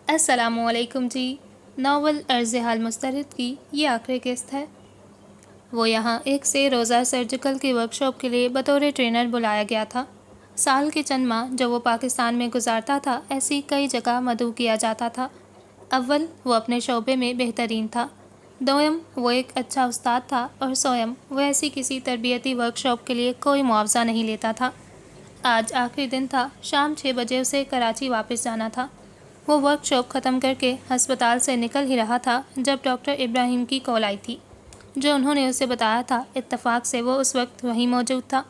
السلام علیکم جی۔ ناول عرض حال مسترد کی یہ آخری قسط ہے۔ وہ یہاں ایک سے روزہ سرجیکل کی ورکشاپ کے لیے بطور ٹرینر بلایا گیا تھا۔ سال کے چند ماہ جو وہ پاکستان میں گزارتا تھا ایسی کئی جگہ مدعو کیا جاتا تھا۔ اول وہ اپنے شعبے میں بہترین تھا، دوم وہ ایک اچھا استاد تھا، اور سوم وہ ایسی کسی تربیتی ورکشاپ کے لیے کوئی معاوضہ نہیں لیتا تھا۔ آج آخری دن تھا، شام 6 بجے اسے کراچی واپس جانا تھا۔ وہ ورک شاپ ختم کر کے ہسپتال سے نکل ہی رہا تھا جب ڈاکٹر ابراہیم کی کال آئی تھی، جو انہوں نے اسے بتایا تھا۔ اتفاق سے وہ اس وقت وہیں موجود تھا۔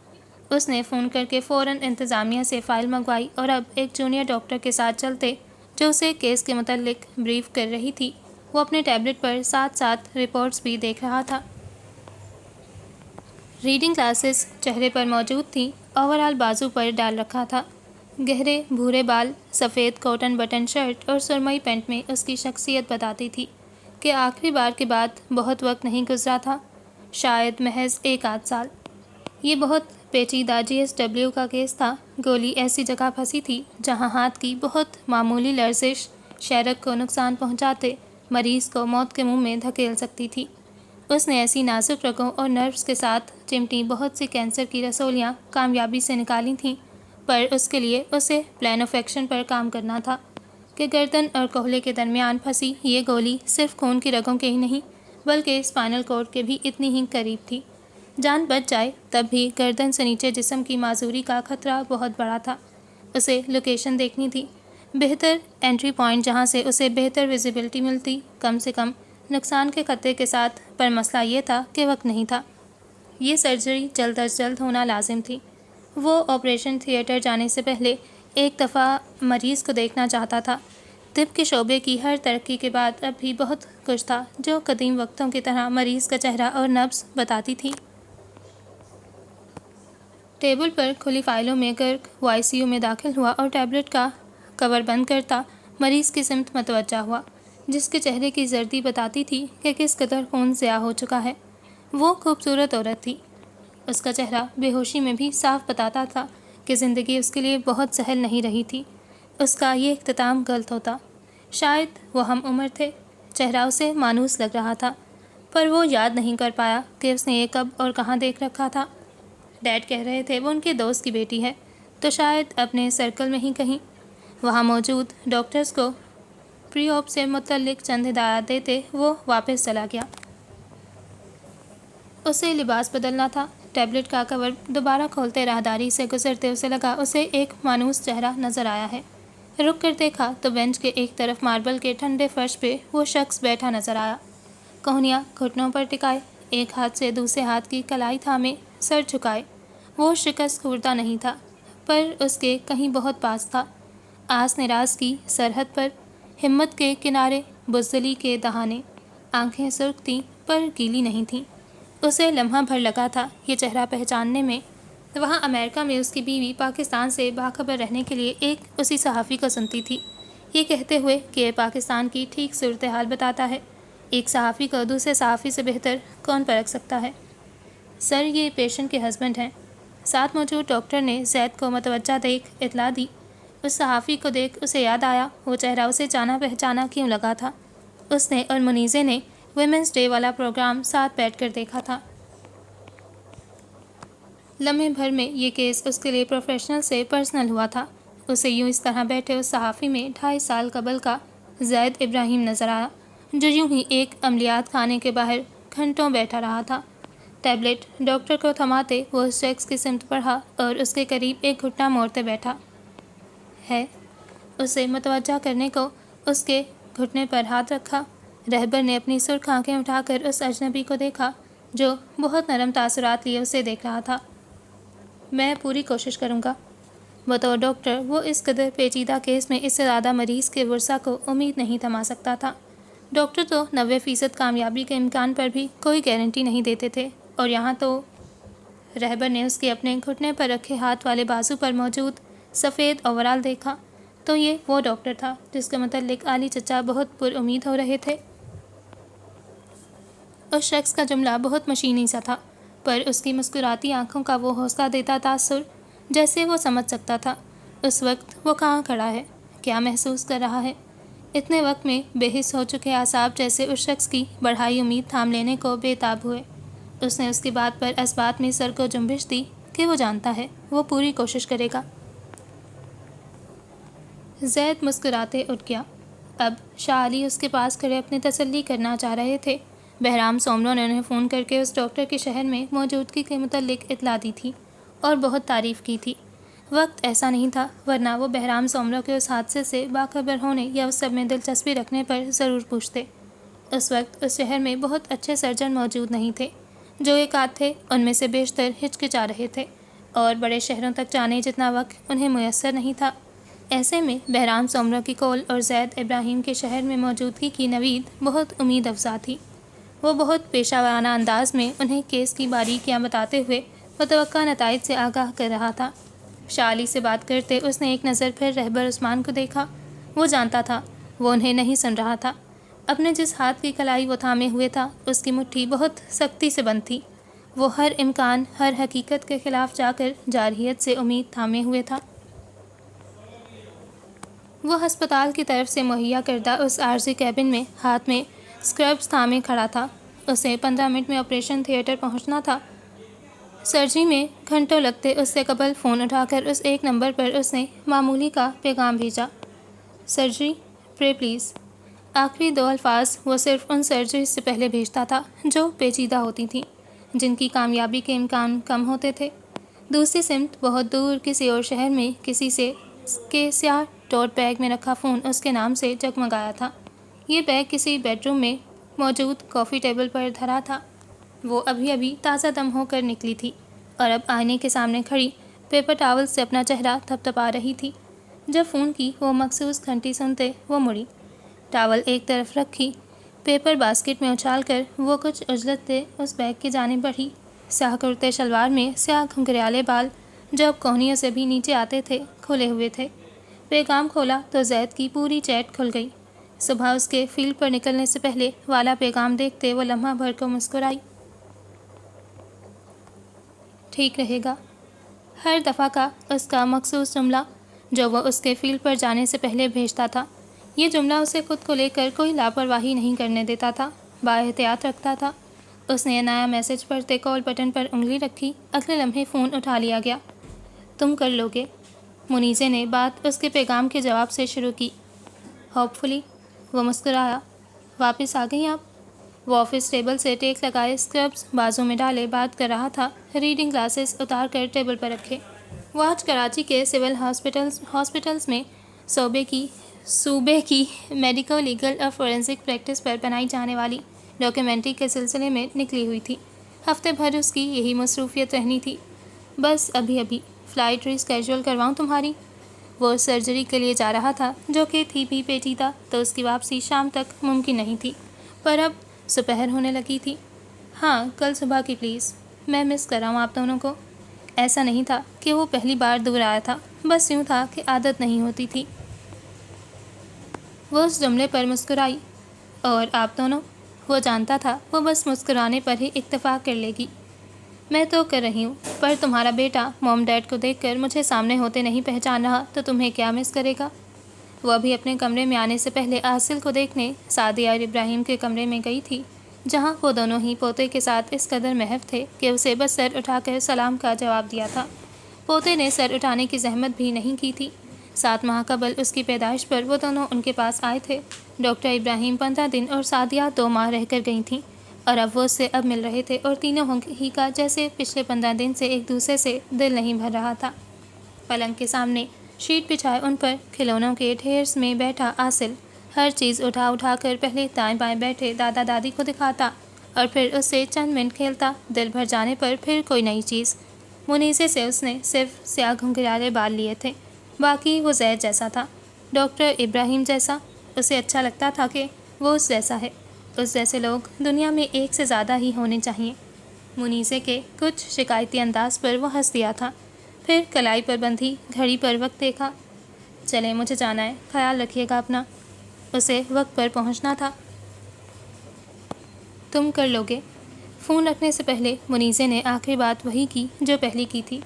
اس نے فون کر کے فوراً انتظامیہ سے فائل منگوائی اور اب ایک جونیئر ڈاکٹر کے ساتھ چلتے جو اسے کیس کے متعلق بریف کر رہی تھی۔ وہ اپنے ٹیبلٹ پر ساتھ ساتھ رپورٹس بھی دیکھ رہا تھا۔ ریڈنگ گلاسز چہرے پر موجود تھیں، اوور آل بازو پر ڈال رکھا تھا۔ گہرے بھورے بال، سفید کاٹن بٹن شرٹ اور سرمئی پینٹ میں اس کی شخصیت بتاتی تھی کہ آخری بار کے بعد بہت وقت نہیں گزرا تھا، شاید محض 1 آدھ سال۔ یہ بہت پیچیدہ GSW کا کیس تھا۔ گولی ایسی جگہ پھنسی تھی جہاں ہاتھ کی بہت معمولی لرزش شیرک کو نقصان پہنچاتے مریض کو موت کے منہ میں دھکیل سکتی تھی۔ اس نے ایسی نازک رگوں اور نروس کے ساتھ چمٹی بہت سی کینسر کی رسولیاں کامیابی سے نکالی تھیں، پر اس کے لیے اسے پلان آف ایکشن پر کام کرنا تھا کہ گردن اور کوہلے کے درمیان پھنسی یہ گولی صرف خون کی رگوں کے ہی نہیں بلکہ اسپائنل کارڈ کے بھی اتنی ہی قریب تھی۔ جان بچ جائے تب بھی گردن سے نیچے جسم کی معذوری کا خطرہ بہت بڑا تھا۔ اسے لوکیشن دیکھنی تھی، بہتر انٹری پوائنٹ جہاں سے اسے بہتر ویزیبلٹی ملتی، کم سے کم نقصان کے خطے کے ساتھ، پر مسئلہ یہ تھا کہ وقت نہیں تھا۔ یہ سرجری جلد از جلد ہونا لازم تھی۔ وہ آپریشن تھیٹر جانے سے پہلے ایک دفعہ مریض کو دیکھنا چاہتا تھا۔ طب کے شعبے کی ہر ترقی کے بعد اب بھی بہت کچھ تھا جو قدیم وقتوں کی طرح مریض کا چہرہ اور نبض بتاتی تھی۔ ٹیبل پر کھلی فائلوں میں غرق وہ ICU میں داخل ہوا اور ٹیبلٹ کا کور بند کرتا مریض کی سمت متوجہ ہوا، جس کے چہرے کی زردی بتاتی تھی کہ کس قدر خون ضیاء ہو چکا ہے۔ وہ خوبصورت عورت تھی۔ اس کا چہرہ بے ہوشی میں بھی صاف بتاتا تھا کہ زندگی اس کے لیے بہت سہل نہیں رہی تھی۔ اس کا یہ اختتام غلط ہوتا۔ شاید وہ ہم عمر تھے، چہرہ اسے مانوس لگ رہا تھا، پر وہ یاد نہیں کر پایا کہ اس نے یہ کب اور کہاں دیکھ رکھا تھا۔ ڈیڈ کہہ رہے تھے وہ ان کے دوست کی بیٹی ہے، تو شاید اپنے سرکل میں ہی کہیں۔ وہاں موجود ڈاکٹرز کو پری آپ سے متعلق چند ہدایات دیتے وہ واپس چلا گیا۔ اسے لباس بدلنا تھا۔ ٹیبلٹ کا کور دوبارہ کھولتے راہداری سے گزرتے اسے لگا اسے ایک مانوس چہرہ نظر آیا ہے۔ رک کر دیکھا تو بینچ کے ایک طرف ماربل کے ٹھنڈے فرش پہ وہ شخص بیٹھا نظر آیا، کوہنیاں گھٹنوں پر ٹکائے، ایک ہاتھ سے دوسرے ہاتھ کی کلائی تھامے، سر جھکائے۔ وہ شکست خوردہ نہیں تھا، پر اس کے کہیں بہت پاس تھا۔ آس نراز کی سرحد پر، ہمت کے کنارے، بزدلی کے دہانے۔ آنکھیں سرخ تھیں پر گیلی نہیں تھیں۔ اسے لمحہ بھر لگا تھا یہ چہرہ پہچاننے میں۔ وہاں امریکہ میں اس کی بیوی پاکستان سے باخبر رہنے کے لیے ایک اسی صحافی کو سنتی تھی، یہ کہتے ہوئے کہ یہ پاکستان کی ٹھیک صورتحال بتاتا ہے۔ ایک صحافی کو دوسرے صحافی سے بہتر کون پرکھ سکتا ہے؟ سر، یہ پیشنٹ کے ہسبینڈ ہیں۔ ساتھ موجود ڈاکٹر نے زید کو متوجہ دیکھ اطلاع دی۔ اس صحافی کو دیکھ اسے یاد آیا وہ چہرہ اسے جانا پہچانا کیوں لگا تھا۔ اس نے اور منیزے نے ویمنز ڈے والا پروگرام ساتھ بیٹھ کر دیکھا تھا۔ لمحے بھر میں یہ کیس اس کے لیے پروفیشنل سے پرسنل ہوا تھا۔ اسے یوں اس طرح بیٹھے اس صحافی میں 2.5 سال قبل کا زید ابراہیم نظر آیا، جو یوں ہی ایک عملیات خانے کے باہر گھنٹوں بیٹھا رہا تھا۔ ٹیبلٹ ڈاکٹر کو تھماتے وہ اس شخص کی سمت بڑھا اور اس کے قریب ایک گھٹنا موڑتے بیٹھا ہے۔ اسے متوجہ کرنے کو اس کے گھٹنے پر ہاتھ رکھا۔ رہبر نے اپنی سرخ آنکھیں اٹھا کر اس اجنبی کو دیکھا جو بہت نرم تاثرات لیے اسے دیکھ رہا تھا۔ میں پوری کوشش کروں گا۔ بطور ڈاکٹر وہ اس قدر پیچیدہ کیس میں اس سے زیادہ مریض کے ورثہ کو امید نہیں تھما سکتا تھا۔ ڈاکٹر تو 90% کامیابی کے امکان پر بھی کوئی گارنٹی نہیں دیتے تھے، اور یہاں تو… رہبر نے اس کے اپنے گھٹنے پر رکھے ہاتھ والے بازو پر موجود سفید اوورال دیکھا تو یہ وہ ڈاکٹر تھا جس کے متعلق علی چچا بہت پر امید ہو رہے تھے۔ اس شخص کا جملہ بہت مشینی سا تھا، پر اس کی مسکراتی آنکھوں کا وہ حوصلہ دیتا تاثر جیسے وہ سمجھ سکتا تھا اس وقت وہ کہاں کھڑا ہے، کیا محسوس کر رہا ہے۔ اتنے وقت میں بے حس ہو چکے اعصاب جیسے اس شخص کی بڑھائی امید تھام لینے کو بے تاب ہوئے۔ اس نے اس کی بات پر اس بات میں سر کو جنبش دی کہ وہ جانتا ہے، وہ پوری کوشش کرے گا۔ زید مسکراتے اٹھ گیا۔ اب شاہ علی اس کے پاس کھڑے اپنی تسلی کرنا چاہ رہے تھے۔ بہرام سومرو نے انہیں فون کر کے اس ڈاکٹر کے شہر میں موجودگی کے متعلق اطلاع دی تھی اور بہت تعریف کی تھی۔ وقت ایسا نہیں تھا، ورنہ وہ بہرام سومرو کے اس حادثے سے باخبر ہونے یا اس سب میں دلچسپی رکھنے پر ضرور پوچھتے۔ اس وقت اس شہر میں بہت اچھے سرجن موجود نہیں تھے۔ جو ایک آدھ تھے ان میں سے بیشتر ہچکچا رہے تھے اور بڑے شہروں تک جانے جتنا وقت انہیں میسر نہیں تھا۔ ایسے میں بہرام سومرو کی کول اور زید ابراہیم کے شہر میں موجودگی کی نوید بہت امید افزا تھی۔ وہ بہت پیشہ ورانہ انداز میں انہیں کیس کی باریکیاں بتاتے ہوئے متوقع نتائج سے آگاہ کر رہا تھا۔ شاہ علی سے بات کرتے اس نے ایک نظر پھر رہبر عثمان کو دیکھا۔ وہ جانتا تھا وہ انہیں نہیں سن رہا تھا۔ اپنے جس ہاتھ کی کلائی وہ تھامے ہوئے تھا اس کی مٹھی بہت سختی سے بند تھی۔ وہ ہر امکان، ہر حقیقت کے خلاف جا کر جارحیت سے امید تھامے ہوئے تھا۔ وہ ہسپتال کی طرف سے مہیا کردہ اس عارضی کیبن میں ہاتھ میں اسکربس تھامے کھڑا تھا۔ اسے 15 منٹ میں آپریشن تھیٹر پہنچنا تھا۔ سرجری میں گھنٹوں لگتے اس سے قبل فون اٹھا کر اس ایک نمبر پر اس نے معمولی کا پیغام بھیجا: سرجری پرے پلیز۔ آخری 2 الفاظ وہ صرف ان سرجریز سے پہلے بھیجتا تھا جو پیچیدہ ہوتی تھیں، جن کی کامیابی کے امکان کم ہوتے تھے۔ دوسری سمت بہت دور کسی اور شہر میں کسی سے کے سیاہ ٹوٹ بیگ میں رکھا فون اس کے نام سے جگمگایا تھا۔ یہ بیگ کسی بیڈ روم میں موجود کافی ٹیبل پر دھرا تھا۔ وہ ابھی ابھی تازہ دم ہو کر نکلی تھی اور اب آئینے کے سامنے کھڑی پیپر ٹاول سے اپنا چہرہ تھپتھپا رہی تھی۔ جب فون کی وہ مخصوص گھنٹی سنتے وہ مڑی، ٹاول ایک طرف رکھی، پیپر باسکٹ میں اچھال کر وہ کچھ عجلت اس بیگ کی جانب بڑھی۔ سیاہ کرتے شلوار میں سیاہ گھنگریالے بال جو اب کوہنیوں سے بھی نیچے آتے تھے کھلے ہوئے تھے۔ پیغام کھولا تو زید کی پوری چیٹ کھل گئی۔ صبح اس کے فیلڈ پر نکلنے سے پہلے والا پیغام دیکھتے وہ لمحہ بھر کو مسکرائی۔ ٹھیک رہے گا، ہر دفعہ کا اس کا مخصوص جملہ جو وہ اس کے فیلڈ پر جانے سے پہلے بھیجتا تھا۔ یہ جملہ اسے خود کو لے کر کوئی لاپرواہی نہیں کرنے دیتا تھا، بااحتیاط رکھتا تھا۔ اس نے یہ نیا میسج پڑھتے کال بٹن پر انگلی رکھی، اگلے لمحے فون اٹھا لیا گیا۔ تم کر لو گے، منیزے نے بات اس کے پیغام کے جواب سے شروع کی۔ ہوپ فلی، وہ مسکرایا۔ واپس آ گئی آپ؟ وہ آفس ٹیبل سے ٹیک لگائے اسکربس بازو میں ڈالے بات کر رہا تھا، ریڈنگ گلاسز اتار کر ٹیبل پر رکھے۔ وہ آج کراچی کے سول ہاسپٹلز میں صوبے کی میڈیکو لیگل اور فورینسک پریکٹس پر بنائی جانے والی ڈاکیومنٹری کے سلسلے میں نکلی ہوئی تھی۔ ہفتے بھر اس کی یہی مصروفیت رہنی تھی۔ بس ابھی فلائٹ ریسکیجول کرواؤں تمہاری؟ وہ سرجری کے لیے جا رہا تھا جو کہ تھی بھی پیچیدہ، تو اس کی واپسی شام تک ممکن نہیں تھی، پر اب دوپہر ہونے لگی تھی۔ ہاں کل صبح کی پلیز، میں مس کر رہا ہوں آپ دونوں کو۔ ایسا نہیں تھا کہ وہ پہلی بار دور آیا تھا، بس یوں تھا کہ عادت نہیں ہوتی تھی۔ وہ اس جملے پر مسکرائی۔ اور آپ دونوں؟ وہ جانتا تھا وہ بس مسکرانے پر ہی اکتفا کر لے گی۔ میں تو کر رہی ہوں، پر تمہارا بیٹا موم ڈیڈ کو دیکھ کر مجھے سامنے ہوتے نہیں پہچان رہا تو تمہیں کیا مس کرے گا؟ وہ ابھی اپنے کمرے میں آنے سے پہلے عاصل کو دیکھنے سعدیہ اور ابراہیم کے کمرے میں گئی تھی، جہاں وہ دونوں ہی پوتے کے ساتھ اس قدر محو تھے کہ اسے بس سر اٹھا کر سلام کا جواب دیا تھا۔ پوتے نے سر اٹھانے کی زحمت بھی نہیں کی تھی۔ 7 ماہ قبل اس کی پیدائش پر وہ دونوں ان کے پاس آئے تھے۔ ڈاکٹر ابراہیم 15 دن اور سعدیہ 2 ماہ رہ کر گئی تھیں، اور اب وہ اس سے اب مل رہے تھے اور تینوں ہی کا جیسے پچھلے 15 دن سے ایک دوسرے سے دل نہیں بھر رہا تھا۔ پلنگ کے سامنے شیٹ بچھائے ان پر کھلونوں کے ڈھیر میں بیٹھا عاصل ہر چیز اٹھا کر پہلے دائیں بائیں بیٹھے دادا دادی کو دکھاتا اور پھر اس سے چند منٹ کھیلتا، دل بھر جانے پر پھر کوئی نئی چیز۔ منیزے سے اس نے صرف سیاہ گھنگریالے بال لیے تھے، باقی وہ زید جیسا تھا، ڈاکٹر ابراہیم جیسا۔ اسے اچھا لگتا تھا کہ وہ اس جیسا ہے، اس جیسے لوگ دنیا میں ایک سے زیادہ ہی ہونے چاہیے۔ منیزے کے کچھ شکایتی انداز پر وہ ہنس دیا تھا، پھر کلائی پر بندھی گھڑی پر وقت دیکھا۔ چلیں مجھے جانا ہے، خیال رکھیے گا اپنا۔ اسے وقت پر پہنچنا تھا۔ تم کر لو گے؟ فون رکھنے سے پہلے منیزے نے آخری بات وہی کی جو پہلی کی تھی۔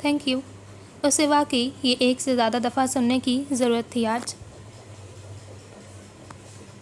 Thank you. اسے واقعی یہ ایک سے زیادہ دفعہ سننے کی ضرورت تھی آج۔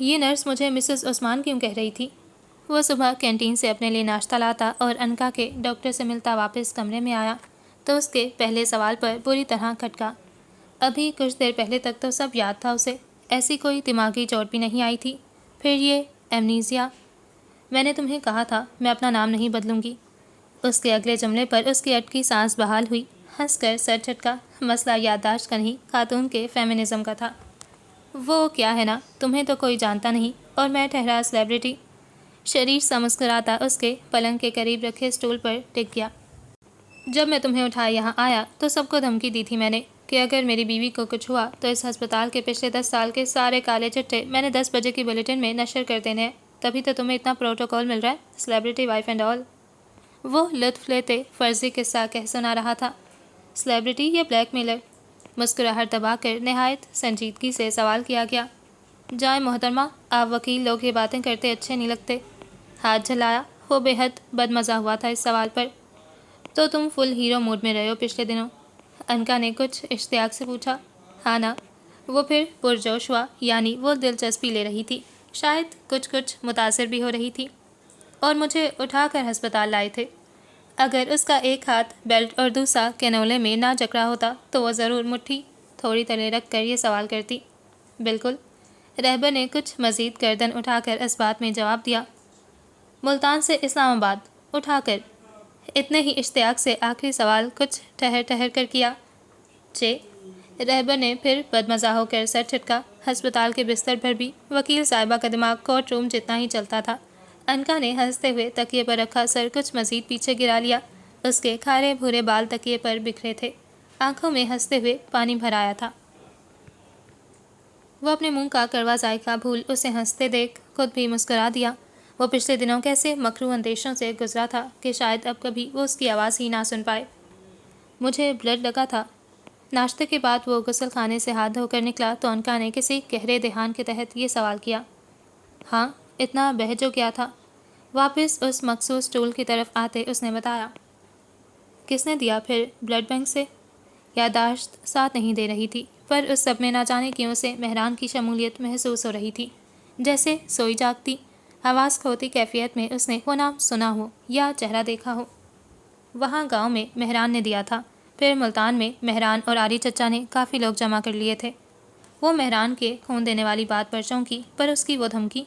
یہ نرس مجھے مسز عثمان کیوں کہہ رہی تھی؟ وہ صبح کینٹین سے اپنے لیے ناشتہ لاتا اور انکا کے ڈاکٹر سے ملتا واپس کمرے میں آیا تو اس کے پہلے سوال پر بری طرح کھٹکا۔ ابھی کچھ دیر پہلے تک تو سب یاد تھا اسے، ایسی کوئی دماغی چوٹ بھی نہیں آئی تھی، پھر یہ ایمنیزیا۔ میں نے تمہیں کہا تھا میں اپنا نام نہیں بدلوں گی۔ اس کے اگلے جملے پر اس کی اٹکی سانس بحال ہوئی، ہنس کر سر جھٹکا۔ مسئلہ یادداشت کا نہیں، خاتون کے فیمنزم کا تھا۔ وہ کیا ہے نا، تمہیں تو کوئی جانتا نہیں، اور میں ٹھہرا سیلیبریٹی۔ شریر سا مسکراتا اس کے پلنگ کے قریب رکھے اسٹول پر ٹک گیا۔ جب میں تمہیں اٹھائے یہاں آیا تو سب کو دھمکی دی تھی میں نے کہ اگر میری بیوی کو کچھ ہوا تو اس ہسپتال کے پچھلے 10 سال کے سارے کالے چٹے میں نے 10 بجے کی بلیٹن میں نشر کر دینے ہیں، تبھی تو تمہیں اتنا پروٹوکول مل رہا ہے، سیلیبریٹی وائف اینڈ آل۔ وہ لطف لیتے فرضی قصہ کہہ سنا رہا تھا۔ سیلیبریٹی یا بلیک میلر؟ مسکراہٹ دبا کر نہایت سنجیدگی سے سوال کیا گیا۔ جائے محترمہ، آپ وکیل لوگ یہ باتیں کرتے اچھے نہیں لگتے۔ ہاتھ جھلایا۔ وہ بے حد بدمزہ ہوا تھا اس سوال پر۔ تو تم فل ہیرو موڈ میں رہے ہو پچھلے دنوں؟ انکا نے کچھ اشتیاق سے پوچھا۔ ہاں نا؟ وہ پھر پرجوش ہوا، یعنی وہ دلچسپی لے رہی تھی، شاید کچھ متاثر بھی ہو رہی تھی۔ اور مجھے اٹھا کر ہسپتال لائے تھے۔ اگر اس کا ایک ہاتھ بیلٹ اور دوسرا کینولے میں نہ جکڑا ہوتا تو وہ ضرور مٹھی تھوڑی تلے رکھ کر یہ سوال کرتی۔ بالکل۔ رہبر نے کچھ مزید گردن اٹھا کر اس بات میں جواب دیا۔ ملتان سے اسلام آباد اٹھا کر؟ اتنے ہی اشتیاق سے آخری سوال کچھ ٹھہر کر کیا۔ رہبر نے پھر بدمزہ ہو کر سر جھٹکا۔ ہسپتال کے بستر پر بھی وکیل صاحبہ کا دماغ کورٹ روم جتنا ہی چلتا تھا۔ انکا نے ہنستے ہوئے تکیے پر رکھا سر کچھ مزید پیچھے گرا لیا۔ اس کے کھارے بھورے بال تکیے پر بکھرے تھے، آنکھوں میں ہنستے ہوئے پانی بھر آیا تھا۔ وہ اپنے منہ کا کڑوا ذائقہ بھول اسے ہنستے دیکھ خود بھی مسکرا دیا۔ وہ پچھلے دنوں کیسے مکروہ اندیشوں سے گزرا تھا کہ شاید اب کبھی وہ اس کی آواز ہی نہ سن پائے۔ مجھے بلڈ لگا تھا۔ ناشتے کے بعد وہ غسل خانے سے ہاتھ دھو کر نکلا تو انکا نے کسی گہرے دھیان کے تحت یہ سوال کیا۔ ہاں، اتنا بہجو کیا تھا؟ واپس اس مخصوص ٹول کی طرف آتے اس نے بتایا۔ کس نے دیا پھر؟ بلڈ بینک سے؟ یادداشت ساتھ نہیں دے رہی تھی، پر اس سب میں نہ جانے کیوں سے مہران کی شمولیت محسوس ہو رہی تھی، جیسے سوئی جاگتی، حواس کھوتی کیفیت میں اس نے وہ نام سنا ہو یا چہرہ دیکھا ہو۔ وہاں گاؤں میں مہران نے دیا تھا، پھر ملتان میں مہران اور عاری چچا نے کافی لوگ جمع کر لیے تھے۔ وہ مہران کے خون دینے والی بات پر چونکی، پر اس کی وہ دھمکی،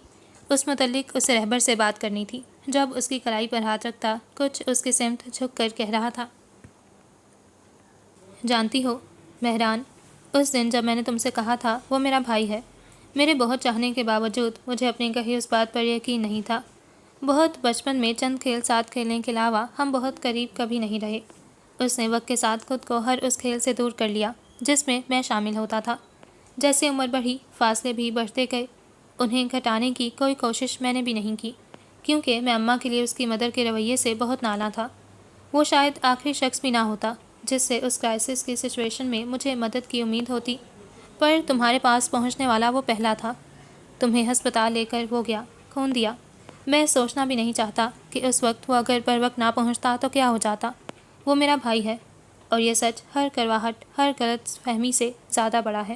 اس متعلق اسے رہبر سے بات کرنی تھی۔ جب اس کی کلائی پر ہاتھ رکھتا کچھ اس کی سمت جھک کر کہہ رہا تھا۔ جانتی ہو مہران، اس دن جب میں نے تم سے کہا تھا وہ میرا بھائی ہے، میرے بہت چاہنے کے باوجود مجھے اپنی کہی اس بات پر یقین نہیں تھا۔ بہت بچپن میں چند کھیل ساتھ کھیلنے کے علاوہ ہم بہت قریب کبھی نہیں رہے۔ اس نے وقت کے ساتھ خود کو ہر اس کھیل سے دور کر لیا جس میں میں شامل ہوتا تھا۔ جیسے عمر بڑھی، فاصلے بھی بڑھتے گئے، انہیں گھٹانے کی کوئی کوشش میں نے بھی نہیں کی، کیونکہ میں اماں کے لیے اس کی مدر کے رویے سے بہت نالاں تھا۔ وہ شاید آخری شخص بھی نہ ہوتا جس سے اس کرائسس کی سچویشن میں مجھے مدد کی امید ہوتی، پر تمہارے پاس پہنچنے والا وہ پہلا تھا۔ تمہیں ہسپتال لے کر وہ گیا، خون دیا۔ میں سوچنا بھی نہیں چاہتا کہ اس وقت وہ اگر پر وقت نہ پہنچتا تو کیا ہو جاتا۔ وہ میرا بھائی ہے، اور یہ سچ ہر کرواہٹ، ہر غلط فہمی سے زیادہ بڑا ہے۔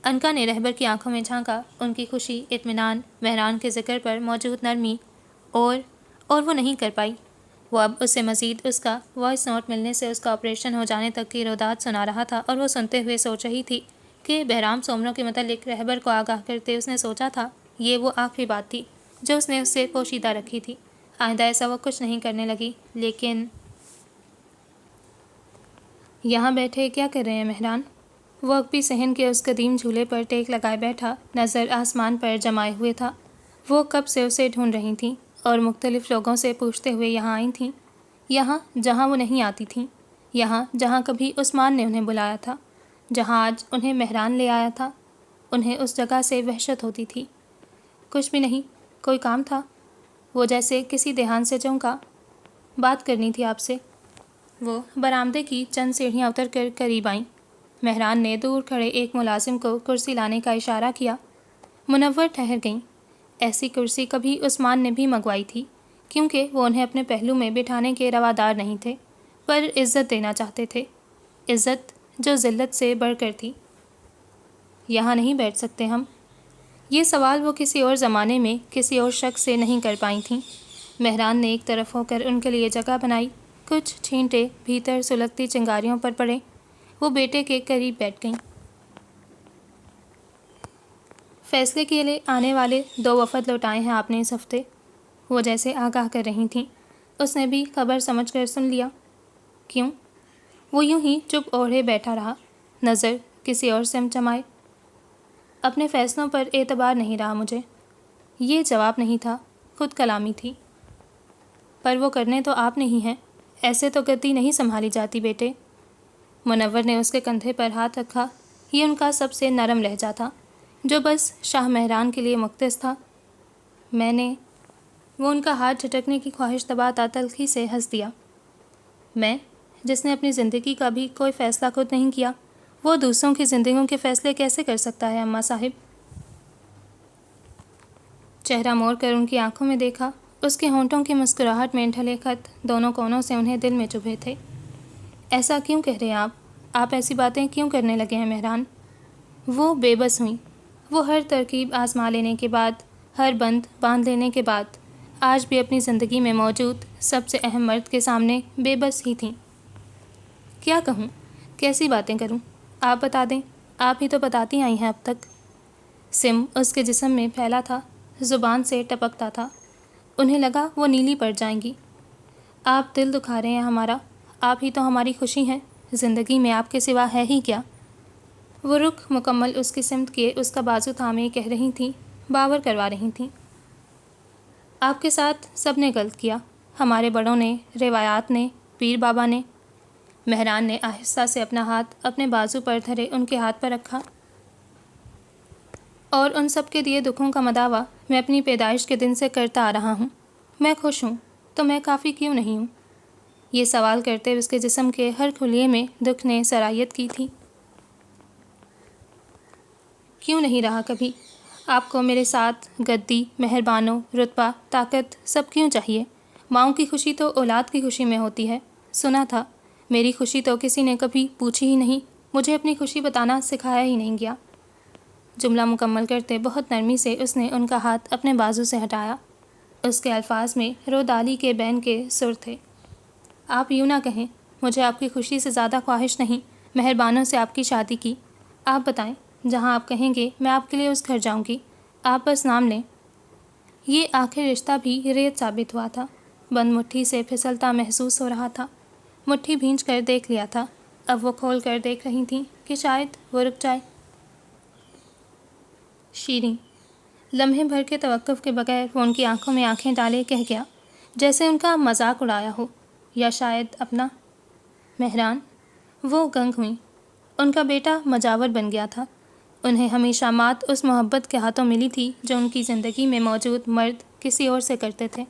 انکا نے رہبر کی آنکھوں میں جھانکا، ان کی خوشی، اطمینان، مہران کے ذکر پر موجود نرمی، اور وہ نہیں کر پائی۔ وہ اب اسے مزید اس کا وائس نوٹ ملنے سے اس کا آپریشن ہو جانے تک کی روداد سنا رہا تھا، اور وہ سنتے ہوئے سوچ رہی تھی کہ بہرام سومروں کے متعلق رہبر کو آگاہ کرتے اس نے سوچا تھا یہ وہ آخری بات تھی جو اس نے اس سے پوشیدہ رکھی تھی۔ آئندہ ایسا وہ کچھ نہیں کرنے لگی۔ لیکن یہاں بیٹھے کیا کر رہے ہیں مہران؟ وہ اکبی صحن کے اس قدیم جھولے پر ٹیک لگائے بیٹھا نظر آسمان پر جمائے ہوئے تھا۔ وہ کب سے اسے ڈھونڈ رہی تھیں اور مختلف لوگوں سے پوچھتے ہوئے یہاں آئی تھیں، یہاں جہاں وہ نہیں آتی تھیں، یہاں جہاں کبھی عثمان نے انہیں بلایا تھا، جہاں آج انہیں مہران لے آیا تھا۔ انہیں اس جگہ سے وحشت ہوتی تھی۔ کچھ بھی نہیں، کوئی کام تھا؟ وہ جیسے کسی دھیان سے چونکا۔ بات کرنی تھی آپ سے۔ وہ برآمدے کی چند سیڑھیاں اتر کر قریب آئیں۔ مہران نے دور کھڑے ایک ملازم کو کرسی لانے کا اشارہ کیا۔ منور ٹھہر گئیں۔ ایسی کرسی کبھی عثمان نے بھی منگوائی تھی، کیونکہ وہ انہیں اپنے پہلو میں بٹھانے کے روادار نہیں تھے، پر عزت دینا چاہتے تھے، عزت جو ذلت سے بڑھ کر تھی۔ یہاں نہیں بیٹھ سکتے ہم؟ یہ سوال وہ کسی اور زمانے میں کسی اور شخص سے نہیں کر پائی تھیں۔ مہران نے ایک طرف ہو کر ان کے لیے جگہ بنائی، کچھ چھینٹے بھیتر سلگتی چنگاریوں پر پڑے، وہ بیٹے کے قریب بیٹھ گئیں۔ فیصلے کے لیے آنے والے 2 وفد لوٹائے ہیں آپ نے اس ہفتے، وہ جیسے آگاہ کر رہی تھیں۔ اس نے بھی خبر سمجھ کر سن لیا۔ کیوں؟ وہ یوں ہی چپ اوڑھے بیٹھا رہا، نظر کسی اور سمت جمائے۔ اپنے فیصلوں پر اعتبار نہیں رہا مجھے۔ یہ جواب نہیں تھا، خود کلامی تھی۔ پر وہ کرنے تو آپ نہیں ہیں، ایسے تو گدی نہیں سنبھالی جاتی بیٹے۔ منور نے اس کے کندھے پر ہاتھ رکھا۔ یہ ان کا سب سے نرم لہجہ تھا، جو بس شاہ مہران کے لیے مختص تھا۔ میں نے، وہ ان کا ہاتھ جھٹکنے کی خواہش دباتا تلخی سے ہنس دیا۔ میں، جس نے اپنی زندگی کا بھی کوئی فیصلہ خود نہیں کیا، وہ دوسروں کی زندگیوں کے فیصلے کیسے کر سکتا ہے اماں صاحب؟ چہرہ موڑ کر ان کی آنکھوں میں دیکھا۔ اس کے ہونٹوں کی مسکراہٹ میں ڈھلے خط دونوں کونوں سے انہیں دل میں چبھے تھے۔ ایسا کیوں کہہ رہے ہیں آپ ایسی باتیں کیوں کرنے لگے ہیں مہران؟ وہ بے بس ہوئیں۔ وہ ہر ترکیب آزما لینے کے بعد، ہر بند باندھ لینے کے بعد، آج بھی اپنی زندگی میں موجود سب سے اہم مرد کے سامنے بے بس ہی تھیں۔ کیا کہوں؟ کیسی باتیں کروں؟ آپ بتا دیں، آپ ہی تو بتاتی آئی ہیں اب تک۔ سم اس کے جسم میں پھیلا تھا، زبان سے ٹپکتا تھا۔ انہیں لگا وہ نیلی پڑ جائیں گی۔ آپ دل دکھا رہے ہیں ہمارا، آپ ہی تو ہماری خوشی ہیں، زندگی میں آپ کے سوا ہے ہی کیا؟ وہ رخ مکمل اس کی سمت کیے اس کا بازو تھامے کہہ رہی تھیں، باور کروا رہی تھیں۔ آپ کے ساتھ سب نے غلط کیا، ہمارے بڑوں نے، روایات نے، پیر بابا نے۔ مہران نے آہستہ سے اپنا ہاتھ اپنے بازو پر دھرے ان کے ہاتھ پر رکھا۔ اور ان سب کے دیے دکھوں کا مداوع میں اپنی پیدائش کے دن سے کرتا آ رہا ہوں۔ میں خوش ہوں تو میں کافی کیوں نہیں ہوں؟ یہ سوال کرتے اس کے جسم کے ہر خلیے میں دکھ نے سرایت کی تھی۔ کیوں نہیں رہا کبھی؟ آپ کو میرے ساتھ گدی، مہربانوں، رتبہ، طاقت سب کیوں چاہیے؟ ماؤں کی خوشی تو اولاد کی خوشی میں ہوتی ہے، سنا تھا۔ میری خوشی تو کسی نے کبھی پوچھی ہی نہیں، مجھے اپنی خوشی بتانا سکھایا ہی نہیں گیا۔ جملہ مکمل کرتے بہت نرمی سے اس نے ان کا ہاتھ اپنے بازو سے ہٹایا۔ اس کے الفاظ میں رودالی کے بین کے سر تھے۔ آپ یوں نہ کہیں، مجھے آپ کی خوشی سے زیادہ خواہش نہیں مہربانوں سے آپ کی شادی کی۔ آپ بتائیں، جہاں آپ کہیں گے میں آپ کے لیے اس گھر جاؤں گی، آپ بس نام لیں۔ یہ آخر رشتہ بھی ریت ثابت ہوا تھا، بند مٹھی سے پھسلتا محسوس ہو رہا تھا۔ مٹھی بھینچ کر دیکھ لیا تھا، اب وہ کھول کر دیکھ رہی تھیں کہ شاید وہ رک جائے۔ شیریں، لمحے بھر کے توقف کے بغیر وہ ان کی آنکھوں میں آنکھیں ڈالے کہہ گیا، جیسے ان کا مذاق اڑایا ہو، یا شاید اپنا۔ مہران، وہ گنگ ہوئیں۔ ان کا بیٹا مجاور بن گیا تھا۔ انہیں ہمیشہ مات اس محبت کے ہاتھوں ملی تھی جو ان کی زندگی میں موجود مرد کسی اور سے کرتے تھے۔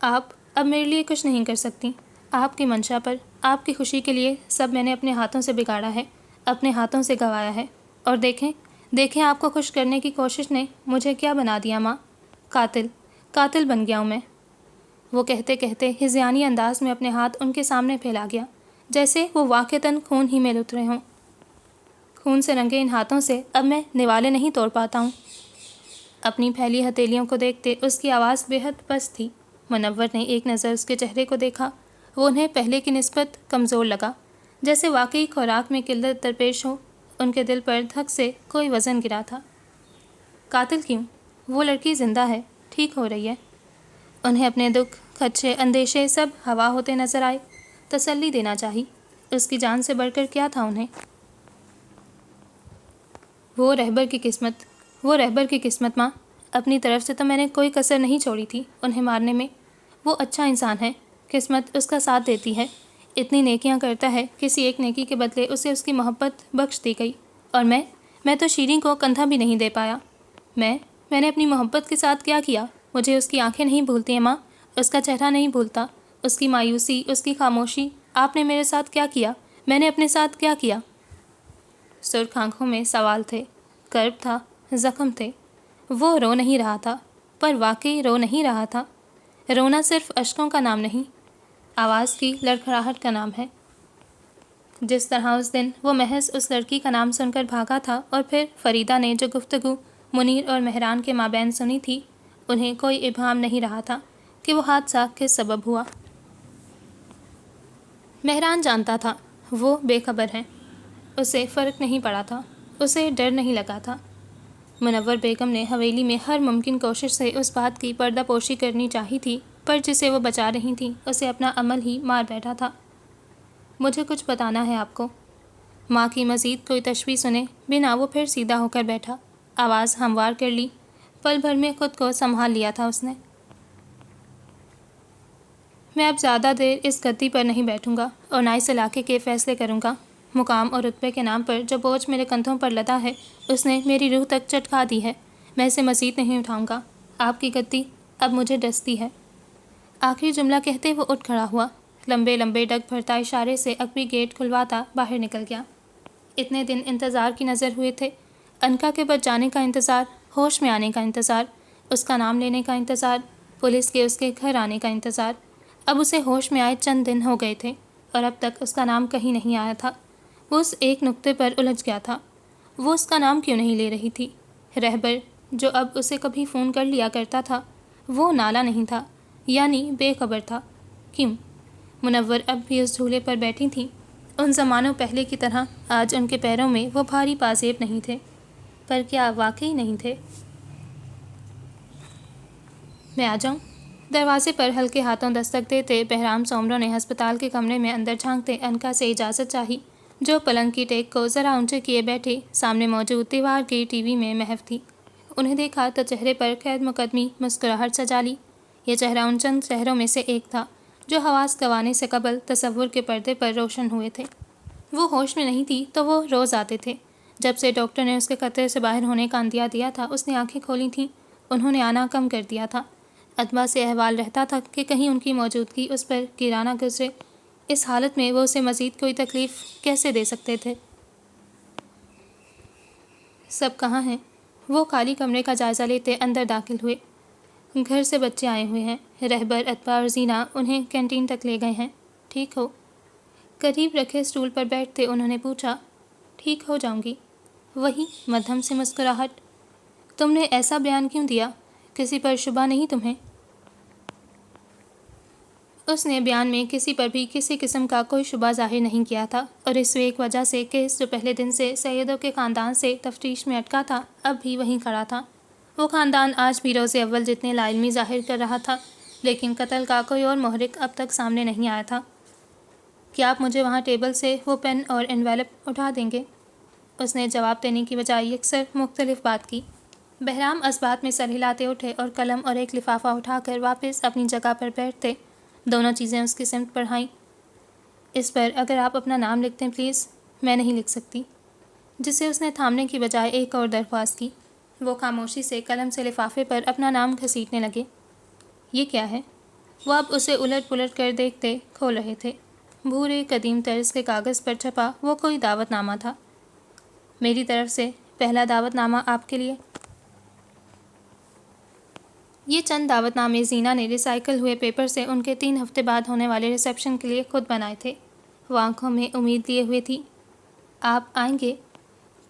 آپ اب میرے لیے کچھ نہیں کر سکتی۔ آپ کی منشا پر، آپ کی خوشی کے لیے سب میں نے اپنے ہاتھوں سے بگاڑا ہے، اپنے ہاتھوں سے گنوایا ہے۔ اور دیکھیں آپ کو خوش کرنے کی کوشش نے مجھے کیا بنا دیا ماں؟ قاتل بن گیا ہوں میں۔ وہ کہتے کہتے ہذیانی انداز میں اپنے ہاتھ ان کے سامنے پھیلا گیا، جیسے وہ واقعتاً خون ہی میں لت رہے ہوں۔ خون سے رنگے ان ہاتھوں سے اب میں نوالے نہیں توڑ پاتا ہوں۔ اپنی پھیلی ہتھیلیوں کو دیکھتے اس کی آواز بے حد پست تھی۔ منور نے ایک نظر اس کے چہرے کو دیکھا، وہ انہیں پہلے کی نسبت کمزور لگا، جیسے واقعی خوراک میں قلت درپیش ہو۔ ان کے دل پر دھک سے کوئی وزن گرا تھا۔ قاتل کیوں؟ وہ لڑکی زندہ ہے، ٹھیک ہو رہی ہے۔ انہیں اپنے دکھ، خدشے، اندیشے سب ہوا ہوتے نظر آئے۔ تسلی دینا چاہی، اس کی جان سے بڑھ کر کیا تھا انہیں؟ وہ رہبر کی قسمت ماں، اپنی طرف سے تو میں نے کوئی کسر نہیں چھوڑی تھی انہیں مارنے میں۔ وہ اچھا انسان ہے، قسمت اس کا ساتھ دیتی ہے، اتنی نیکیاں کرتا ہے، کسی ایک نیکی کے بدلے اسے اس کی محبت بخش دی گئی۔ اور میں تو شیریں کو کندھا بھی نہیں دے پایا۔ میں نے اپنی محبت کے ساتھ کیا کیا؟ مجھے اس کی آنکھیں نہیں بھولتی ہیں ماں، اس کا چہرہ نہیں بھولتا، اس کی مایوسی، اس کی خاموشی۔ آپ نے میرے ساتھ کیا کیا؟ میں نے اپنے ساتھ کیا کیا؟ سرخ آنکھوں میں سوال تھے، کرب تھا، زخم تھے۔ وہ رو نہیں رہا تھا، پر واقعی رو نہیں رہا تھا۔ رونا صرف اشکوں کا نام نہیں، آواز کی لڑکھڑاہٹ کا نام ہے۔ جس طرح اس دن وہ محض اس لڑکی کا نام سن کر بھاگا تھا اور پھر فریدہ نے جو گفتگو منیر اور مہران کے مابین سنی تھی، انہیں کوئی ابہام نہیں رہا تھا کہ وہ حادثہ کس سبب ہوا۔ مہران جانتا تھا وہ بے خبر ہیں، اسے فرق نہیں پڑا تھا، اسے ڈر نہیں لگا تھا۔ منور بیگم نے حویلی میں ہر ممکن کوشش سے اس بات کی پردہ پوشی کرنی چاہی تھی، پر جسے وہ بچا رہی تھیں اسے اپنا عمل ہی مار بیٹھا تھا۔ مجھے کچھ بتانا ہے آپ کو۔ ماں کی مزید کوئی تشویح سنے بنا وہ پھر سیدھا ہو کر بیٹھا، آواز ہموار کر لی۔ پل بھر میں خود کو سنبھال لیا تھا اس نے۔ میں اب زیادہ دیر اس گدی پر نہیں بیٹھوں گا اور نہ اس علاقے کے فیصلے کروں گا۔ مقام اور رتبے کے نام پر جو بوجھ میرے کندھوں پر لدا ہے اس نے میری روح تک چٹکا دی ہے، میں اسے مزید نہیں اٹھاؤں گا۔ آپ کی گدی اب مجھے ڈستی ہے۔ آخری جملہ کہتے وہ اٹھ کھڑا ہوا، لمبے لمبے ڈگ بھرتا اشارے سے عقبی گیٹ کھلواتا باہر نکل گیا۔ اتنے دن انتظار کی نظر ہوئے تھے، انکا کے بچ جانے کا انتظار، ہوش میں آنے کا انتظار، اس کا نام لینے کا انتظار، پولیس کے اس کے گھر آنے کا انتظار۔ اب اسے ہوش میں آئے چند دن ہو گئے تھے اور اب تک اس کا نام کہیں نہیں آیا تھا۔ وہ اس ایک نقطے پر الجھ گیا تھا، وہ اس کا نام کیوں نہیں لے رہی تھی؟ رہبر جو اب اسے کبھی فون کر لیا کرتا تھا وہ نالا نہیں تھا، یعنی بے خبر تھا۔ کیوں؟ منور اب بھی اس جھولے پر بیٹھی تھیں، ان زمانوں پہلے کی طرح آج ان کے پیروں میں وہ بھاری پازیب نہیں تھے، پر کیا واقعی نہیں تھے؟ میں آ جاؤں؟ دروازے پر ہلکے ہاتھوں دستک دیتے بہرام سومرو نے ہسپتال کے کمرے میں اندر جھانکتے انکا سے اجازت چاہی، جو پلنگ کی ٹیک کو ذرا اونچے کیے بیٹھے سامنے موجود دیوار کی ٹی وی میں محو تھی۔ انہیں دیکھا تو چہرے پر خیر مقدمی مسکراہٹ سجا لی۔ یہ چہرہ ان چند چہروں میں سے ایک تھا جو حواس گنوانے سے قبل تصور کے پردے پر روشن ہوئے تھے۔ وہ ہوش میں نہیں تھی تو وہ روز آتے تھے۔ جب سے ڈاکٹر نے اس کے خطرے سے باہر ہونے کا اندیا دیا تھا اس نے آنکھیں کھولی تھیں، انہوں نے آنا کم کر دیا تھا۔ اتباع سے احوال رہتا تھا کہ کہیں ان کی موجودگی اس پر گرا نہ گزرے۔ اس حالت میں وہ اسے مزید کوئی تکلیف کیسے دے سکتے تھے؟ سب کہاں ہیں؟ وہ خالی کمرے کا جائزہ لیتے اندر داخل ہوئے۔ گھر سے بچے آئے ہوئے ہیں، رہبر اتباع اور زینہ انہیں کینٹین تک لے گئے ہیں۔ ٹھیک ہو؟ قریب رکھے اسٹول پر بیٹھتے انہوں نے پوچھا۔ ٹھیک ہو جاؤں گی۔ وہی مدھم سے مسکراہٹ۔ تم نے ایسا بیان کیوں دیا؟ کسی پر شبہ نہیں تمہیں؟ اس نے بیان میں کسی پر بھی کسی قسم کا کوئی شبہ ظاہر نہیں کیا تھا، اور اس ایک وجہ سے کیس جو پہلے دن سے سیدوں کے خاندان سے تفتیش میں اٹکا تھا اب بھی وہیں کھڑا تھا۔ وہ خاندان آج بھی روز اول جتنے لا علمی ظاہر کر رہا تھا، لیکن قتل کا کوئی اور محرک اب تک سامنے نہیں آیا تھا۔ کیا آپ مجھے وہاں ٹیبل سے وہ پین اور انویلپ اٹھا دیں گے؟ اس نے جواب دینے کی بجائے یکسر مختلف بات کی۔ بہرام اس بات میں سر ہلاتے اٹھے اور قلم اور ایک لفافہ اٹھا کر واپس اپنی جگہ پر بیٹھتے دونوں چیزیں اس کی سمت بڑھائیں۔ اس پر اگر آپ اپنا نام لکھ دیں پلیز۔ میں نہیں لکھ سکتی۔ جسے اس نے تھامنے کی بجائے ایک اور درخواست کی۔ وہ خاموشی سے قلم سے لفافے پر اپنا نام گھسیٹنے لگے۔ یہ کیا ہے؟ وہ اب اسے الٹ پلٹ کر دیکھتے کھول رہے تھے۔ بھورے قدیم طرز کے کاغذ پر چھپا وہ کوئی دعوت نامہ تھا۔ میری طرف سے پہلا دعوت نامہ آپ کے لیے۔ یہ چند دعوت نامے زینہ نے ریسائیکل ہوئے پیپر سے ان کے 3 ہفتے بعد ہونے والے ریسیپشن کے لیے خود بنائے تھے۔ وہ آنکھوں میں امید لیے ہوئے تھی۔ آپ آئیں گے؟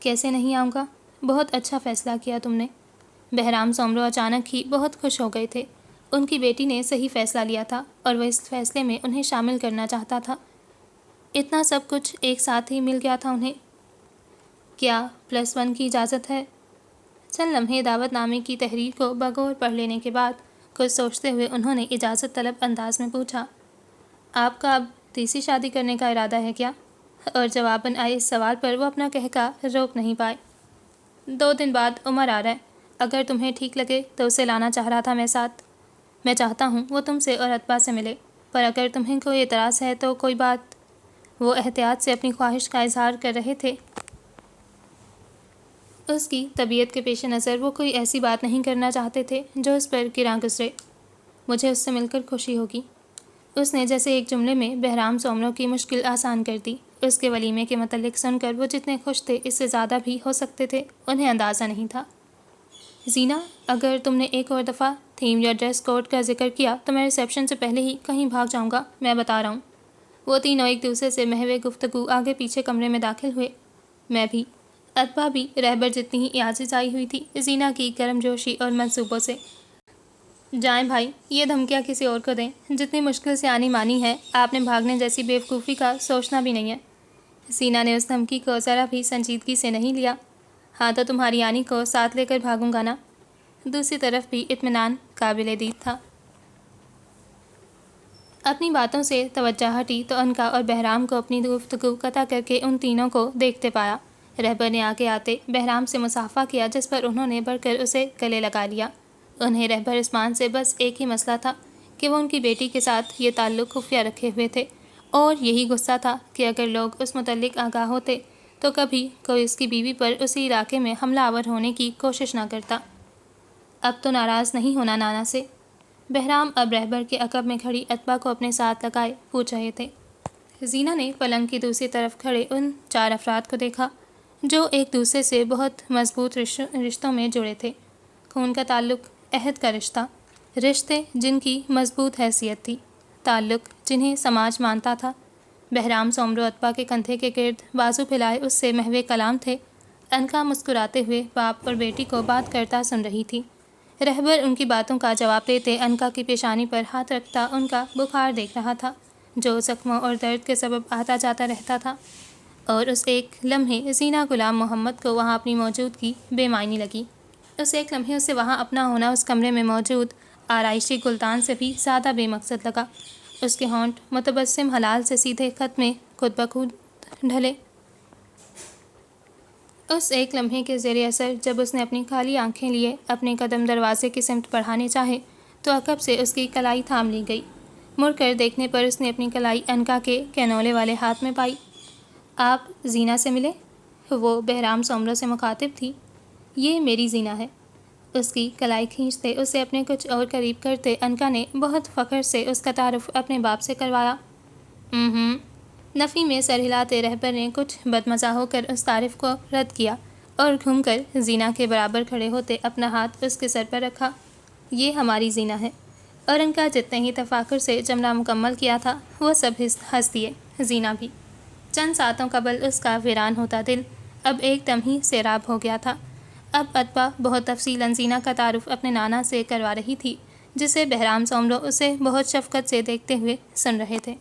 کیسے نہیں آؤں گا؟ بہت اچھا فیصلہ کیا تم نے۔ بہرام سومرو اچانک ہی بہت خوش ہو گئے تھے۔ ان کی بیٹی نے صحیح فیصلہ لیا تھا اور وہ اس فیصلے میں انہیں شامل کرنا چاہتا تھا۔ اتنا سب کچھ ایک ساتھ ہی مل گیا تھا انہیں۔ کیا +1 کی اجازت ہے؟ چند لمحے دعوت نامے کی تحریر کو بغور پڑھ لینے کے بعد کچھ سوچتے ہوئے انہوں نے اجازت طلب انداز میں پوچھا، آپ کا اب تیسری شادی کرنے کا ارادہ ہے کیا؟ اور جواباً آئے اس سوال پر وہ اپنا کہکا روک نہیں پائے۔ 2 دن بعد عمر آ رہا ہے، اگر تمہیں ٹھیک لگے تو اسے لانا چاہ رہا تھا میں ساتھ۔ میں چاہتا ہوں وہ تم سے اور اتباع سے ملے، پر اگر تمہیں کوئی اعتراض ہے تو کوئی بات۔ وہ احتیاط سے اپنی خواہش کا اظہار کر رہے تھے۔ اس کی طبیعت کے پیش نظر وہ کوئی ایسی بات نہیں کرنا چاہتے تھے جو اس پر گراں گزرے۔ مجھے اس سے مل کر خوشی ہوگی۔ اس نے جیسے ایک جملے میں بہرام سومرو کی مشکل آسان کر دی۔ اس کے ولیمے کے متعلق سن کر وہ جتنے خوش تھے اس سے زیادہ بھی ہو سکتے تھے، انہیں اندازہ نہیں تھا۔ زینہ، اگر تم نے ایک اور دفعہ تھیم یا ڈریس کوڈ کا ذکر کیا تو میں ریسیپشن سے پہلے ہی کہیں بھاگ جاؤں گا، میں بتا رہا ہوں۔ وہ تینوں ایک دوسرے سے محو گفتگو آگے پیچھے کمرے میں داخل ہوئے۔ میں بھی، اطبا بھی رہبر جتنی ہی عاجز آئی ہوئی تھی زینہ کی گرم جوشی اور منصوبوں سے۔ جائیں بھائی، یہ دھمکیاں کسی اور کو دیں، جتنی مشکل سے آنی مانی ہے، آپ نے بھاگنے جیسی بیوقوفی کا سوچنا بھی نہیں ہے۔ زینہ نے اس دھمکی کو ذرا بھی سنجیدگی سے نہیں لیا۔ ہاں تو تمہاری آنی کو ساتھ لے کر بھاگوں گا نا۔ دوسری طرف بھی اطمینان قابل دید تھا۔ اپنی باتوں سے توجہ ہٹی تو انکا اور بہرام کو اپنی گفتگو قطع کر کے ان تینوں کو دیکھتے پایا۔ رہبر نے آگے آتے بہرام سے مصافحہ کیا، جس پر انہوں نے بڑھ کر اسے گلے لگا لیا۔ انہیں رہبر عثمان سے بس ایک ہی مسئلہ تھا کہ وہ ان کی بیٹی کے ساتھ یہ تعلق خفیہ رکھے ہوئے تھے، اور یہی غصہ تھا کہ اگر لوگ اس متعلق آگاہ ہوتے تو کبھی کوئی اس کی بیوی پر اسی علاقے میں حملہ آور ہونے کی کوشش نہ کرتا۔ اب تو ناراض نہیں ہونا نانا سے، بہرام اب رہبر کے عقب میں کھڑی اطبا کو اپنے ساتھ لگائے پوچھ رہے تھے۔ زینہ نے پلنگ کی دوسری طرف کھڑے ان 4 افراد کو دیکھا جو ایک دوسرے سے بہت مضبوط رشتوں میں جڑے تھے۔ خون کا تعلق، عہد کا رشتہ، رشتے جن کی مضبوط حیثیت تھی، تعلق جنہیں سماج مانتا تھا۔ بہرام سومرو اطبا کے کندھے کے گرد بازو پھیلائے اس سے محو کلام تھے۔ انکا مسکراتے ہوئے باپ اور بیٹی کو بات کرتا سن رہی تھی۔ رہبر ان کی باتوں کا جواب دیتے انکا کی پیشانی پر ہاتھ رکھتا ان کا بخار دیکھ رہا تھا، جو زخموں اور درد کے سبب آتا جاتا رہتا تھا، اور اس ایک لمحے زینہ غلام محمد کو وہاں اپنی موجودگی بے معنی لگی۔ اس ایک لمحے اسے وہاں اپنا ہونا اس کمرے میں موجود آرائشی گلدان سے بھی زیادہ بے مقصد لگا۔ اس کے ہونٹ متبسم ہلال سے سیدھے خط میں خود بخود ڈھلے۔ اس ایک لمحے کے زیر اثر جب اس نے اپنی کالی آنکھیں لیے اپنے قدم دروازے کی سمت بڑھانے چاہے تو عقب سے اس کی کلائی تھام لی گئی۔ مڑ کر دیکھنے پر اس نے اپنی کلائی انکا کے کینولے والے ہاتھ میں پائی۔ آپ زینہ سے ملے؟ وہ بہرام سومرو سے مخاطب تھی۔ یہ میری زینہ ہے۔ اس کی کلائی کھینچتے اسے اپنے کچھ اور قریب کرتے انکا نے بہت فخر سے اس کا تعارف اپنے باپ سے کروایا۔ نفی میں سر ہلاتے رہبر نے کچھ بدمزہ ہو کر اس تعارف کو رد کیا اور گھوم کر زینہ کے برابر کھڑے ہوتے اپنا ہاتھ اس کے سر پر رکھا۔ یہ ہماری زینہ ہے۔ اور انکا جتنے ہی تفاخر سے جملہ مکمل کیا تھا وہ سب ہنس دیے، زینہ بھی۔ چند ساعتوں قبل اس کا ویران ہوتا دل اب ایک دم ہی سیراب ہو گیا تھا۔ اب اطبا بہت تفصیلاً زینہ کا تعارف اپنے نانا سے کروا رہی تھی، جسے بہرام سومرو اسے بہت شفقت سے دیکھتے ہوئے سن رہے تھے۔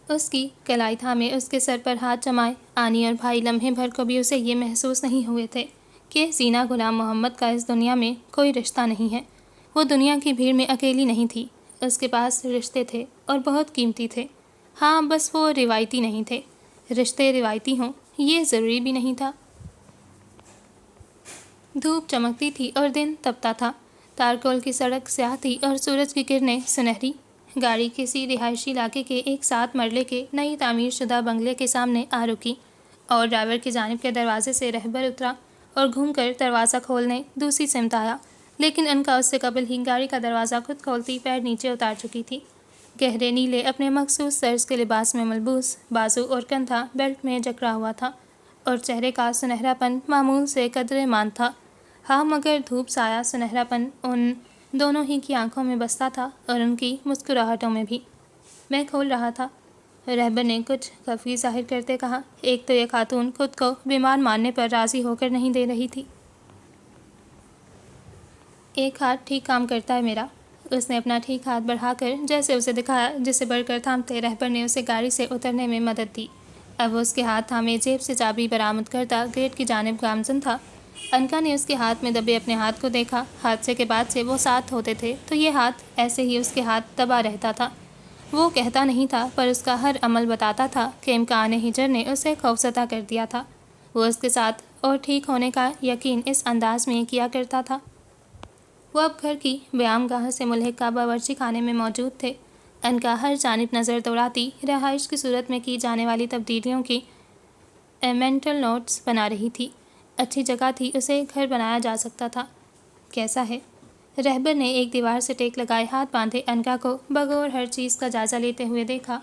اس کی کلائی تھامے اس کے سر پر ہاتھ جمائے آنی اور بھائی لمحے بھر کو بھی اسے یہ محسوس نہیں ہوئے تھے کہ زینہ غلام محمد کا اس دنیا میں کوئی رشتہ نہیں ہے۔ وہ دنیا کی بھیڑ میں اکیلی نہیں تھی، اس کے پاس رشتے تھے اور بہت قیمتی تھے۔ ہاں بس وہ روایتی نہیں تھے۔ رشتے روایتی ہوں یہ ضروری بھی نہیں تھا۔ دھوپ چمکتی تھی اور دن تپتا تھا۔ تارکول کی سڑک سیاہ تھی اور سورج کی کرنیں سنہری۔ گاڑی کسی رہائشی علاقے کے ایک 7 مرلے کے نئی تعمیر شدہ بنگلے کے سامنے آ رکی، اور ڈرائیور کی جانب کے دروازے سے رہبر اترا اور گھوم کر دروازہ کھولنے دوسری سمت آیا، لیکن انکا اس سے قبل ہی گاڑی کا دروازہ خود کھولتی پیر نیچے اتار چکی تھی۔ گہرے نیلے اپنے مخصوص طرز کے لباس میں ملبوس، بازو اور کندھا بیلٹ میں جکڑا ہوا تھا، اور چہرے کا سنہرا پن معمول سے قدرے ماند تھا۔ ہاں مگر دھوپ سایہ سنہرا پن ان دونوں ہی کی آنکھوں میں بستا تھا اور ان کی مسکراہٹوں میں بھی۔ میں کھول رہا تھا، رہبر نے کچھ خفگی ظاہر کرتے کہا۔ ایک تو یہ خاتون خود کو بیمار ماننے پر راضی ہو کر نہیں دے رہی تھی۔ ایک ہاتھ ٹھیک کام کرتا ہے میرا۔ اس نے اپنا ٹھیک ہاتھ بڑھا کر جیسے اسے دکھایا، جسے بڑھ کر تھامتے رہبر نے اسے گاڑی سے اترنے میں مدد دی۔ اب وہ اس کے ہاتھ تھامے جیب سے چابی برآمد کرتا گیٹ کی جانب گامزن تھا۔ انکا نے اس کے ہاتھ میں دبے اپنے ہاتھ کو دیکھا۔ حادثے کے بعد سے وہ ساتھ ہوتے تھے تو یہ ہاتھ ایسے ہی اس کے ہاتھ دبا رہتا تھا۔ وہ کہتا نہیں تھا پر اس کا ہر عمل بتاتا تھا کہ امکان ہجر نے اسے خوفزدہ کر دیا تھا۔ وہ اس کے ساتھ اور ٹھیک ہونے کا یقین اس انداز میں کیا کرتا تھا۔ وہ اب گھر کی بیام گاہ سے ملحقہ باورچی خانے میں موجود تھے۔ انکا ہر جانب نظر دوڑاتی رہائش کی صورت میں کی جانے والی تبدیلیوں کی مینٹل نوٹس بنا رہی تھی۔ اچھی جگہ تھی، اسے گھر بنایا جا سکتا تھا۔ کیسا ہے؟ رہبر نے ایک دیوار سے ٹیک لگائے ہاتھ باندھے انکا کو بغور ہر چیز کا جائزہ لیتے ہوئے دیکھا۔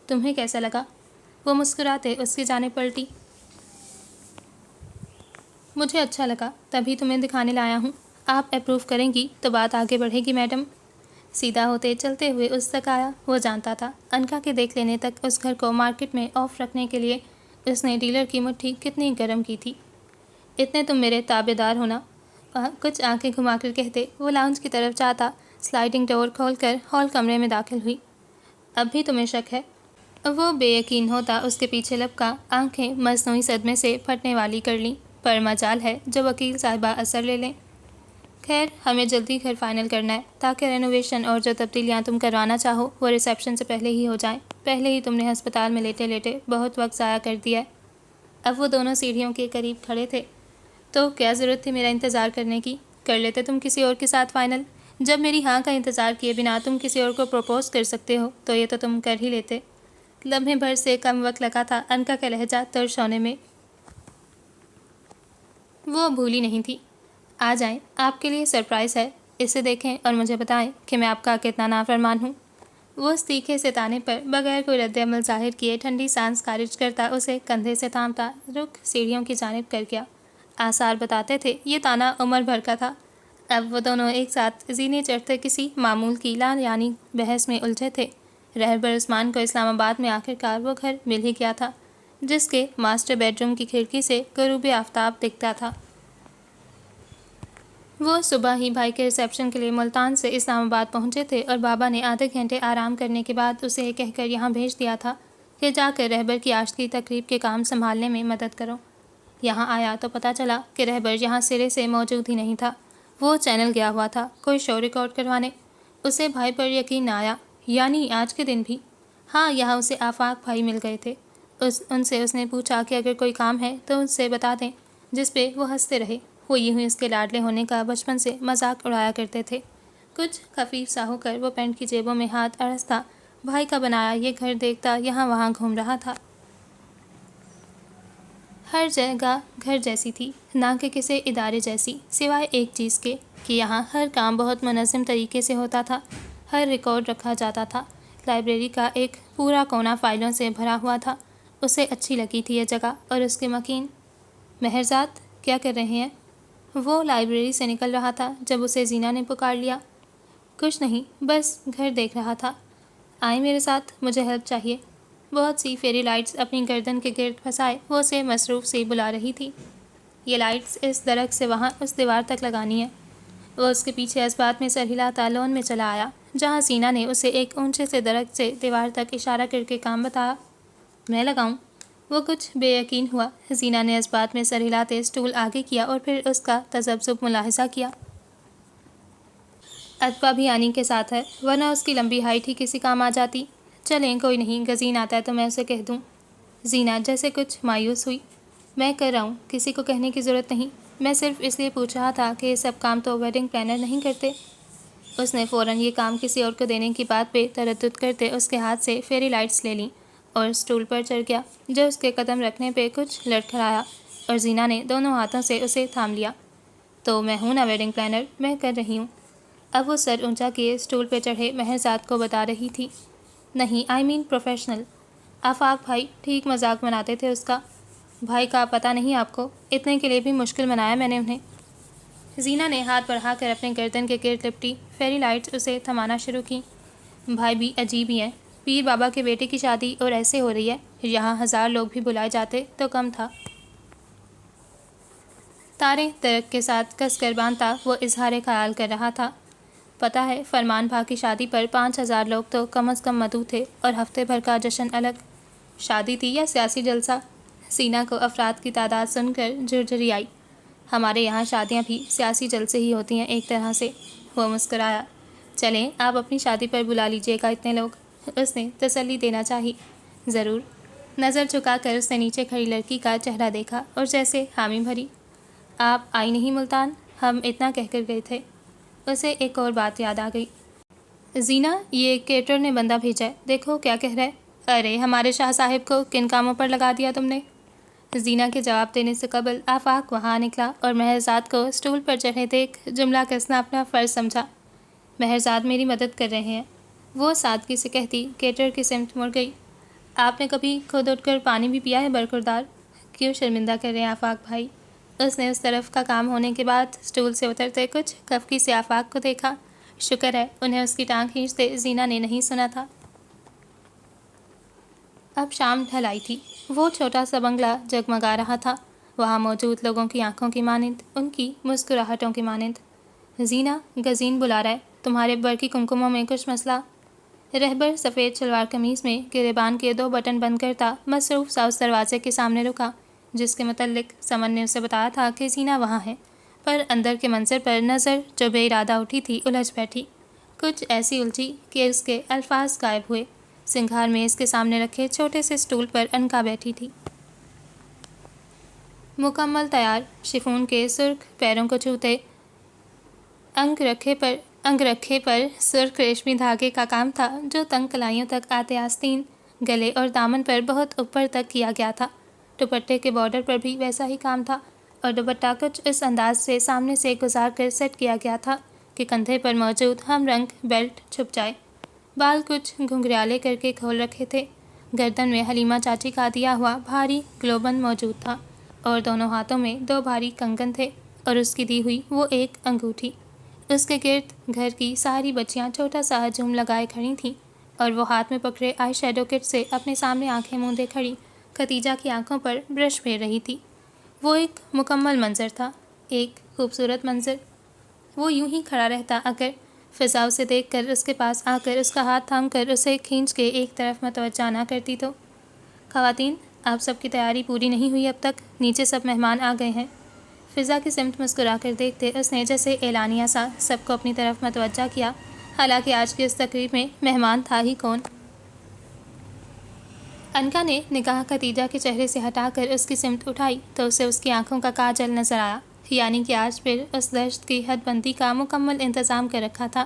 تمہیں کیسا لگا؟ وہ مسکراتے اس کی جانب پلٹی۔ مجھے اچھا لگا، تبھی تمہیں دکھانے لایا ہوں۔ آپ اپروو کریں گی تو بات آگے بڑھے گی میڈم۔ سیدھا ہوتے چلتے ہوئے اس تک آیا۔ وہ جانتا تھا انکا کے دیکھ لینے تک اس گھر کو مارکیٹ میں آف رکھنے کے لیے اس نے ڈیلر کی مٹھی کتنی گرم کی تھی۔ اتنے تم میرے تابع دار ہونا، کچھ آنکھیں گھما کر کہتے وہ لاؤنج کی طرف جاتا سلائڈنگ ڈور کھول کر ہال کمرے میں داخل ہوئی۔ اب بھی تمہیں شک ہے؟ وہ بے یقین ہوتا اس کے پیچھے لپکا، آنکھیں مصنوعی صدمے سے پھٹنے والی کر لیں۔ پر مجال ہے جو وکیل صاحبہ اثر لے لیں۔ خیر ہمیں جلدی گھر فائنل کرنا ہے تاکہ رینوویشن اور جو تبدیلیاں تم کروانا چاہو وہ ریسیپشن سے پہلے ہی ہو جائیں۔ پہلے ہی تم نے ہسپتال میں لیٹے لیٹے بہت وقت ضائع کر دیا ہے۔ اب وہ دونوں سیڑھیوں کے قریب کھڑے تھے۔ تو کیا ضرورت تھی میرا انتظار کرنے کی؟ کر لیتے تم کسی اور کے ساتھ فائنل۔ جب میری ہاں کا انتظار کیے بنا تم کسی اور کو پروپوز کر سکتے ہو تو یہ تو تم کر ہی لیتے۔ لمحے بھر سے کم وقت لگا تھا انکا کا لہجہ ترش ہونے میں۔ وہ بھولی نہیں تھی۔ آ جائیں، آپ کے لیے سرپرائز ہے، اسے دیکھیں اور مجھے بتائیں کہ میں آپ کا کتنا نافرمان ہوں۔ وہ اس تیکھے سے تانے پر بغیر کوئی رد عمل ظاہر کیے ٹھنڈی سانس خارج کرتا اسے کندھے سے تھامتا رخ سیڑھیوں کی جانب کر گیا۔ آثار بتاتے تھے یہ تانا عمر بھر کا تھا۔ اب وہ دونوں ایک ساتھ زینے چڑھتے کسی معمول کی لا یعنی بحث میں الجھے تھے۔ رہبر عثمان کو اسلام آباد میں آخر کار وہ گھر مل ہی گیا تھا جس کے ماسٹر بیڈ روم کی کھڑکی سے غروب آفتاب دکھتا تھا۔ وہ صبح ہی بھائی کے ریسیپشن کے لیے ملتان سے اسلام آباد پہنچے تھے اور بابا نے آدھے گھنٹے آرام کرنے کے بعد اسے یہ کہہ کر یہاں بھیج دیا تھا کہ جا کر رہبر کی آج کی تقریب کے کام سنبھالنے میں مدد کرو۔ یہاں آیا تو پتہ چلا کہ رہبر یہاں سرے سے موجود ہی نہیں تھا۔ وہ چینل گیا ہوا تھا کوئی شو ریکارڈ کروانے۔ اسے بھائی پر یقین نہ آیا۔ یعنی آج کے دن بھی؟ ہاں، یہاں اسے آفاق بھائی مل گئے تھے۔ ان سے اس نے پوچھا کہ اگر کوئی کام ہے تو ان سے بتا دیں، جس پہ وہ ہنستے رہے۔ وہ یوں ہی اس کے لاڈلے ہونے کا بچپن سے مذاق اڑایا کرتے تھے۔ کچھ خفیف سا ہو کر وہ پینٹ کی جیبوں میں ہاتھ اڑستا بھائی کا بنایا یہ گھر دیکھتا یہاں وہاں گھوم رہا تھا۔ ہر جگہ گھر جیسی تھی، نہ کہ کسی ادارے جیسی، سوائے ایک چیز کے کہ یہاں ہر کام بہت منظم طریقے سے ہوتا تھا، ہر ریکارڈ رکھا جاتا تھا۔ لائبریری کا ایک پورا کونا فائلوں سے بھرا ہوا تھا۔ اسے اچھی لگی تھی یہ جگہ اور اس کے مکین۔ مہرزاد کیا کر رہے ہیں؟ وہ لائبریری سے نکل رہا تھا جب اسے زینہ نے پکار لیا۔ کچھ نہیں، بس گھر دیکھ رہا تھا۔ آئیں میرے ساتھ، مجھے ہیلپ چاہیے۔ بہت سی فیری لائٹس اپنی گردن کے گرد پھنسائے وہ اسے مصروف سی بلا رہی تھی۔ یہ لائٹس اس درخت سے وہاں اس دیوار تک لگانی ہے۔ وہ اس کے پیچھے اسبات میں سر ہلاتا لون میں چلا آیا جہاں زینہ نے اسے ایک اونچے سے درخت سے دیوار تک اشارہ کر کے کام بتایا۔ میں لگاؤں؟ وہ کچھ بے یقین ہوا۔ زینہ نے اسبات میں سر ہلاتے اسٹول آگے کیا اور پھر اس کا تذبذب ملاحظہ کیا۔ اتبا بھی آنی کے ساتھ ہے ورنہ اس کی لمبی ہائٹ ہی کسی کام آ جاتی۔ چلیں کوئی نہیں، گزین آتا ہے تو میں اسے کہہ دوں۔ زینہ جیسے کچھ مایوس ہوئی۔ میں کر رہا ہوں، کسی کو کہنے کی ضرورت نہیں۔ میں صرف اس لیے پوچھ رہا تھا کہ یہ سب کام تو ویڈنگ پلانر نہیں کرتے۔ اس نے فوراً یہ کام کسی اور کو دینے کی بات پہ تردد کرتے اس کے ہاتھ سے فیری لائٹس لے لیں اور اسٹول پر چڑھ گیا جو اس کے قدم رکھنے پہ کچھ لڑکھڑایا اور زینہ نے دونوں ہاتھوں سے اسے تھام لیا۔ تو میں ہوں نا ویڈنگ پلانر، میں کر رہی ہوں۔ اب وہ سر اونچا کیے اسٹول پہ چڑھے مہرزاد کو بتا رہی تھی۔ نہیں، آئی مین پروفیشنل۔ آفاق بھائی ٹھیک مذاق بناتے تھے اس کا۔ بھائی کا پتہ نہیں آپ کو، اتنے کے لیے بھی مشکل بنایا میں نے انہیں۔ زینہ نے ہاتھ بڑھا کر اپنے گردن کے گرد لپٹی فیری لائٹس اسے تھمانا شروع کی۔ بھائی بھی عجیب ہی ہیں، پیر بابا کے بیٹے کی شادی اور ایسے ہو رہی ہے، یہاں 1000 لوگ بھی بلائے جاتے تو کم تھا۔ تاریں درخت کے ساتھ کس کر باندھتا وہ اظہار خیال کر رہا تھا۔ پتہ ہے فرمان بھا کی شادی پر 5000 لوگ تو کم از کم مدعو تھے اور ہفتے بھر کا جشن الگ۔ شادی تھی یا سیاسی جلسہ؟ زینہ کو افراد کی تعداد سن کر جھرجھری آئی۔ ہمارے یہاں شادیاں بھی سیاسی جلسے ہی ہوتی ہیں ایک طرح سے۔ وہ مسکرایا۔ چلیں آپ اپنی شادی پر بلا لیجیے گا اتنے لوگ، اس نے تسلی دینا چاہی۔ ضرور۔ نظر جھکا کر اس نے نیچے کھڑی لڑکی کا چہرہ دیکھا اور جیسے حامی بھری۔ آپ آئی نہیں ملتان؟ ہم اتنا کہہ کر گئے تھے۔ اسے ایک اور بات یاد آ گئی۔ زینہ، یہ کیٹر نے بندہ بھیجا ہے، دیکھو کیا کہہ رہا ہے۔ ارے ہمارے شاہ صاحب کو کن کاموں پر لگا دیا تم نے؟ زینہ کے جواب دینے سے قبل آفاق وہاں نکلا اور مہرزاد کو اسٹول پر چڑھے دیکھ جملہ کسنا اپنا فرض سمجھا۔ مہرزاد میری مدد کر رہے ہیں، وہ سادگی سے کہتی کیٹر کی سمت مڑ گئی۔ آپ نے کبھی خود اٹھ کر پانی بھی پیا ہے برخوردار؟ کیوں شرمندہ کر رہے ہیں آفاق بھائی؟ اس نے اس طرف کا کام ہونے کے بعد اسٹول سے اترتے کچھ کفکی سے آفاق کو دیکھا۔ شکر ہے انہیں اس کی ٹانگ کھینچتے زینہ نے نہیں سنا تھا۔ اب شام ڈھل آئی تھی۔ وہ چھوٹا سا بنگلہ جگمگا رہا تھا، وہاں موجود لوگوں کی آنکھوں کی مانند، ان کی مسکراہٹوں کی مانند۔ زینہ، گزین بلا رہا ہے، تمہارے برقی کمکموں میں کچھ مسئلہ؟ رہبر سفید شلوار قمیض میں گریبان کے 2 بٹن بند کرتا مصروف سا اس دروازے کے سامنے رکا جس کے متعلق سمن نے اسے بتایا تھا کہ زینہ وہاں ہے، پر اندر کے منظر پر نظر جو بے ارادہ اٹھی تھی الجھ بیٹھی، کچھ ایسی الجھی کہ اس کے الفاظ غائب ہوئے۔ سنگھار میز کے سامنے رکھے چھوٹے سے اسٹول پر انکا بیٹھی تھی، مکمل تیار، شفون کے سرخ پیروں کو چھوتے انگ رکھے پر سرخ ریشمی دھاگے کا کام تھا جو تنگ کلائیوں تک آتے آستین، گلے اور دامن پر بہت اوپر تک کیا گیا تھا۔ دوپٹے کے بارڈر پر بھی ویسا ہی کام تھا اور دوپٹہ کچھ اس انداز سے سامنے سے گزار کر سیٹ کیا گیا تھا کہ کندھے پر موجود ہم رنگ بیلٹ چھپ جائے۔ بال کچھ گھنگریالے کر کے کھول رکھے تھے، گردن میں حلیمہ چاچی کا دیا ہوا بھاری گلوبند موجود تھا اور دونوں ہاتھوں میں 2 بھاری کنگن تھے اور اس کی دی ہوئی وہ ایک انگوٹھی۔ اس کے گرد گھر کی ساری بچیاں چھوٹا سا ہجوم لگائے کھڑی تھیں اور وہ ہاتھ میں پکڑے آئی شیڈو کٹ سے اپنے سامنے آنکھیں موندے کھڑی ختیجہ کی آنکھوں پر برش پھیر رہی تھی۔ وہ ایک مکمل منظر تھا، ایک خوبصورت منظر۔ وہ یوں ہی کھڑا رہتا اگر فضا اسے دیکھ کر اس کے پاس آ کر اس کا ہاتھ تھام کر اسے کھینچ کے ایک طرف متوجہ نہ کرتی تو۔ خواتین، آپ سب کی تیاری پوری نہیں ہوئی اب تک، نیچے سب مہمان آ گئے ہیں۔ فضا کی سمت مسکرا کر دیکھتے اس نے جیسے اعلانیہ سا سب کو اپنی طرف متوجہ کیا، حالانکہ آج کی اس تقریب میں مہمان تھا ہی کون۔ انکا نے نگاہ ختیجہ کے چہرے سے ہٹا کر اس کی سمت اٹھائی تو اسے اس کی آنکھوں کا کاجل نظر آیا، یعنی کہ آج پھر اس دشت کی حد بندی کا مکمل انتظام کر رکھا تھا۔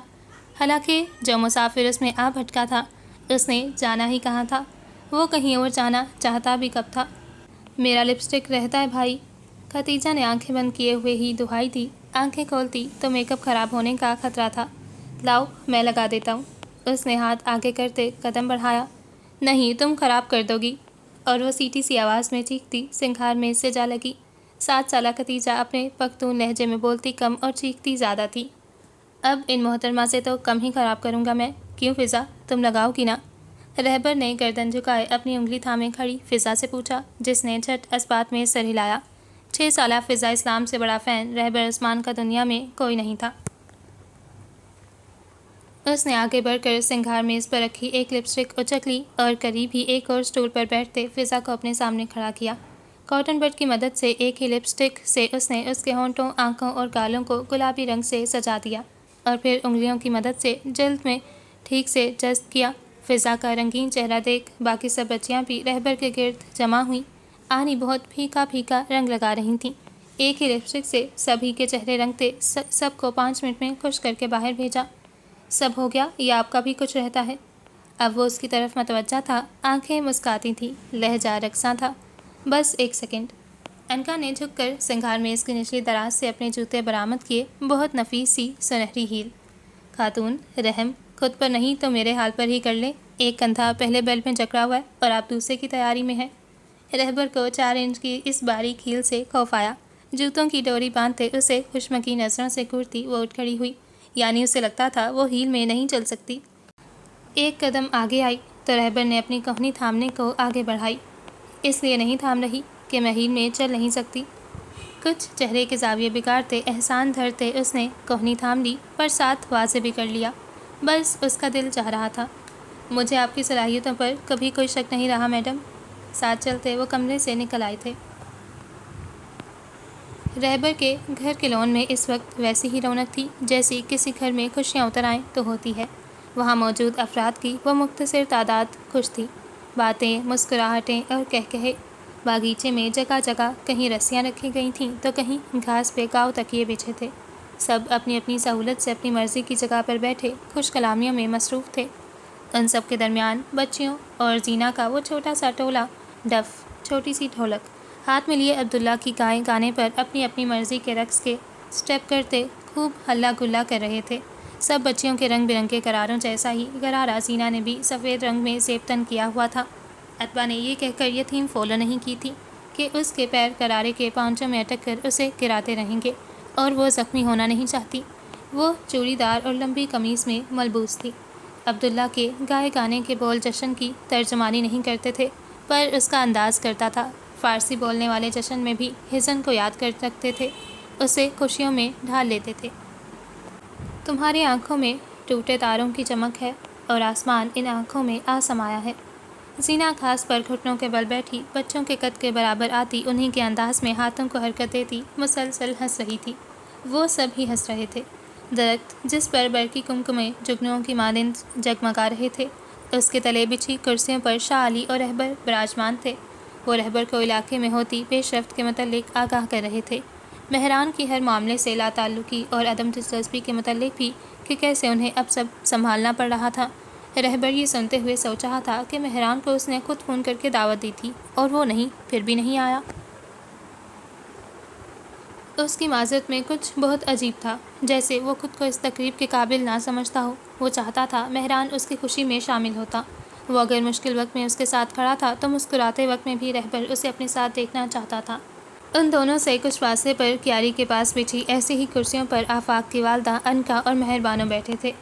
حالانکہ جو مسافر اس میں آ بھٹکا تھا اس نے جانا ہی کہاں تھا، وہ کہیں اور جانا چاہتا بھی کب تھا۔ میرا لپسٹک رہتا ہے بھائی، ختیجہ نے آنکھیں بند کیے ہوئے ہی دہائی دی۔ آنکھیں کھولتی تو میک اپ خراب ہونے کا خطرہ تھا۔ لاؤ میں لگا دیتا ہوں۔ اس نے ہاتھ آگے کرتے قدم بڑھایا۔ نہیں، تم خراب کر دو گی، اور وہ سیٹی سی آواز میں چیختی سنگھار میز سے جا لگی۔ 7 سالہ ختیجہ اپنے پختون لہجے میں بولتی کم اور چیختی زیادہ تھی۔ اب ان محترمہ سے تو کم ہی خراب کروں گا میں، کیوں فضا، تم لگاؤ گی نا؟ رہبر نے گردن جھکائے اپنی انگلی تھامے کھڑی فضا سے پوچھا، جس نے جھٹ اس بات میں سر ہلایا۔ 6 سالہ فضا اسلام سے بڑا فین رہبر عثمان کا دنیا میں کوئی نہیں تھا۔ اس نے آگے بڑھ کر سنگھار میز پر رکھی ایک لپسٹک اچک لی اور قریب ہی ایک اور اسٹول پر بیٹھتے فضا کو اپنے سامنے کھڑا کیا۔ کاٹن بڈ کی مدد سے ایک ہی لپسٹک سے اس نے اس کے ہونٹوں، آنکھوں اور گالوں کو گلابی رنگ سے سجا دیا اور پھر انگلیوں کی مدد سے جلد میں ٹھیک سے جذب کیا۔ فضا کا رنگین چہرہ دیکھ باقی سب بچیاں بھی رہبر کے گرد جمع ہوئیں، آنی بہت پھیکا پھیکا رنگ لگا رہی تھیں۔ ایک ہی لپسٹک سے سبھی کے چہرے رنگتے سب کو 5 منٹ میں خوش کر کے باہر بھیجا۔ سب ہو گیا یا آپ کا بھی کچھ رہتا ہے؟ اب وہ اس کی طرف متوجہ تھا، آنکھیں مسکاتی تھیں، لہجہ رقصاں تھا۔ بس 1 سیکنڈ۔ انکا نے جھک کر سنگھار میز کی نچلی دراز سے اپنے جوتے برآمد کیے، بہت نفیس سی سنہری ہیل۔ خاتون، رحم خود پر نہیں تو میرے حال پر ہی کر لیں، ایک کندھا پہلے بیلٹ میں جکڑا ہوا ہے اور آپ دوسرے کی تیاری میں ہیں۔ رہبر کو 4 انچ کی اس باریک ہیل سے خوف آیا۔ جوتوں کی ڈوری باندھتے اسے خوشمکی نظروں سے گھورتی وہ اٹھ کھڑی ہوئی، یعنی اسے لگتا تھا وہ ہیل میں نہیں چل سکتی۔ ایک قدم آگے آئی تو رہبر نے اپنی کوہنی تھامنے کو آگے بڑھائی۔ اس لیے نہیں تھام رہی کہ میں ہیل میں چل نہیں سکتی؟ کچھ چہرے کے زاویے بگاڑتے احسان دھرتے اس نے کوہنی تھام لی، پر ساتھ واضح بھی کر لیا، بس اس کا دل چاہ رہا تھا۔ مجھے آپ کی صلاحیتوں پر کبھی کوئی شک نہیں رہا میڈم۔ ساتھ چلتے وہ کمرے سے نکل آئے تھے۔ رہبر کے گھر کے لون میں اس وقت ویسی ہی رونق تھی جیسی کسی گھر میں خوشیاں اتر آئیں تو ہوتی ہے۔ وہاں موجود افراد کی وہ مختصر تعداد خوش تھی، باتیں، مسکراہٹیں اور کہکہے۔ باغیچے میں جگہ جگہ کہیں رسیاں رکھی گئی تھیں تو کہیں گھاس پہ گاؤ تکیے بچھے تھے۔ سب اپنی اپنی سہولت سے اپنی مرضی کی جگہ پر بیٹھے خوش کلامیوں میں مصروف تھے۔ ان سب کے درمیان بچیوں اور زینہ کا وہ چھوٹا سا ٹولہ، ڈف، چھوٹی سی ڈھولک ہاتھ میں لیے عبداللہ کی گائے گانے پر اپنی اپنی مرضی کے رقص کے سٹیپ کرتے خوب ہلا گلا کر رہے تھے۔ سب بچیوں کے رنگ برنگ کے غراروں جیسا ہی غرارہ زینہ نے بھی سفید رنگ میں زیب تن کیا ہوا تھا۔ اتبا نے یہ کہہ کر یہ تھیم فالو نہیں کی تھی کہ اس کے پیر غرارے کے پاؤنچوں میں اٹک کر اسے گراتے رہیں گے، اور وہ زخمی ہونا نہیں چاہتی۔ وہ چوڑی دار اور لمبی قمیص میں ملبوس تھی۔ عبداللہ کے گائے گانے کے بول جشن کی ترجمانی نہیں کرتے تھے، پر اس کا انداز کرتا تھا۔ فارسی بولنے والے جشن میں بھی حزن کو یاد کر سکتے تھے، اسے خوشیوں میں ڈھال لیتے تھے۔ تمہاری آنکھوں میں ٹوٹے تاروں کی چمک ہے اور آسمان ان آنکھوں میں آ سمایا ہے۔ زینہ گھاس پر گھٹنوں کے بل بیٹھی، بچوں کے قد کے برابر آتی انہی کے انداز میں ہاتھوں کو حرکت دیتی مسلسل ہنس رہی تھی۔ وہ سب ہی ہنس رہے تھے۔ درخت جس پر برقی کمکمے جگنوؤں کی مانند جگمگا رہے تھے، اس کے تلے بچھی کرسیوں پر شاہ علی اور رہبر براجمان تھے۔ وہ رہبر کو علاقے میں ہوتی پیش رفت کے متعلق آگاہ کر رہے تھے، مہران کی ہر معاملے سے لا تعلقی اور عدم دلچسپی کے متعلق بھی کہ کیسے انہیں اب سب سنبھالنا پڑ رہا تھا۔ رہبر یہ سنتے ہوئے سوچ رہا تھا کہ مہران کو اس نے خود فون کر کے دعوت دی تھی اور وہ پھر بھی نہیں آیا۔ اس کی معذرت میں کچھ بہت عجیب تھا، جیسے وہ خود کو اس تقریب کے قابل نہ سمجھتا ہو۔ وہ چاہتا تھا مہران اس کی خوشی میں شامل ہوتا۔ وہ اگر مشکل وقت میں اس کے ساتھ کھڑا تھا تو مسکراتے وقت میں بھی رہبر اسے اپنے ساتھ دیکھنا چاہتا تھا۔ ان دونوں سے کچھ فاصلے پر کیاری کے پاس بچھی ایسی ہی کرسیوں پر آفاق کی والدہ انکا اور مہر بانو بیٹھے تھے۔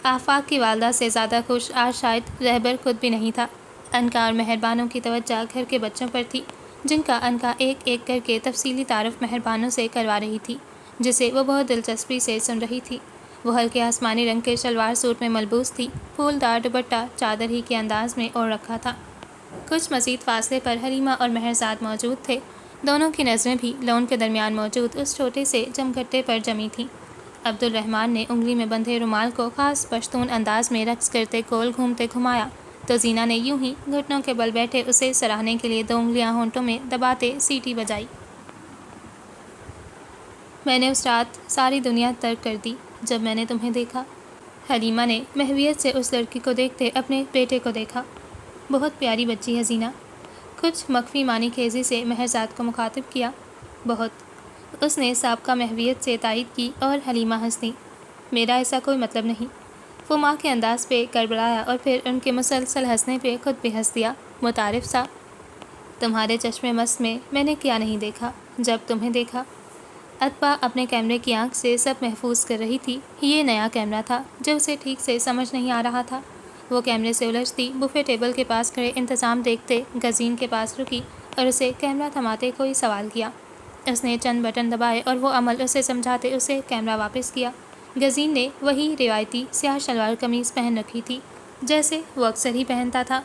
آفاق کی والدہ سے زیادہ خوش آج شاید رہبر خود بھی نہیں تھا۔ انکا اور مہر بانو کی توجہ گھر کے بچوں پر تھی، جن کا انکا ایک ایک کر کے تفصیلی تعارف مہر بانو سے کروا رہی تھی، جسے وہ بہت دلچسپی سے سن رہی تھی۔ وہ ہلکے آسمانی رنگ کے شلوار سوٹ میں ملبوس تھی، پھول دار دوپٹہ چادر ہی کے انداز میں اوڑھ رکھا تھا۔ کچھ مزید فاصلے پر حلیمہ اور مہرزاد موجود تھے۔ دونوں کی نظریں بھی لون کے درمیان موجود اس چھوٹے سے جمگھٹے پر جمی تھیں۔ عبد الرحمن نے انگلی میں بندھے رومال کو خاص پشتون انداز میں رقص کرتے گول گھومتے گھمایا تو زینہ نے یوں ہی گھٹنوں کے بل بیٹھے اسے سراہنے کے لیے 2 انگلیاں ہونٹوں میں دباتے سیٹی بجائی۔ میں نے اس رات ساری دنیا ترک کر دی جب میں نے تمہیں دیکھا۔ حلیمہ نے محویت سے اس لڑکی کو دیکھتے اپنے بیٹے کو دیکھا۔ بہت پیاری بچی ہے زینہ، کچھ مخفی معنی خیزی سے مہرزاد کو مخاطب کیا۔ بہت، اس نے سابقہ محویت سے تائید کی اور حلیمہ ہنس دی۔ میرا ایسا کوئی مطلب نہیں۔ وہ ماں کے انداز پہ کڑبڑایا اور پھر ان کے مسلسل ہنسنے پہ خود بھی ہنس دیا، متعارف سا۔ تمہارے چشم مست میں میں نے کیا نہیں دیکھا جب تمہیں دیکھا۔ اتبا اپنے کیمرے کی آنکھ سے سب محفوظ کر رہی تھی۔ یہ نیا کیمرہ تھا جو اسے ٹھیک سے سمجھ نہیں آ رہا تھا۔ وہ کیمرے سے الجھتی بفے ٹیبل کے پاس کھڑے انتظام دیکھتے گزین کے پاس رکی اور اسے کیمرہ تھماتے کوئی سوال کیا۔ اس نے چند بٹن دبائے اور وہ عمل اسے سمجھاتے اسے کیمرہ واپس کیا۔ گزین نے وہی روایتی سیاہ شلوار قمیض پہن رکھی تھی جیسے وہ اکثر ہی پہنتا تھا۔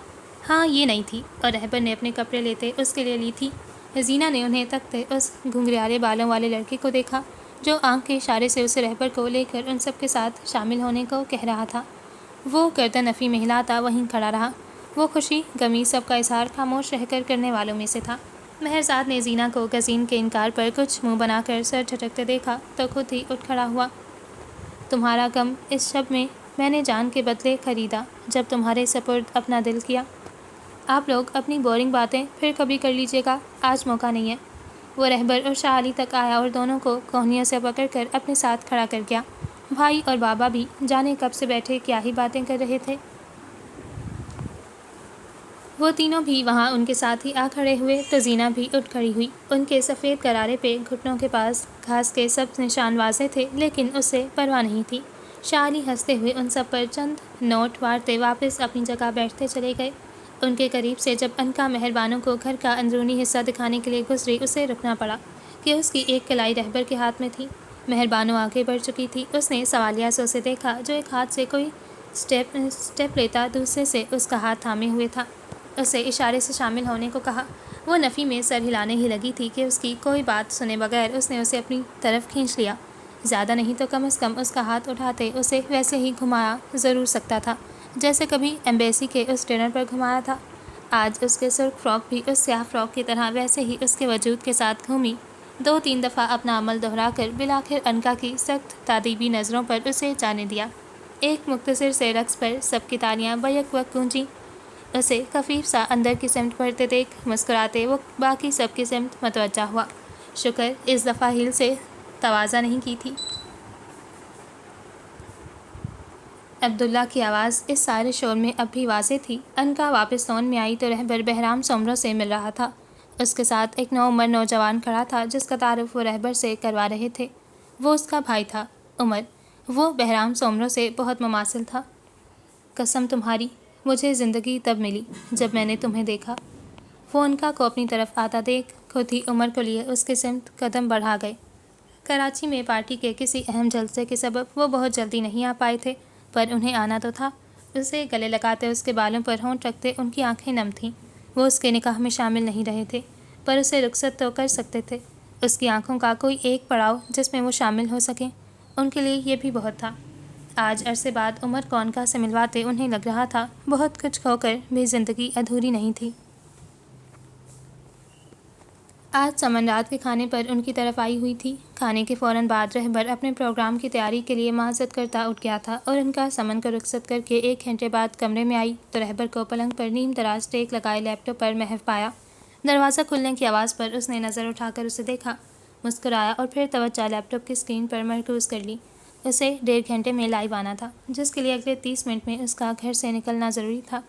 ہاں، یہ نہیں تھی، اور رہبر نے اپنے کپڑے لیتے اس کے لیے لی تھی۔ زینہ نے انہیں تکتے اس گھنگریالے بالوں والے لڑکے کو دیکھا جو آنکھ کے اشارے سے اسے رہبر کو لے کر ان سب کے ساتھ شامل ہونے کو کہہ رہا تھا۔ وہ گردن افی میں ہلاتا وہیں کھڑا رہا۔ وہ خوشی غمی سب کا اظہار خاموش رہ کر کرنے والوں میں سے تھا۔ مہرزاد نے زینہ کو گزین کے انکار پر کچھ منہ بنا کر سر جھٹکتے دیکھا تو خود ہی اٹھ کھڑا ہوا۔ تمہارا غم اس شب میں نے جان کے بدلے خریدا جب تمہارے سپرد اپنا دل کیا۔ آپ لوگ اپنی بورنگ باتیں پھر کبھی کر لیجیے گا، آج موقع نہیں ہے۔ وہ رہبر اور شاہ علی تک آیا اور دونوں کو کوہنیوں سے پکڑ کر اپنے ساتھ کھڑا کر گیا۔ بھائی اور بابا بھی جانے کب سے بیٹھے کیا ہی باتیں کر رہے تھے۔ وہ تینوں بھی وہاں ان کے ساتھ ہی آ کھڑے ہوئے تو زینہ بھی اٹھ کھڑی ہوئی۔ ان کے سفید غرارے پہ گھٹنوں کے پاس گھاس کے سب نشان واضح تھے، لیکن اسے پرواہ نہیں تھی۔ شاہ علی ہنستے ہوئے ان سب پر چند نوٹ وارتے واپس اپنی جگہ بیٹھتے چلے گئے۔ ان کے قریب سے جب انکا مہر بانو کو گھر کا اندرونی حصہ دکھانے کے لیے گزری، اسے رکنا پڑا کہ اس کی ایک کلائی رہبر کے ہاتھ میں تھی۔ مہر بانو آگے بڑھ چکی تھی۔ اس نے سوالیہ سے اسے دیکھا جو ایک ہاتھ سے کوئی سٹیپ لیتا دوسرے سے اس کا ہاتھ تھامے ہوئے تھا۔ اسے اشارے سے شامل ہونے کو کہا۔ وہ نفی میں سر ہلانے ہی لگی تھی کہ اس کی کوئی بات سنے بغیر اس نے اسے اپنی طرف کھینچ لیا۔ زیادہ نہیں تو کم از کم اس کا ہاتھ اٹھاتے اسے ویسے ہی گھمایا ضرور سکتا تھا جیسے کبھی ایمبیسی کے اس ڈنر پر گھمایا تھا۔ آج اس کے سرخ فراک بھی اس سیاہ فراک کی طرح ویسے ہی اس کے وجود کے ساتھ گھومی۔ 2-3 دفعہ اپنا عمل دہرا کر بالآخر انکا کی سخت تادیبی نظروں پر اسے جانے دیا۔ ایک مختصر سے رقص پر سب کی تالیاں بیک وقت گونجیں۔ اسے خفیف سا اندر کی سمت بڑھتے دیکھ مسکراتے وہ باقی سب کی سمت متوجہ ہوا۔ شکر اس دفعہ ہیل سے تواضع نہیں کی تھی۔ عبداللہ کی آواز اس سارے شور میں اب بھی واضح تھی۔ انکا واپس لون میں آئی تو رہبر بہرام سومرو سے مل رہا تھا۔ اس کے ساتھ ایک نوعمر نوجوان کھڑا تھا جس کا تعارف وہ رہبر سے کروا رہے تھے۔ وہ اس کا بھائی تھا، عمر۔ وہ بہرام سومرو سے بہت مماثل تھا۔ قسم تمہاری، مجھے زندگی تب ملی جب میں نے تمہیں دیکھا۔ وہ انکا کو اپنی طرف آتا دیکھ خود ہی عمر کو لیے اس کے سمت قدم بڑھا گئے۔ کراچی میں پارٹی کے کسی اہم جلسے کے سبب وہ بہت جلدی نہیں آ پائے تھے، پر انہیں آنا تو تھا۔ اسے گلے لگاتے اس کے بالوں پر ہونٹ رکھتے ان کی آنکھیں نم تھیں۔ وہ اس کے نکاح میں شامل نہیں رہے تھے، پر اسے رخصت تو کر سکتے تھے۔ اس کی آنکھوں کا کوئی ایک پڑاؤ جس میں وہ شامل ہو سکیں، ان کے لیے یہ بھی بہت تھا۔ آج عرصے بعد عمر کو انکا سے ملواتے انہیں لگ رہا تھا بہت کچھ کھو کر بھی زندگی ادھوری نہیں تھی۔ آج سمن رات کے کھانے پر ان کی طرف آئی ہوئی تھی۔ کھانے کے فوراً بعد رہبر اپنے پروگرام کی تیاری کے لیے معذرت کرتا اٹھ گیا تھا اور انکا سمن کو رخصت کر کے 1 گھنٹے بعد کمرے میں آئی تو رہبر کو پلنگ پر نیم دراز ٹیک لگائے لیپ ٹاپ پر محو پایا۔ دروازہ کھلنے کی آواز پر اس نے نظر اٹھا کر اسے دیکھا، مسکرایا اور پھر توجہ لیپ ٹاپ کی اسکرین پر مرکوز کر لی۔ اسے 1.5 گھنٹے میں لائیو آنا تھا، جس کے لیے اگلے 30 منٹ میں اس کا گھر سے نکلنا ضروری تھا۔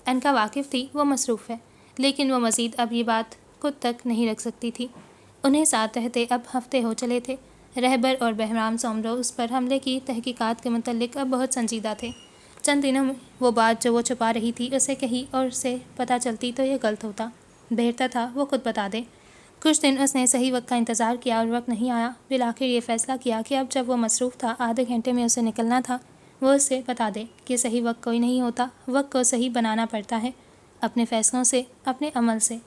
انکا واقف تھی وہ مصروف ہے، لیکن وہ مزید اب یہ بات خود تک نہیں رکھ سکتی تھی۔ انہیں ساتھ رہتے اب ہفتے ہو چلے تھے۔ رہبر اور بہرام سومرو اس پر حملے کی تحقیقات کے متعلق اب بہت سنجیدہ تھے۔ چند دنوں میں وہ بات جو وہ چھپا رہی تھی اسے کہی اور اسے پتہ چلتی تو یہ غلط ہوتا۔ بہتر تھا وہ خود بتا دے۔ کچھ دن اس نے صحیح وقت کا انتظار کیا اور وقت نہیں آیا۔ بالآخر یہ فیصلہ کیا کہ اب جب وہ مصروف تھا، آدھے گھنٹے میں اسے نکلنا تھا، وہ اسے بتا دے کہ صحیح وقت کوئی نہیں ہوتا، وقت کو صحیح بنانا پڑتا ہے، اپنے فیصلوں سے، اپنے عمل سے۔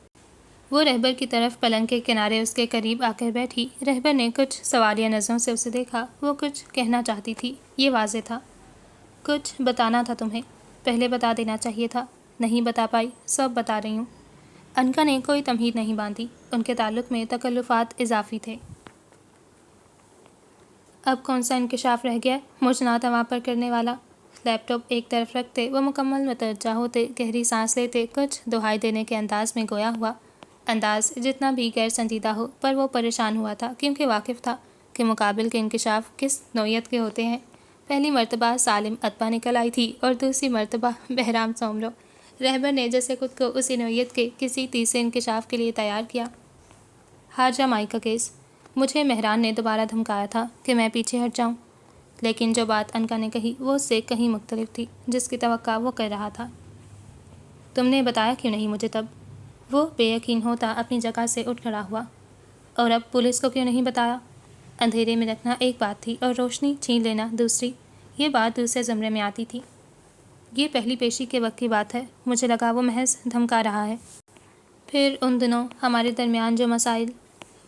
وہ رہبر کی طرف پلنگ کے کنارے اس کے قریب آ کر بیٹھی۔ رہبر نے کچھ سوالیہ نظروں سے اسے دیکھا۔ وہ کچھ کہنا چاہتی تھی، یہ واضح تھا۔ کچھ بتانا تھا تمہیں، پہلے بتا دینا چاہیے تھا، نہیں بتا پائی، سب بتا رہی ہوں۔ انکا نے کوئی تمہید نہیں باندھی، ان کے تعلق میں تکلفات اضافی تھے۔ اب کون سا انکشاف رہ گیا مجھ ناتواں پر کرنے والا؟ لیپ ٹاپ ایک طرف رکھتے وہ مکمل متوجہ ہوتے، گہری سانس لیتے، کچھ دہائی دینے کے انداز میں گویا ہوا۔ انداز جتنا بھی غیر سنجیدہ ہو، پر وہ پریشان ہوا تھا کیونکہ واقف تھا کہ مقابل کے انکشاف کس نوعیت کے ہوتے ہیں۔ پہلی مرتبہ سالم اتبا نکل آئی تھی اور دوسری مرتبہ بہرام سومرو۔ رہبر نے جیسے خود کو اسی نوعیت کے کسی تیسرے انکشاف کے لیے تیار کیا۔ حاجہ مائی کا کیس۔ مجھے مہران نے دوبارہ دھمکایا تھا کہ میں پیچھے ہٹ جاؤں، لیکن جو بات انکا نے کہی وہ اس سے کہیں مختلف تھی جس کی توقع وہ کر رہا تھا۔ تم نے بتایا کیوں نہیں مجھے تب؟ وہ بے یقین ہوتا اپنی جگہ سے اٹھ کھڑا ہوا۔ اور اب پولیس کو کیوں نہیں بتایا؟ اندھیرے میں رکھنا ایک بات تھی اور روشنی چھین لینا دوسری۔ یہ بات دوسرے زمرے میں آتی تھی۔ یہ پہلی پیشی کے وقت کی بات ہے، مجھے لگا وہ محض دھمکا رہا ہے۔ پھر ان دنوں ہمارے درمیان جو مسائل،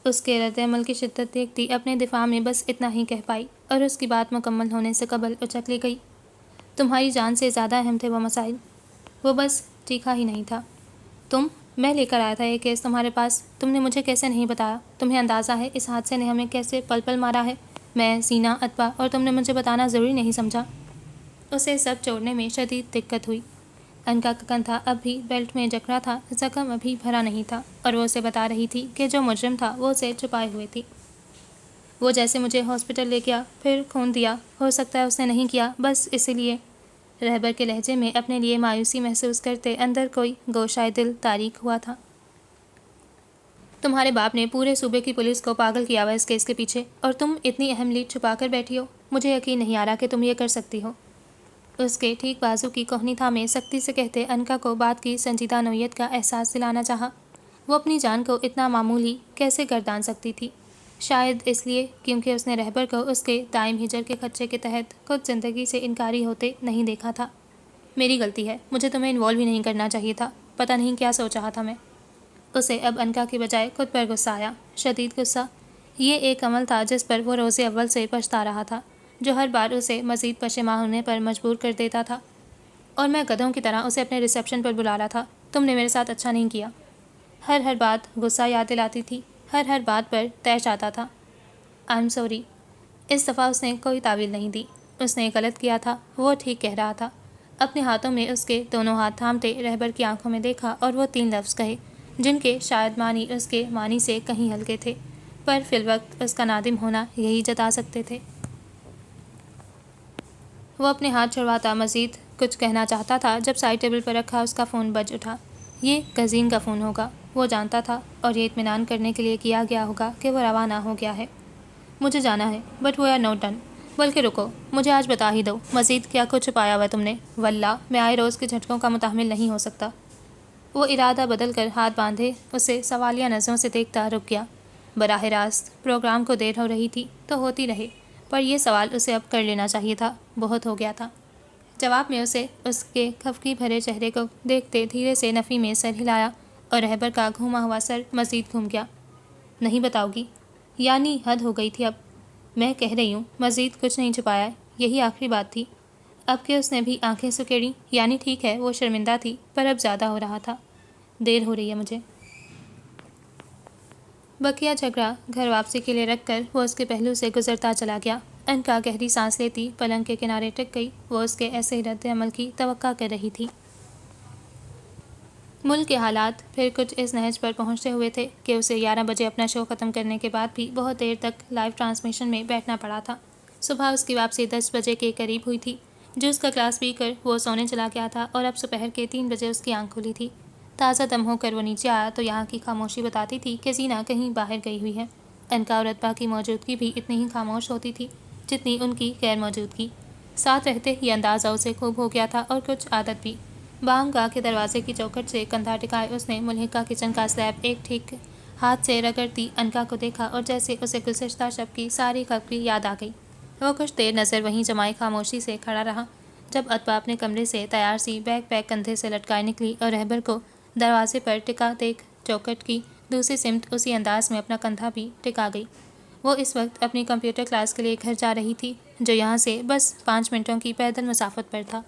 اس کے رد عمل کی شدت دیکھتی اپنے دفاع میں بس اتنا ہی کہہ پائی اور اس کی بات مکمل ہونے سے قبل اچک لی گئی۔ تمہاری جان سے زیادہ اہم تھے وہ مسائل۔ وہ بس چیخا ہی نہیں تھا۔ میں لے کر آیا تھا یہ کیس تمہارے پاس، تم نے مجھے کیسے نہیں بتایا؟ تمہیں اندازہ ہے اس حادثے نے ہمیں کیسے پل پل مارا ہے، میں، زینہ، اتبا، اور تم نے مجھے بتانا ضروری نہیں سمجھا؟ اسے سب چھوڑنے میں شدید دقت ہوئی۔ انکا کا کندھا اب بھی بیلٹ میں جکڑا تھا، زخم ابھی بھرا نہیں تھا اور وہ اسے بتا رہی تھی کہ جو مجرم تھا وہ اسے چھپائے ہوئے تھی۔ وہ جیسے مجھے ہاسپٹل لے گیا، پھر خون دیا، ہو سکتا ہے اس نے نہیں کیا، بس اسی لیے۔ رہبر کے لہجے میں اپنے لیے مایوسی محسوس کرتے اندر کوئی گوشۂ دل تاریک ہوا تھا۔ تمہارے باپ نے پورے صوبے کی پولیس کو پاگل کیا ہوا اس کیس کے پیچھے، اور تم اتنی اہم لیڈ چھپا کر بیٹھی ہو۔ مجھے یقین نہیں آ رہا کہ تم یہ کر سکتی ہو۔ اس کے ٹھیک بازو کی کوہنی تھامے سختی سے کہتے انکا کو بات کی سنجیدہ نوعیت کا احساس دلانا چاہا۔ وہ اپنی جان کو اتنا معمولی کیسے گردان سکتی تھی؟ شاید اس لیے کیونکہ اس نے رہبر کو اس کے دائم ہجر کے خدشے کے تحت خود زندگی سے انکاری ہوتے نہیں دیکھا تھا۔ میری غلطی ہے، مجھے تمہیں انوالو ہی نہیں کرنا چاہیے تھا، پتہ نہیں کیا سوچ رہا تھا میں۔ اسے اب انکا کی بجائے خود پر غصہ آیا، شدید غصہ۔ یہ ایک عمل تھا جس پر وہ روز اول سے پچھتا رہا تھا، جو ہر بار اسے مزید پشیمان ہونے پر مجبور کر دیتا تھا۔ اور میں گدھوں کی طرح اسے اپنے ریسیپشن پر بلا رہا تھا، تم نے میرے ساتھ اچھا نہیں کیا۔ ہر بات غصہ یاد دلاتی تھی، ہر بات پر طے آتا تھا۔ I am sorry. اس دفعہ اس نے کوئی تعویل نہیں دی۔ اس نے غلط کیا تھا، وہ ٹھیک کہہ رہا تھا۔ اپنے ہاتھوں میں اس کے دونوں ہاتھ تھامتے رہبر کی آنکھوں میں دیکھا اور وہ 3 لفظ کہے جن کے شاید معنی اس کے معنی سے کہیں ہلکے تھے، پر فی الوقت اس کا نادم ہونا یہی جتا سکتے تھے۔ وہ اپنے ہاتھ چھڑواتا مزید کچھ کہنا چاہتا تھا جب سائڈ ٹیبل پر رکھا اس کا فون بج اٹھا۔ یہ کزین کا فون ہوگا، وہ جانتا تھا، اور یہ اطمینان کرنے کے لیے کیا گیا ہوگا کہ وہ روانہ ہو گیا ہے۔ مجھے جانا ہے، but we are not done. بلکہ رکو، مجھے آج بتا ہی دو، مزید کیا کچھ چھپایا ہوا ہے تم نے؟ واللہ میں آئے روز کے جھٹکوں کا متحمل نہیں ہو سکتا۔ وہ ارادہ بدل کر ہاتھ باندھے اسے سوالیہ نظروں سے دیکھتا رک گیا۔ براہ راست پروگرام کو دیر ہو رہی تھی تو ہوتی رہے، پر یہ سوال اسے اب کر لینا چاہیے تھا، بہت ہو گیا تھا۔ جواب میں اسے اس کے خفگی بھرے چہرے کو دیکھتے دھیرے سے نفی میں سر ہلایا اور رہبر کا گھوما ہوا سر مزید گھوم گیا۔ نہیں بتاؤ گی؟ یعنی حد ہو گئی تھی اب۔ میں کہہ رہی ہوں مزید کچھ نہیں چھپایا ہے، یہی آخری بات تھی۔ اب کہ اس نے بھی آنکھیں سکیڑی، یعنی ٹھیک ہے وہ شرمندہ تھی، پر اب زیادہ ہو رہا تھا۔ دیر ہو رہی ہے مجھے۔ بقیہ جھگڑا گھر واپسی کے لیے رکھ کر وہ اس کے پہلو سے گزرتا چلا گیا۔ انکا گہری سانس لیتی پلنگ کے کنارے ٹک گئی، وہ اس کے ایسے رد عمل کی توقع کر رہی تھی۔ ملک کے حالات پھر کچھ اس نہج پر پہنچتے ہوئے تھے کہ اسے 11 بجے اپنا شو ختم کرنے کے بعد بھی بہت دیر تک لائیو ٹرانسمیشن میں بیٹھنا پڑا تھا۔ صبح اس کی واپسی 10 بجے کے قریب ہوئی تھی۔ جوس کا گلاس پی کر وہ سونے چلا گیا تھا اور اب دوپہر کے 3 بجے اس کی آنکھ کھلی تھی۔ تازہ دم ہو کر وہ نیچے آیا تو یہاں کی خاموشی بتاتی تھی کہ زینہ کہیں باہر گئی ہوئی ہے۔ انکا اور اتبا کی موجودگی بھی اتنی ہی خاموش ہوتی تھی جتنی ان کی غیر موجودگی۔ ساتھ رہتے یہ اندازہ اسے خوب ہو گیا تھا اور کچھ عادت بھی۔ بام گاہ کے دروازے کی چوکھٹ سے کندھا ٹکائے اس نے ملحقہ کچن کا سلیب ایک ٹھیک ہاتھ سے رگڑتی انکا کو دیکھا اور جیسے اسے گزشتہ شب کی ساری خفگی یاد آ گئی۔ وہ کچھ دیر نظر وہیں جمائے خاموشی سے کھڑا رہا۔ جب اتبا اپنے کمرے سے تیار سی بیگ پیک کندھے سے لٹکائے نکلی اور رہبر کو دروازے پر ٹکا دیکھ چوکھٹ کی دوسری سمت اسی انداز میں اپنا کندھا بھی ٹکا گئی۔ وہ اس وقت اپنی کمپیوٹر کلاس کے لیے گھر جا رہی تھی جو یہاں سے بس 5 منٹوں کی پیدل مسافت پر تھا۔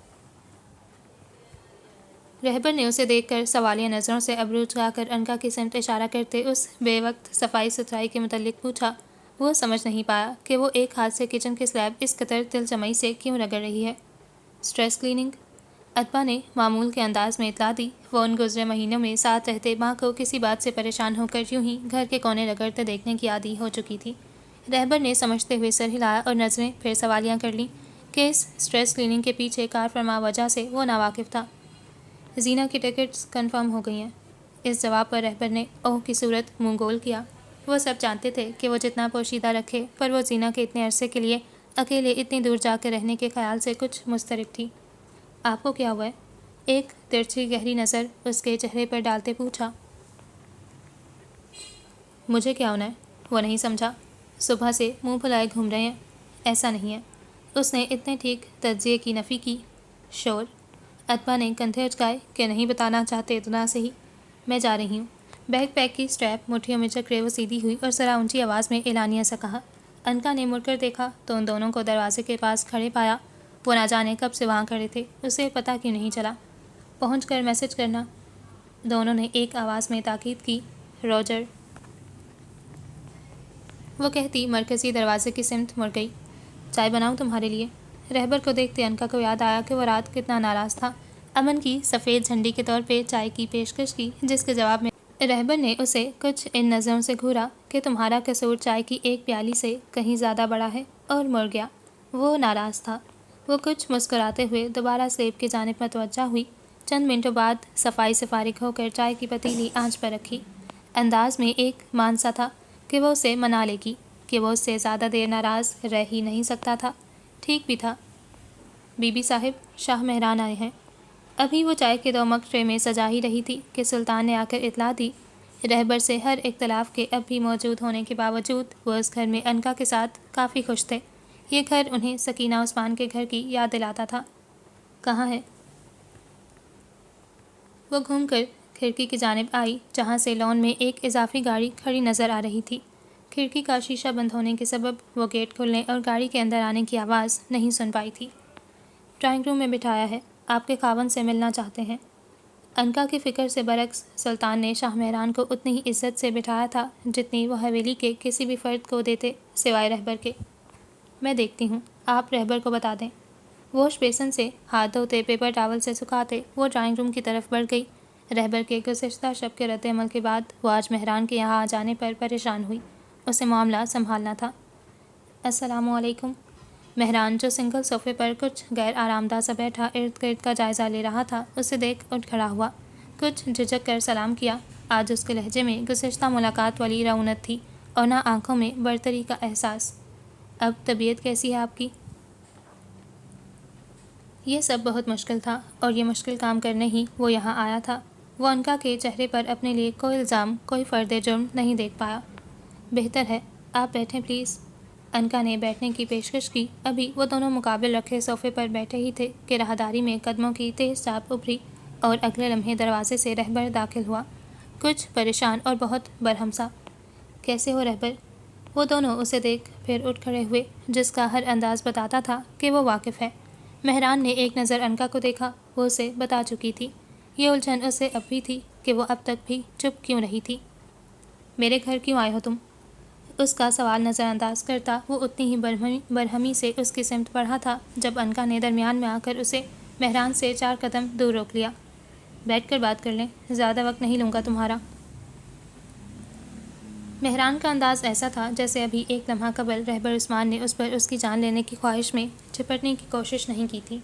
رہبر نے اسے دیکھ کر سوالیہ نظروں سے ابرو جھکا کر انکا کی سمت اشارہ کرتے اس بے وقت صفائی ستھرائی کے متعلق پوچھا۔ وہ سمجھ نہیں پایا کہ وہ ایک ہاتھ سے کچن کے سلیب اس قدر دل جمعی سے کیوں رگڑ رہی ہے۔ Stress cleaning? اتبا نے معمول کے انداز میں اطلاع دی۔ وہ ان گزرے مہینوں میں ساتھ رہتے ماں کو کسی بات سے پریشان ہو کر یوں ہی گھر کے کونے رگڑتے دیکھنے کی عادی ہو چکی تھی۔ رہبر نے سمجھتے ہوئے سر ہلایا اور نظریں پھر سوالیہ کر لیں کہ اس اسٹریس کلیننگ کے پیچھے کار فرما وجہ سے وہ ناواقف تھا۔ زینہ کی ٹکٹس کنفرم ہو گئی ہیں۔ اس جواب پر رہبر نے اوہ کی صورت منہ گول کیا۔ وہ سب جانتے تھے کہ وہ جتنا پوشیدہ رکھے پر وہ زینہ کے اتنے عرصے کے لیے اکیلے اتنی دور جا کر رہنے کے خیال سے کچھ مضطرب تھی۔ آپ کو کیا ہوا ہے؟ ایک ترچھی گہری نظر اس کے چہرے پر ڈالتے پوچھا۔ مجھے کیا ہونا ہے؟ وہ نہیں سمجھا۔ صبح سے منہ پھلائے گھوم رہے ہیں۔ ایسا نہیں ہے۔ اس نے اتنے ٹھیک تجزیے کی نفی کی۔ شور؟ اتبا نے کندھے اچکائے کہ نہیں بتانا چاہتے تو نہ صحیح۔ میں جا رہی ہوں۔ بیگ پیک کی اسٹریپ مٹھیوں میں جکڑے وہ سیدھی ہوئی اور ذرا اونچی آواز میں اعلانیہ سا کہا۔ انکا نے مڑ کر دیکھا تو ان دونوں کو دروازے کے پاس کھڑے پایا۔ وہ نہ جانے کب سے وہاں کھڑے تھے، اسے پتہ کیوں نہیں چلا۔ پہنچ کر میسج کرنا۔ دونوں نے ایک آواز میں تاکید کی۔ روجر۔ وہ کہتی مرکزی دروازے کی سمت مڑ گئی۔ چائے بناؤں تمہارے لیے؟ رہبر کو دیکھتے انکا کو یاد آیا کہ وہ رات کتنا ناراض تھا۔ امن کی سفید جھنڈی کے طور پہ چائے کی پیشکش کی، جس کے جواب میں رہبر نے اسے کچھ ان نظروں سے گھورا کہ تمہارا قصور چائے کی ایک پیالی سے کہیں زیادہ بڑا ہے، اور مڑ گیا۔ وہ ناراض تھا۔ وہ کچھ مسکراتے ہوئے دوبارہ سلیب کی جانب متوجہ ہوئی۔ چند منٹوں بعد صفائی سے فارغ ہو کر چائے کی پتیلی آنچ پر رکھی۔ انداز میں ایک مان سا تھا کہ وہ اسے منا لے گی، کہ وہ اس سے زیادہ دیر ناراض رہ ہی نہیں سکتا تھا۔ ٹھیک بھی تھا۔ بی بی صاحب، شاہ مہران آئے ہیں۔ ابھی وہ چائے کے 2 مگ ٹرے میں سجا ہی رہی تھی کہ سلطان نے آ کر اطلاع دی۔ رہبر سے ہر اختلاف کے اب بھی موجود ہونے کے باوجود وہ اس گھر میں انکا کے ساتھ کافی خوش تھے۔ یہ گھر انہیں سکینہ عثمان کے گھر کی یاد دلاتا تھا۔ کہاں ہے؟ وہ گھوم کر کھڑکی کی جانب آئی جہاں سے لون میں ایک اضافی گاڑی کھڑی نظر آ رہی تھی۔ کھڑکی کا شیشہ بند ہونے کے سبب وہ گیٹ کھلنے اور گاڑی کے اندر آنے کی آواز نہیں سن پائی تھی۔ ڈرائنگ روم میں بٹھایا ہے، آپ کے خاوند سے ملنا چاہتے ہیں۔ انکا کی فکر سے برعکس سلطان نے شاہ مہران کو اتنی ہی عزت سے بٹھایا تھا جتنی وہ حویلی کے کسی بھی فرد کو دیتے سوائے رہبر کے۔ میں دیکھتی ہوں، آپ رہبر کو بتا دیں۔ واش بیسن سے ہاتھ دھوتے پیپر ٹاول سے سکھاتے وہ ڈرائنگ روم کی طرف بڑھ گئی۔ رہبر کے گزشتہ شب کے رد عمل کے بعد وہ آج مہران کے یہاں آ جانے پر پریشان ہوئی۔ اسے معاملہ سنبھالنا تھا۔ السلام علیکم۔ مہران جو سنگل صوفے پر کچھ غیر آرام دہ سا بیٹھا ارد گرد کا جائزہ لے رہا تھا، اسے دیکھ اٹھ کھڑا ہوا۔ کچھ جھجک کر سلام کیا۔ آج اس کے لہجے میں گزشتہ ملاقات والی رعونت تھی اور نہ آنکھوں میں برتری کا احساس۔ اب طبیعت کیسی ہے آپ کی؟ یہ سب بہت مشکل تھا اور یہ مشکل کام کرنے ہی وہ یہاں آیا تھا۔ وہ انکا کے چہرے پر اپنے لیے کوئی الزام، کوئی فرد جرم نہیں دیکھ پایا۔ بہتر ہے آپ بیٹھیں پلیز۔ انکا نے بیٹھنے کی پیشکش کی۔ ابھی وہ دونوں مقابل رکھے صوفے پر بیٹھے ہی تھے کہ راہداری میں قدموں کی تیز چاپ ابھری اور اگلے لمحے دروازے سے رہبر داخل ہوا، کچھ پریشان اور بہت برہم سا۔ کیسے ہو رہبر؟ وہ دونوں اسے دیکھ پھر اٹھ کھڑے ہوئے، جس کا ہر انداز بتاتا تھا کہ وہ واقف ہے۔ مہران نے ایک نظر انکا کو دیکھا۔ وہ اسے بتا چکی تھی۔ یہ الجھن اسے اب بھی تھی کہ وہ اب تک بھی چپ کیوں رہی تھی۔ میرے گھر کیوں آئے ہو تم؟ اس کا سوال نظر انداز کرتا وہ اتنی ہی برہمی سے اس کی سمت بڑھا تھا جب انکا نے درمیان میں آ کر اسے مہران سے 4 قدم دور روک لیا۔ بیٹھ کر بات کر لیں، زیادہ وقت نہیں لوں گا تمہارا۔ مہران کا انداز ایسا تھا جیسے ابھی ایک لمحہ قبل رہبر عثمان نے اس پر اس کی جان لینے کی خواہش میں چپٹنے کی کوشش نہیں کی تھی۔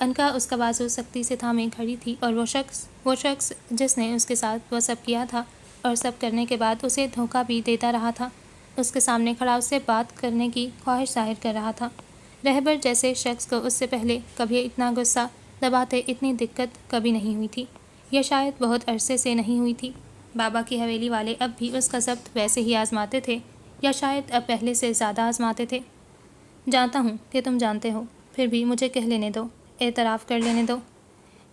انکا اس کا بازو سختی سے تھامے کھڑی تھی اور وہ شخص جس نے اس کے ساتھ وہ سب کیا تھا اور سب کرنے کے بعد اسے دھوکہ بھی دیتا رہا تھا، اس کے سامنے کھڑا اس سے بات کرنے کی خواہش ظاہر کر رہا تھا۔ رہبر جیسے شخص کو اس سے پہلے کبھی اتنا غصہ دباتے اتنی دقت کبھی نہیں ہوئی تھی، یا شاید بہت عرصے سے نہیں ہوئی تھی۔ بابا کی حویلی والے اب بھی اس کا ضبط ویسے ہی آزماتے تھے، یا شاید اب پہلے سے زیادہ آزماتے تھے۔ جانتا ہوں کہ تم جانتے ہو، پھر بھی مجھے کہہ لینے دو، اعتراف کر لینے دو۔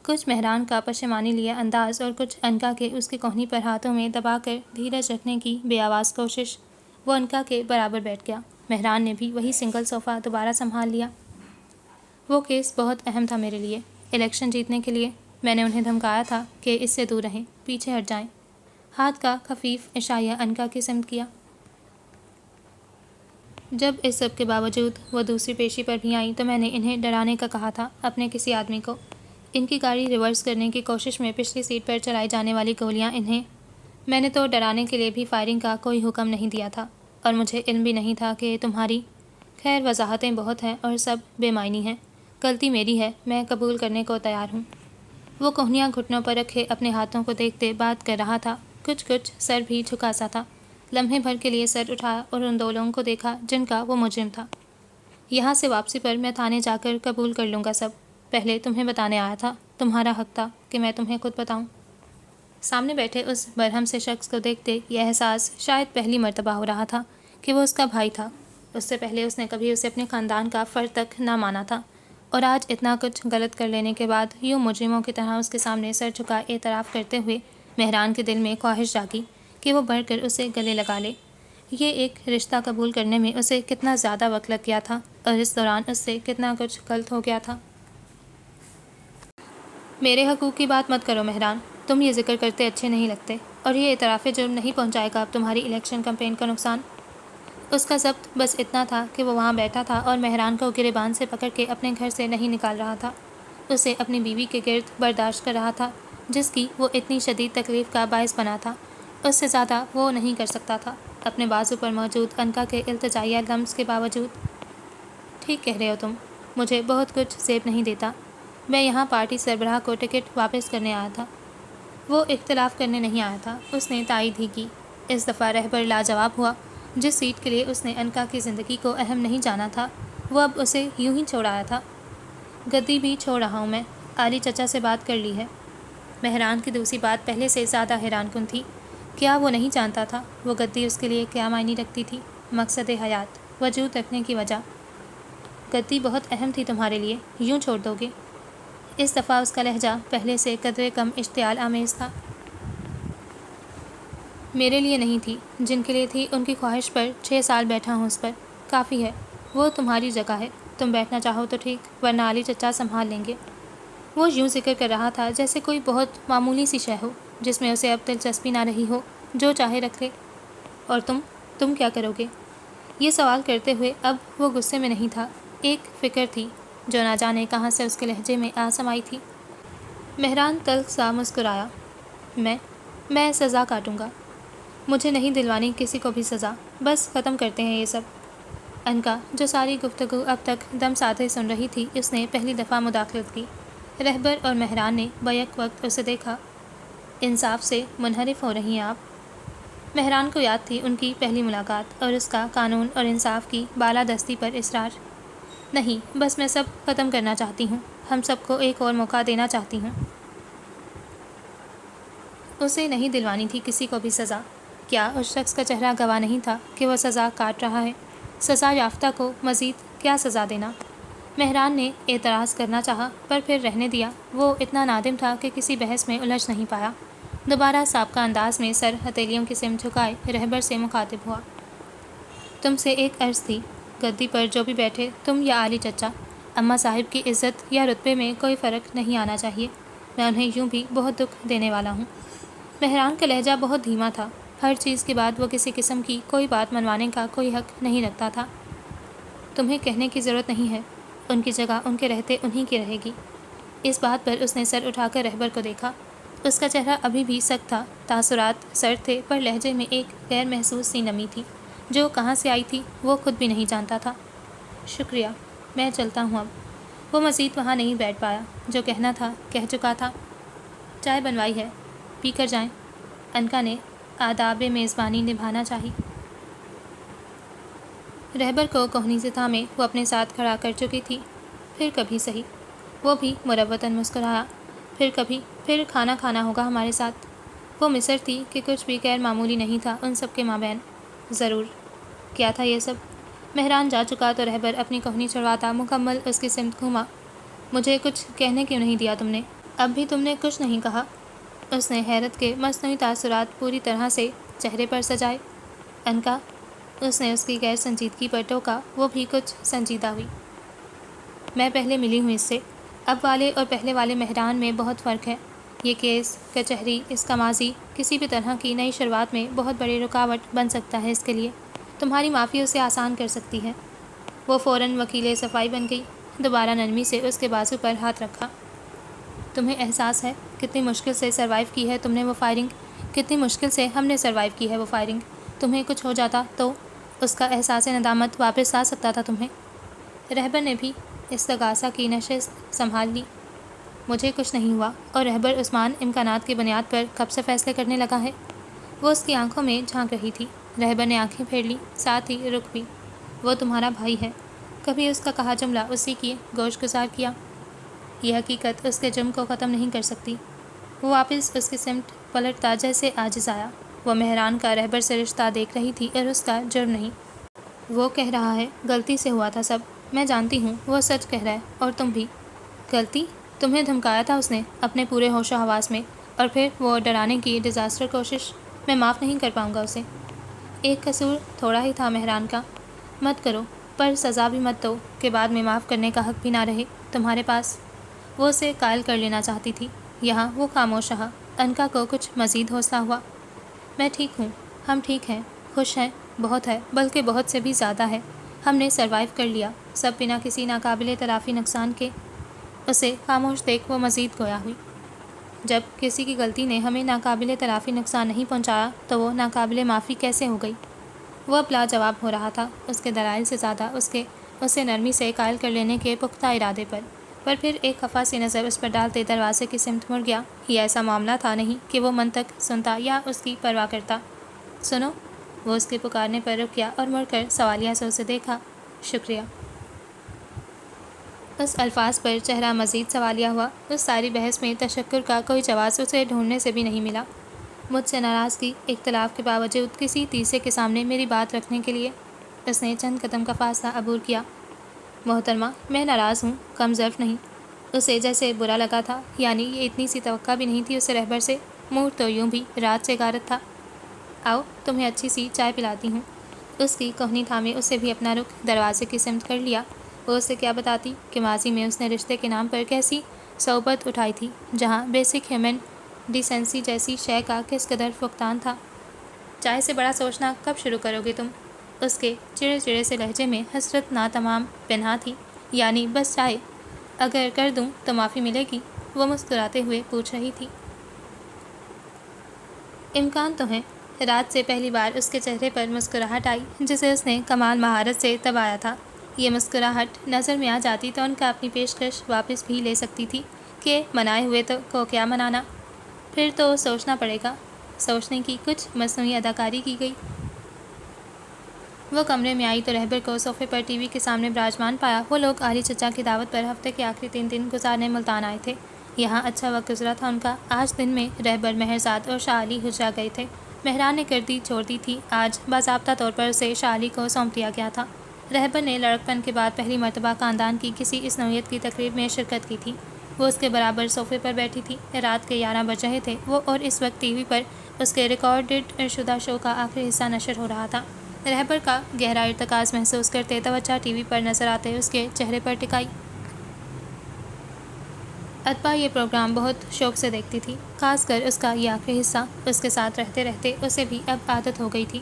کچھ مہران کا پشیمانی لیا انداز اور کچھ انکا کے اس کی کوہنی پر ہاتھوں میں دبا کر دھیرج رکھنے کی بے آواز کوشش۔ وہ انکا کے برابر بیٹھ گیا۔ مہران نے بھی وہی سنگل صوفہ دوبارہ سنبھال لیا۔ وہ کیس بہت اہم تھا میرے لیے، الیکشن جیتنے کے لیے۔ میں نے انہیں دھمکایا تھا کہ اس سے دور رہیں، پیچھے ہٹ جائیں۔ ہاتھ کا خفیف اشارہ انکا کی سمت کیا۔ جب اس سب کے باوجود وہ دوسری پیشی پر بھی آئیں تو میں نے انہیں ڈرانے کا کہا تھا، اپنے کسی آدمی کو۔ ان کی گاڑی ریورس کرنے کی کوشش میں پچھلی سیٹ پر چلائی جانے والی گولیاں انہیں۔ میں نے تو ڈرانے کے لیے بھی فائرنگ کا کوئی حکم نہیں دیا تھا، اور مجھے علم بھی نہیں تھا کہ تمہاری۔ خیر وضاحتیں بہت ہیں اور سب بے معنی ہیں۔ غلطی میری ہے، میں قبول کرنے کو تیار ہوں۔ وہ کوہنیاں گھٹنوں پر رکھے اپنے ہاتھوں کو دیکھتے بات کر رہا تھا، کچھ سر بھی جھکا سا تھا۔ لمحے بھر کے لیے سر اٹھایا اور ان 2 لوگوں کو دیکھا جن کا وہ مجرم تھا۔ یہاں سے واپسی پر میں تھانے جا کر قبول کر لوں گا سب، پہلے تمہیں بتانے آیا تھا، تمہارا حق تھا کہ میں تمہیں خود بتاؤں۔ سامنے بیٹھے اس برہم سے شخص کو دیکھتے یہ احساس شاید پہلی مرتبہ ہو رہا تھا کہ وہ اس کا بھائی تھا۔ اس سے پہلے اس نے کبھی اسے اپنے خاندان کا فرد تک نہ مانا تھا، اور آج اتنا کچھ غلط کر لینے کے بعد یوں مجرموں کی طرح اس کے سامنے سر جھکا اعتراف کرتے ہوئے مہران کے دل میں خواہش جاگی کہ وہ بڑھ کر اسے گلے لگا لے۔ یہ ایک رشتہ قبول کرنے میں اسے کتنا زیادہ وقت لگ گیا تھا، اور اس دوران اس سے کتنا کچھ غلط ہو گیا تھا۔ میرے حقوق کی بات مت کرو مہران، تم یہ ذکر کرتے اچھے نہیں لگتے، اور یہ اعتراف جرم نہیں پہنچائے گا اب تمہاری الیکشن کمپین کا نقصان۔ اس کا ضبط بس اتنا تھا کہ وہ وہاں بیٹھا تھا اور مہران کو گریبان سے پکڑ کے اپنے گھر سے نہیں نکال رہا تھا، اسے اپنی بیوی کے گرد برداشت کر رہا تھا جس کی وہ اتنی شدید تکلیف کا باعث بنا تھا۔ اس سے زیادہ وہ نہیں کر سکتا تھا، اپنے بازو پر موجود انکا کے التجائیہ لمس کے باوجود۔ ٹھیک کہہ رہے ہو تم، مجھے بہت کچھ زیب نہیں دیتا، میں یہاں پارٹی سربراہ کو ٹکٹ واپس کرنے آیا تھا۔ وہ اختلاف کرنے نہیں آیا تھا، اس نے تائید ہی کی۔ اس دفعہ رہبر لاجواب ہوا۔ جس سیٹ کے لیے اس نے انکا کی زندگی کو اہم نہیں جانا تھا، وہ اب اسے یوں ہی چھوڑ آیا تھا۔ گدی بھی چھوڑ رہا ہوں میں، علی چچا سے بات کر لی ہے۔ مہران کی دوسری بات پہلے سے زیادہ حیران کن تھی۔ کیا وہ نہیں جانتا تھا وہ گدی اس کے لیے کیا معنی رکھتی تھی؟ مقصد حیات، وجود رکھنے کی وجہ۔ گدی بہت اہم تھی تمہارے لیے، یوں چھوڑ دو گے؟ اس دفعہ اس کا لہجہ پہلے سے قدرے کم اشتعال آمیز تھا۔ میرے لیے نہیں تھی، جن کے لیے تھی ان کی خواہش پر 6 سال بیٹھا ہوں اس پر، کافی ہے۔ وہ تمہاری جگہ ہے، تم بیٹھنا چاہو تو ٹھیک، ورنہ علی چچا سنبھال لیں گے۔ وہ یوں ذکر کر رہا تھا جیسے کوئی بہت معمولی سی شے ہو جس میں اسے اب دلچسپی نہ رہی ہو، جو چاہے رکھ لے۔ اور تم کیا کرو گے؟ یہ سوال کرتے ہوئے اب وہ غصے میں نہیں تھا، ایک فکر تھی جو نہ جانے کہاں سے اس کے لہجے میں آ سمائی تھی۔ مہران تلخ سا مسکرایا۔ میں سزا کاٹوں گا، مجھے نہیں دلوانی کسی کو بھی سزا، بس ختم کرتے ہیں یہ سب۔ انکا جو ساری گفتگو اب تک دم ساتھے سن رہی تھی، اس نے پہلی دفعہ مداخلت کی۔ رہبر اور مہران نے بیک وقت اسے دیکھا۔ انصاف سے منحرف ہو رہی ہیں آپ؟ مہران کو یاد تھی ان کی پہلی ملاقات اور اس کا قانون اور انصاف کی بالادستی پر اصرار۔ نہیں، بس میں سب ختم کرنا چاہتی ہوں۔ ہم سب کو ایک اور موقع دینا چاہتی ہوں۔ اسے نہیں دلوانی تھی کسی کو بھی سزا۔ کیا اس شخص کا چہرہ گواہ نہیں تھا کہ وہ سزا کاٹ رہا ہے؟ سزا یافتہ کو مزید کیا سزا دینا؟ مہران نے اعتراض کرنا چاہا پر پھر رہنے دیا۔ وہ اتنا نادم تھا کہ کسی بحث میں الجھ نہیں پایا۔ دوبارہ سابقہ انداز میں سر ہتھیلیوں کی سمت جھکائے رہبر سے مخاطب ہوا۔ تم سے ایک عرض تھی، گدی پر جو بھی بیٹھے، تم یا عالی چچا، اماں صاحب کی عزت یا رتبے میں کوئی فرق نہیں آنا چاہیے۔ میں انہیں یوں بھی بہت دکھ دینے والا ہوں۔ مہران کا لہجہ بہت دھیما تھا۔ ہر چیز کے بعد وہ کسی قسم کی کوئی بات منوانے کا کوئی حق نہیں رکھتا تھا۔ تمہیں کہنے کی ضرورت نہیں ہے، ان کی جگہ ان کے رہتے انہی کی رہے گی۔ اس بات پر اس نے سر اٹھا کر رہبر کو دیکھا۔ اس کا چہرہ ابھی بھی سخت تھا، تاثرات سرد تھے، پر لہجے میں ایک غیر محسوس سی نمی تھی جو کہاں سے آئی تھی وہ خود بھی نہیں جانتا تھا۔ شکریہ، میں چلتا ہوں اب۔ وہ مزید وہاں نہیں بیٹھ پایا۔ جو کہنا تھا کہہ چکا تھا۔ چائے بنوائی ہے، پی کر جائیں۔ انکا نے آداب میزبانی نبھانا چاہی۔ رہبر کو کوہنی سے تھامے وہ اپنے ساتھ کھڑا کر چکی تھی۔ پھر کبھی سہی۔ وہ بھی مروتاً مسکرایا۔ پھر کبھی، پھر کھانا کھانا ہوگا ہمارے ساتھ۔ وہ مصر تھی کہ کچھ بھی غیر معمولی نہیں تھا ان سب کے مابین۔ ضرور۔ کیا تھا یہ سب؟ مہران جا چکا تو رہبر اپنی کوہنی چڑھواتا مکمل اس کی سمت گھوما۔ مجھے کچھ کہنے کیوں نہیں دیا تم نے؟ اب بھی تم نے کچھ نہیں کہا؟ اس نے حیرت کے مصنوعی تاثرات پوری طرح سے چہرے پر سجائے۔ انکا، اس نے اس کی غیر سنجیدگی پر ٹوکا۔ وہ بھی کچھ سنجیدہ ہوئی۔ میں پہلے ملی ہوں اس سے۔ اب والے اور پہلے والے مہران میں بہت فرق ہے۔ یہ کیس، کچہری، اس کا ماضی، کسی بھی طرح کی نئی شروعات میں بہت بڑی رکاوٹ بن سکتا ہے اس کے لیے۔ تمہاری معافی اسے آسان کر سکتی ہے۔ وہ فوراً وکیل صفائی بن گئی۔ دوبارہ نرمی سے اس کے بازو پر ہاتھ رکھا۔ تمہیں احساس ہے کتنی مشکل سے سروائیو کی ہے تم نے وہ فائرنگ؟ کتنی مشکل سے ہم نے سروائیو کی ہے وہ فائرنگ؟ تمہیں کچھ ہو جاتا تو اس کا احساس ندامت واپس لا سکتا تھا تمہیں۔ رہبر نے بھی استغاثہ کی نشست سنبھال لی۔ مجھے کچھ نہیں ہوا، اور رہبر عثمان امکانات کی بنیاد پر کب سے فیصلے کرنے لگا ہے؟ وہ اس کی آنکھوں میں جھانک رہی تھی۔ رہبر نے آنکھیں پھیر لی، ساتھ ہی رک بھی۔ وہ تمہارا بھائی ہے۔ کبھی اس کا کہا جملہ اسی کی گوش گزار کیا؟ یہ حقیقت اس کے جرم کو ختم نہیں کر سکتی۔ وہ واپس اس کی سمت پلٹتا جیسے عاجز آیا۔ وہ مہران کا رہبر سے رشتہ دیکھ رہی تھی اور اس کا جرم نہیں۔ وہ کہہ رہا ہے غلطی سے ہوا تھا سب۔ میں جانتی ہوں وہ سچ کہہ رہا ہے، اور تم بھی۔ غلطی؟ تمہیں دھمکایا تھا اس نے اپنے پورے ہوش و حواس میں، اور پھر وہ ڈرانے کی ڈیزاسٹر کوشش۔ میں معاف نہیں کر پاؤں گا اسے۔ ایک قصور تھوڑا ہی تھا مہران کا۔ مت کرو، پر سزا بھی مت دو کہ بعد میں معاف کرنے کا حق بھی نہ رہے تمہارے پاس۔ وہ اسے قائل کر لینا چاہتی تھی۔ یہاں وہ خاموش رہا۔ انکا کو کچھ مزید حوصلہ ہوا۔ میں ٹھیک ہوں، ہم ٹھیک ہیں، خوش ہیں، بہت ہے، بلکہ بہت سے بھی زیادہ ہے۔ ہم نے سروائیو کر لیا، سب بنا کسی ناقابل تلافی نقصان کے۔ اسے خاموش دیکھ وہ مزید گویا ہوئی۔ جب کسی کی غلطی نے ہمیں ناقابل تلافی نقصان نہیں پہنچایا تو وہ ناقابل معافی کیسے ہو گئی؟ وہ اب لاجواب ہو رہا تھا، اس کے دلائل سے زیادہ اسے نرمی سے قائل کر لینے کے پختہ ارادے پر پھر ایک خفا سی نظر اس پر ڈالتے دروازے کی سمت مڑ گیا۔ یہ ایسا معاملہ تھا نہیں کہ وہ من تک سنتا یا اس کی پرواہ کرتا۔ سنو، وہ اس کے پکارنے پر رک گیا اور مڑ کر سوالیہ سے اسے دیکھا۔ شکریہ۔ اس الفاظ پر چہرہ مزید سوالیہ ہوا۔ اس ساری بحث میں تشکر کا کوئی جواز اسے ڈھونڈنے سے بھی نہیں ملا۔ مجھ سے ناراضگی، اختلاف کے باوجود کسی تیسرے کے سامنے میری بات رکھنے کے لیے اس نے چند قدم کا فاصلہ عبور کیا۔ محترمہ، میں ناراض ہوں، کم ظرف نہیں۔ اسے جیسے برا لگا تھا، یعنی یہ اتنی سی توقع بھی نہیں تھی اسے رہبر سے۔ موڈ تو یوں بھی رات سے غارت تھا۔ آؤ، تمہیں اچھی سی چائے پلاتی ہوں۔ اس کی کوہنی تھامے اسے بھی اپنا رخ دروازے کی سمت کر لیا۔ وہ اسے کیا بتاتی کہ ماضی میں اس نے رشتے کے نام پر کیسی صعوبت اٹھائی تھی، جہاں بیسک ہیومن ڈیسنسی جیسی شے کا کس قدر فقدان تھا۔ چائے سے بڑا سوچنا کب شروع کرو گے تم؟ اس کے چڑے چڑے سے لہجے میں حسرت ناتمام پنہاں تھی۔ یعنی بس چائے؟ اگر کر دوں تو معافی ملے گی؟ وہ مسکراتے ہوئے پوچھ رہی تھی۔ امکان تو ہے۔ رات سے پہلی بار اس کے چہرے پر مسکراہٹ آئی جسے اس نے کمال مہارت سے دبایا تھا۔ یہ مسکراہٹ نظر میں آ جاتی تو ان کا اپنی پیشکش واپس بھی لے سکتی تھی کہ منائے ہوئے کو کیا منانا۔ پھر تو سوچنا پڑے گا۔ سوچنے کی کچھ مصنوعی اداکاری کی گئی۔ وہ کمرے میں آئی تو رہبر کو صوفے پر ٹی وی کے سامنے براجمان پایا۔ وہ لوگ عالی چچا کی دعوت پر ہفتے کے آخری 3 دن گزارنے ملتان آئے تھے۔ یہاں اچھا وقت گزرا تھا ان کا۔ آج دن میں رہبر، مہرزاد اور شاہ علی حجرہ گئے تھے۔ مہران نے گردی چھوڑ دی تھی۔ آج باضابطہ طور پر اسے شاہ علی کو سونپ دیا گیا تھا۔ رہبر نے لڑکپن کے بعد پہلی مرتبہ خاندان کی کسی اس نوعیت کی تقریب میں شرکت کی تھی۔ وہ اس کے برابر صوفے پر بیٹھی تھی۔ رات کے 11 بج رہے تھے اور اس وقت ٹی وی پر اس کے ریکارڈڈ شدہ شو کا آخری حصہ نشر ہو رہا تھا۔ رہبر کا گہرا ارتکاز محسوس کرتے توجہ ٹی وی پر نظر آتے اس کے چہرے پر ٹکائی۔ اتباع یہ پروگرام بہت شوق سے دیکھتی تھی، خاص کر اس کا یہ آخری حصہ۔ اس کے ساتھ رہتے رہتے اسے بھی اب عادت ہو گئی تھی۔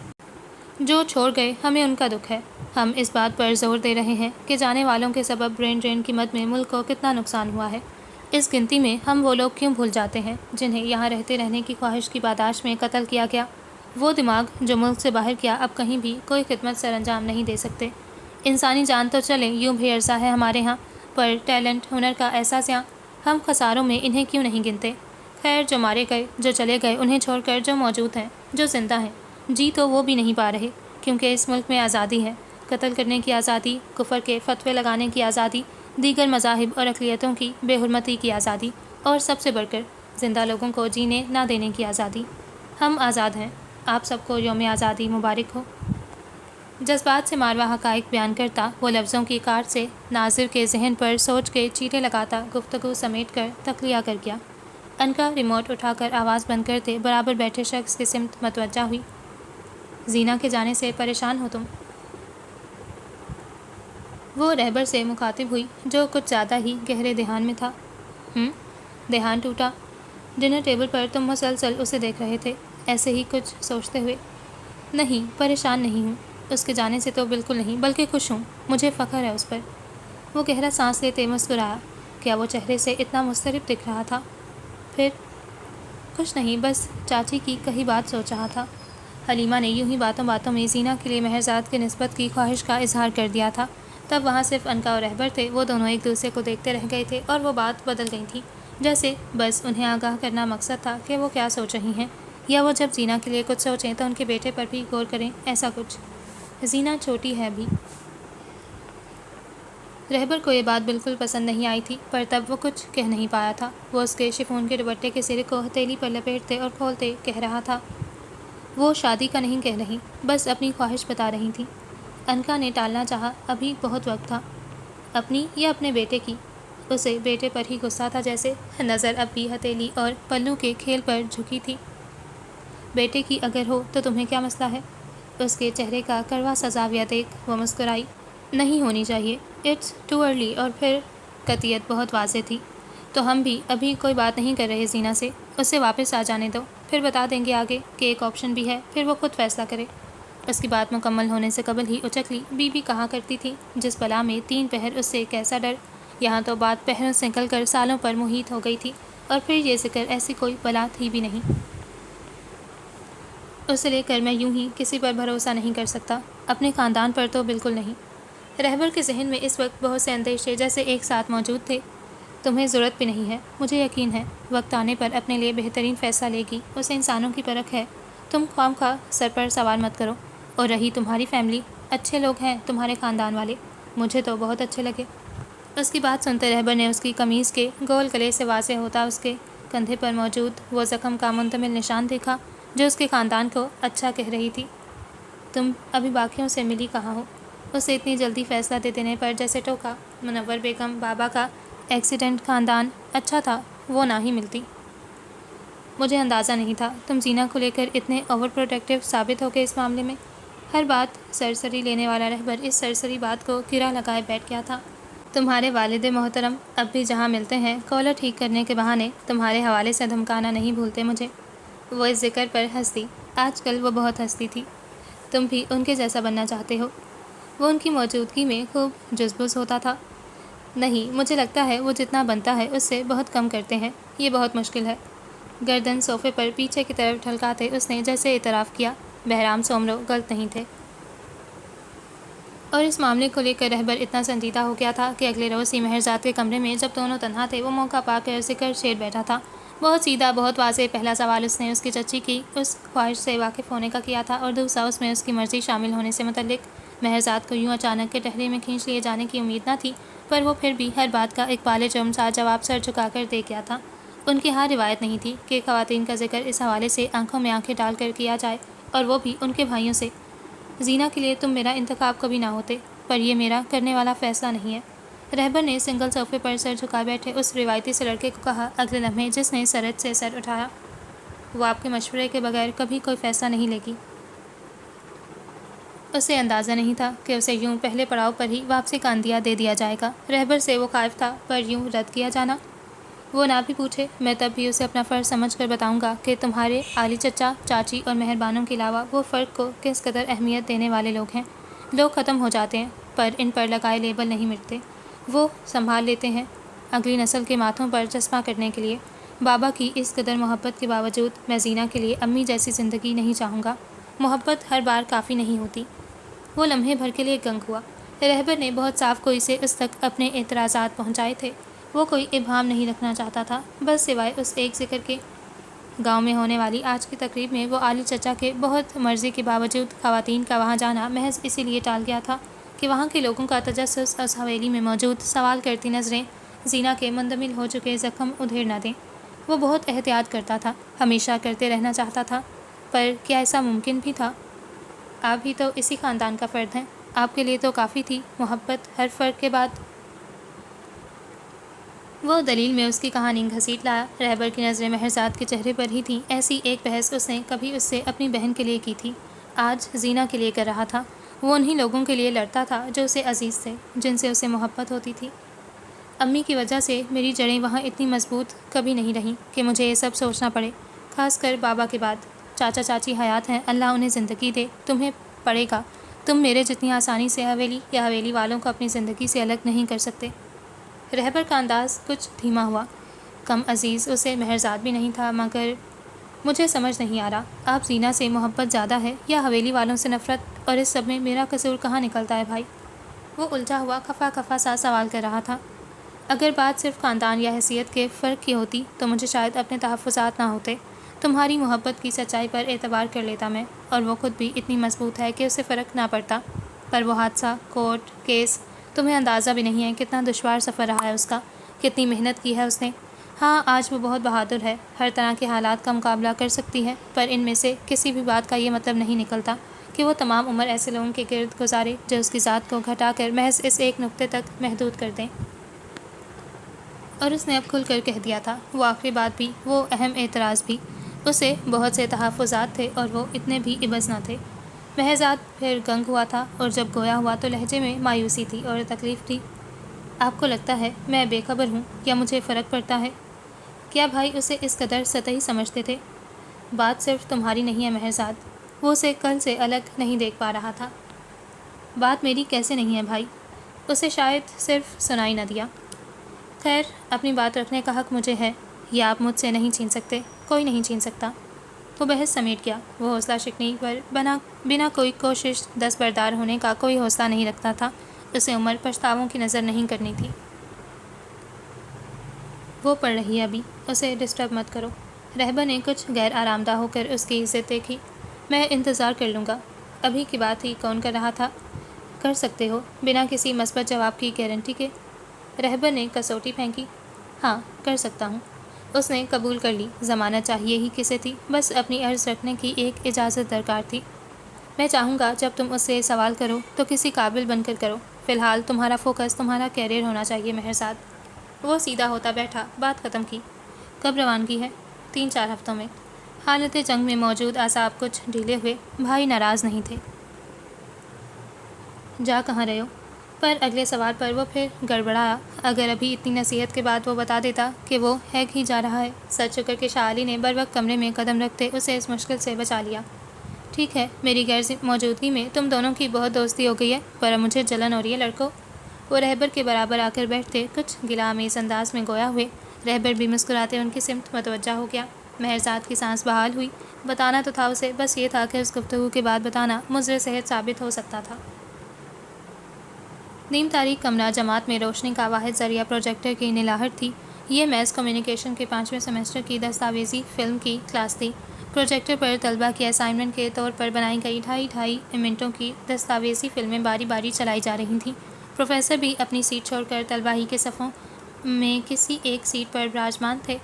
جو چھوڑ گئے ہمیں ان کا دکھ ہے۔ ہم اس بات پر زور دے رہے ہیں کہ جانے والوں کے سبب برین ڈرین کی مد میں ملک کو کتنا نقصان ہوا ہے۔ اس گنتی میں ہم وہ لوگ کیوں بھول جاتے ہیں جنہیں یہاں رہتے رہنے کی خواہش کی پاداش میں قتل کیا گیا؟ وہ دماغ جو ملک سے باہر کیا اب کہیں بھی کوئی خدمت سر انجام نہیں دے سکتے۔ انسانی جان تو چلے یوں بھی عرصہ ہے ہمارے ہاں، پر ٹیلنٹ، ہنر کا احساس یہاں ہم خساروں میں انہیں کیوں نہیں گنتے؟ خیر، جو مارے گئے، جو چلے گئے، انہیں چھوڑ کر جو موجود ہیں، جو زندہ ہیں، جی تو وہ بھی نہیں پا رہے، کیونکہ اس ملک میں آزادی ہے، قتل کرنے کی آزادی، کفر کے فتوے لگانے کی آزادی، دیگر مذاہب اور اقلیتوں کی بے حرمتی کی آزادی، اور سب سے بڑھ کر زندہ لوگوں کو جینے نہ دینے کی آزادی۔ ہم آزاد ہیں۔ آپ سب کو یوم آزادی مبارک ہو۔ جذبات سے ماروا حقائق بیان کرتا، وہ لفظوں کی کار سے ناظر کے ذہن پر سوچ کے چیرے لگاتا گفتگو سمیٹ کر تخلیہ کر گیا۔ انکا ریموٹ اٹھا کر آواز بند کرتے برابر بیٹھے شخص کی سمت متوجہ ہوئی۔ زینہ کے جانے سے پریشان ہو تم؟ وہ رہبر سے مخاطب ہوئی جو کچھ زیادہ ہی گہرے دھیان میں تھا۔ دھیان ٹوٹا؟ ڈنر ٹیبل پر تم مسلسل اسے دیکھ رہے تھے، ایسے ہی کچھ سوچتے ہوئے۔ نہیں، پریشان نہیں ہوں، اس کے جانے سے تو بالکل نہیں، بلکہ خوش ہوں، مجھے فخر ہے اس پر۔ وہ گہرا سانس لیتے مسکرایا۔ کیا وہ چہرے سے اتنا مضطرب دکھ رہا تھا؟ پھر کچھ نہیں، بس چاچی کی کہی بات سوچ رہا تھا۔ حلیمہ نے یوں ہی باتوں باتوں میں زینہ کے لیے مہرزاد کے نسبت کی خواہش کا اظہار کر دیا تھا۔ تب وہاں صرف انکا اور رہبر تھے۔ وہ دونوں ایک دوسرے کو دیکھتے رہ گئے تھے اور وہ بات بدل گئی تھی، جیسے بس انہیں آگاہ کرنا مقصد تھا کہ وہ کیا سوچ رہی ہیں، یا وہ جب زینہ کے لیے کچھ سوچیں تو ان کے بیٹے پر بھی غور کریں، ایسا کچھ۔ زینہ چھوٹی ہے ابھی۔ رہبر کو یہ بات بالکل پسند نہیں آئی تھی، پر تب وہ کچھ کہہ نہیں پایا تھا۔ وہ اس کے شفون کے دوپٹے کے سرے کو ہتھیلی پر لپیٹتے اور کھولتے کہہ رہا تھا۔ وہ شادی کا نہیں کہہ رہی، بس اپنی خواہش بتا رہی تھی۔ انکا نے ٹالنا چاہا، ابھی بہت وقت تھا۔ اپنی یا اپنے بیٹے کی؟ اسے بیٹے پر ہی غصہ تھا جیسے۔ نظر اب بھی ہتھیلی اور پلو کے کھیل پر جھکی تھی۔ بیٹے کی اگر ہو تو تمہیں کیا مسئلہ ہے؟ اس کے چہرے کا کڑوا سا زاویہ دیکھ وہ مسکرائی۔ نہیں ہونی چاہیے، اٹس ٹو ارلی۔ اور پھر قطعیت بہت واضح تھی۔ تو ہم بھی ابھی کوئی بات نہیں کر رہے زینہ سے، اسے واپس آ جانے دو، پھر بتا دیں گے آگے کہ ایک آپشن بھی ہے، پھر وہ خود فیصلہ کرے۔ اس کی بات مکمل ہونے سے قبل ہی اچکلی بی بی کہا کرتی تھی، جس بلا میں 3 پہر اس سے کیسا ڈر، یہاں تو بات پہروں سے نکل کر سالوں پر محیط ہو گئی تھی، اور پھر یہ ذکر ایسی کوئی بلا تھی بھی نہیں۔ اسے لے کر میں یوں ہی کسی پر بھروسہ نہیں کر سکتا، اپنے خاندان پر تو بالکل نہیں۔ رہبر کے ذہن میں اس وقت بہت سے اندیشے جیسے ایک ساتھ موجود تھے۔ تمہیں ضرورت بھی نہیں ہے، مجھے یقین ہے، وقت آنے پر اپنے لیے بہترین فیصلہ لے گی، اسے انسانوں کی پرکھ ہے، تم خواہ مخواہ سر پر سوار مت کرو۔ اور رہی تمہاری فیملی، اچھے لوگ ہیں تمہارے خاندان والے، مجھے تو بہت اچھے لگے۔ اس کی بات سنتے رہبر نے اس کی قمیض کے گول گلے سے واضح ہوتا اس کے کندھے پر موجود وہ زخم کا منتمل نشان دیکھا جو اس کے خاندان کو اچھا کہہ رہی تھی۔ تم ابھی باقیوں سے ملی کہاں ہو؟ اسے اتنی جلدی فیصلہ دے دینے پر جیسے ٹوکا۔ منور بیگم، بابا کا ایکسیڈنٹ، خاندان اچھا تھا، وہ نہ ہی ملتی۔ مجھے اندازہ نہیں تھا تم زینہ کو لے کر اتنے اوور پروٹیکٹیو ثابت ہو گئے اس معاملے میں۔ ہر بات سرسری لینے والا رہبر اس سرسری بات کو گرہ لگائے بیٹھ گیا تھا۔ تمہارے والد محترم اب بھی جہاں ملتے ہیں کالر ٹھیک کرنے کے بہانے تمہارے حوالے سے دھمکانا نہیں بھولتے مجھے۔ وہ اس ذکر پر ہنستی۔ آج کل وہ بہت ہنستی تھی۔ تم بھی ان کے جیسا بننا چاہتے ہو؟ وہ ان کی موجودگی میں خوب جزبز ہوتا تھا۔ نہیں، مجھے لگتا ہے وہ جتنا بنتا ہے اس سے بہت کم کرتے ہیں، یہ بہت مشکل ہے۔ گردن صوفے پر پیچھے کی طرف ڈھلکاتے اس نے جیسے اعتراف کیا، بہرام سومرو غلط نہیں تھے۔ اور اس معاملے کو لے کر رہبر اتنا سنجیدہ ہو گیا تھا کہ اگلے روز ہی مہرزاد کے کمرے میں جب دونوں تنہا تھے وہ موقع پا کر ذکر چھیڑ بیٹھا تھا۔ بہت سیدھا، بہت واضح پہلا سوال اس نے اس کی چچی کی اس خواہش سے واقف ہونے کا کیا تھا، اور دوسرا اس میں اس کی مرضی شامل ہونے سے متعلق۔ مہرزاد کو یوں اچانک کے ٹہرے میں کھینچ لیے جانے کی امید نہ تھی، پر وہ پھر بھی ہر بات کا اقبال جرم سا جواب سر جھکا کر دے گیا تھا۔ ان کی ہاں روایت نہیں تھی کہ خواتین کا ذکر اس حوالے سے آنکھوں میں آنکھیں ڈال کر کیا جائے، اور وہ بھی ان کے بھائیوں سے۔ زینہ کے لیے تم میرا انتخاب کبھی نہ ہوتے، پر یہ میرا کرنے والا فیصلہ نہیں ہے، رہبر نے سنگل صوفے پر سر جھکا بیٹھے اس روایتی سے لڑکے کو کہا۔ اگلے لمحے جس نے سرت سے سر اٹھایا، وہ آپ کے مشورے کے بغیر کبھی کوئی فیصلہ نہیں لے گی۔ اسے اندازہ نہیں تھا کہ اسے یوں پہلے پڑاؤ پر ہی واپسی کا عندیہ دے دیا جائے گا۔ رہبر سے وہ خائف تھا، پر یوں رد کیا جانا۔ وہ نہ بھی پوچھے، میں تب بھی اسے اپنا فرض سمجھ کر بتاؤں گا کہ تمہارے عالی چچا، چاچی اور مہربانوں کے علاوہ وہ فرق کو کس قدر اہمیت دینے والے لوگ ہیں۔ لوگ ختم ہو جاتے ہیں، پر ان پر لگائے لیبل نہیں مٹتے، وہ سنبھال لیتے ہیں اگلی نسل کے ماتھوں پر چسپاں کرنے کے لیے۔ بابا کی اس قدر محبت کے باوجود میں زینہ کے لیے امی جیسی زندگی نہیں چاہوں گا۔ محبت ہر بار کافی نہیں ہوتی۔ وہ لمحے بھر کے لیے گنگ ہوا۔ رہبر نے بہت صاف کوئی سے اس تک اپنے اعتراضات پہنچائے تھے۔ وہ کوئی ابہام نہیں رکھنا چاہتا تھا، بس سوائے اس ایک ذکر کے۔ گاؤں میں ہونے والی آج کی تقریب میں وہ عالی چچا کے بہت مرضی کے باوجود خواتین کا وہاں جانا محض اسی لیے ٹال گیا تھا کہ وہاں کے لوگوں کا تجسس اس حویلی میں موجود سوال کرتی نظریں زینہ کے مندمل ہو چکے زخم ادھیڑ نہ دیں۔ وہ بہت احتیاط کرتا تھا، ہمیشہ کرتے رہنا چاہتا تھا، پر کیا ایسا ممکن بھی تھا؟ آپ بھی تو اسی خاندان کا فرد ہیں، آپ کے لیے تو کافی تھی محبت ہر فرق کے بعد۔ وہ دلیل میں اس کی کہانی گھسیٹ لایا۔ رہبر کی نظریں مہرزاد کے چہرے پر ہی تھیں۔ ایسی ایک بحث اس نے کبھی اس سے اپنی بہن کے لیے کی تھی، آج زینہ کے لیے کر رہا تھا۔ وہ انہی لوگوں کے لیے لڑتا تھا جو اسے عزیز تھے، جن سے اسے محبت ہوتی تھی۔ امی کی وجہ سے میری جڑیں وہاں اتنی مضبوط کبھی نہیں رہیں کہ مجھے یہ سب سوچنا پڑے، خاص کر بابا کے بعد۔ چاچا چاچی حیات ہیں، اللہ انہیں زندگی دے، تمہیں پڑے گا، تم میرے جتنی آسانی سے حویلی یا حویلی والوں کو اپنی زندگی سے الگ نہیں کر سکتے۔ رہبر کا انداز کچھ دھیما ہوا۔ کم عزیز اسے مہرزاد بھی نہیں تھا، مگر مجھے سمجھ نہیں آ رہا، آپ زینہ سے محبت زیادہ ہے یا حویلی والوں سے نفرت، اور اس سب میں میرا قصور کہاں نکلتا ہے بھائی؟ وہ الجھا ہوا خفا خفا سا سوال کر رہا تھا۔ اگر بات صرف خاندان یا حیثیت کے فرق کی ہوتی تو مجھے شاید اپنے تحفظات نہ ہوتے، تمہاری محبت کی سچائی پر اعتبار کر لیتا میں، اور وہ خود بھی اتنی مضبوط ہے کہ اسے فرق نہ پڑتا، پر وہ حادثہ، کورٹ کیس، تمہیں اندازہ بھی نہیں ہے کتنا دشوار سفر رہا ہے اس کا، کتنی محنت کی ہے اس نے۔ ہاں آج وہ بہت بہادر ہے، ہر طرح کے حالات کا مقابلہ کر سکتی ہے، پر ان میں سے کسی بھی بات کا یہ مطلب نہیں نکلتا کہ وہ تمام عمر ایسے لوگوں کے گرد گزارے جو اس کی ذات کو گھٹا کر محض اس ایک نقطے تک محدود کر دیں۔ اور اس نے اب کھل کر کہہ دیا تھا، وہ آخری بات بھی، وہ اہم اعتراض بھی۔ اسے بہت سے تحفظات تھے اور وہ اتنے بھی عبث نہ تھے۔ مہرزاد پھر گنگ ہوا تھا، اور جب گویا ہوا تو لہجے میں مایوسی تھی اور تکلیف تھی۔ آپ کو لگتا ہے میں بے خبر ہوں یا مجھے فرق پڑتا ہے؟ کیا بھائی اسے اس قدر سطحی سمجھتے تھے؟ بات صرف تمہاری نہیں ہے مہرزاد، وہ اسے کل سے الگ نہیں دیکھ پا رہا تھا۔ بات میری کیسے نہیں ہے بھائی؟ اسے شاید صرف سنائی نہ دیا۔ خیر، اپنی بات رکھنے کا حق مجھے ہے، یہ آپ مجھ سے نہیں چھین سکتے، کوئی نہیں چھین سکتا۔ وہ بحث سمیٹ گیا۔ وہ حوصلہ شکنی پر بنا کوئی کوشش دستبردار ہونے کا کوئی حوصلہ نہیں رکھتا تھا۔ اسے عمر پچھتاووں کی نظر نہیں کرنی تھی۔ وہ پڑھ رہی ہے ابھی، اسے ڈسٹرب مت کرو۔ رہبر نے کچھ غیر آرام دہ ہو کر اس کی عزت دیکھی۔ میں انتظار کر لوں گا۔ ابھی کی بات ہی کون کر رہا تھا؟ کر سکتے ہو، بنا کسی مثبت جواب کی گارنٹی کے۔ رہبر نے کسوٹی پھینکی۔ ہاں کر سکتا ہوں۔ اس نے قبول کر لی۔ ضمانت چاہیے ہی کسے تھی، بس اپنی عرض رکھنے کی ایک اجازت درکار تھی۔ میں چاہوں گا جب تم اس سے سوال کرو تو کسی قابل بن کر کرو، فی الحال تمہارا فوکس تمہارا کیریئر ہونا چاہیے مہرزاد۔ وہ سیدھا ہوتا بیٹھا، بات ختم کی۔ کب روانگی ہے؟ 3-4 ہفتوں میں۔ حالت جنگ میں موجود اعصاب کچھ ڈھیلے ہوئے۔ بھائی ناراض نہیں تھے۔ جا کہاں رہے ہو؟ پر اگلے سوال پر وہ پھر گڑبڑایا۔ اگر ابھی اتنی نصیحت کے بعد وہ بتا دیتا کہ وہ ہیگ ہی جا رہا ہے۔ سچ شکر کہ شاہ علی نے بروقت کمرے میں قدم رکھتے اسے اس مشکل سے بچا لیا۔ ٹھیک ہے، میری غیر موجودگی میں تم دونوں کی بہت دوستی ہو گئی ہے، پر اب مجھے جلن ہو رہی ہے لڑکوں۔ وہ رہبر کے برابر آ کر بیٹھتے کچھ گلہ آمیز انداز میں گویا ہوئے۔ رہبر بھی مسکراتے ان کی سمت متوجہ ہو گیا۔ مہرزاد کی سانس بحال ہوئی۔ بتانا تو تھا اسے، بس یہ تھا کہ اس گفتگو کے بعد بتانا مضر صحت ثابت ہو سکتا تھا۔ نیم تاریک کمرہ جماعت میں روشنی کا واحد ذریعہ پروجیکٹر کی نلاہٹ تھی۔ یہ میس کمیونیکیشن کے 5ویں سیمسٹر کی دستاویزی فلم کی کلاس تھی۔ پروجیکٹر پر طلباء کی اسائنمنٹ کے طور پر بنائی گئی 2.5 منٹوں کی دستاویزی فلمیں باری باری چلائی جا رہی تھیں۔ پروفیسر بھی اپنی سیٹ چھوڑ کر طلباء ہی کے صفوں میں کسی ایک سیٹ پر براجمان تھے۔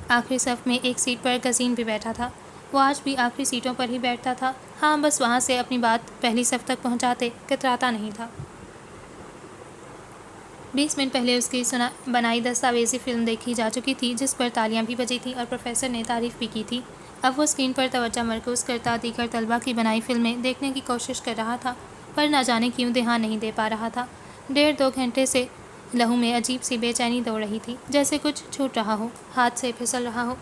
آخری صف میں ایک سیٹ پر گزین بھی بیٹھا تھا۔ وہ آج بھی آخری سیٹوں پر ہی بیٹھتا تھا۔ ہاں، بس وہاں سے اپنی بات پہلی صف تک پہنچاتے کتراتا نہیں تھا۔ 20 منٹ پہلے اس کی بنائی دستاویزی فلم دیکھی جا چکی تھی، جس پر تالیاں بھی بجی تھیں اور پروفیسر نے تعریف بھی کی تھی۔ اب وہ اسکرین پر توجہ مرکوز کرتا دیگر طلباء کی بنائی فلمیں دیکھنے کی کوشش کر رہا تھا، پر نہ جانے کیوں دھیان نہیں دے پا رہا تھا۔ 1.5-2 گھنٹے سے لہو میں عجیب سی بے چینی دوڑ رہی تھی، جیسے کچھ چھوٹ رہا ہو، ہاتھ سے پھسل رہا ہو۔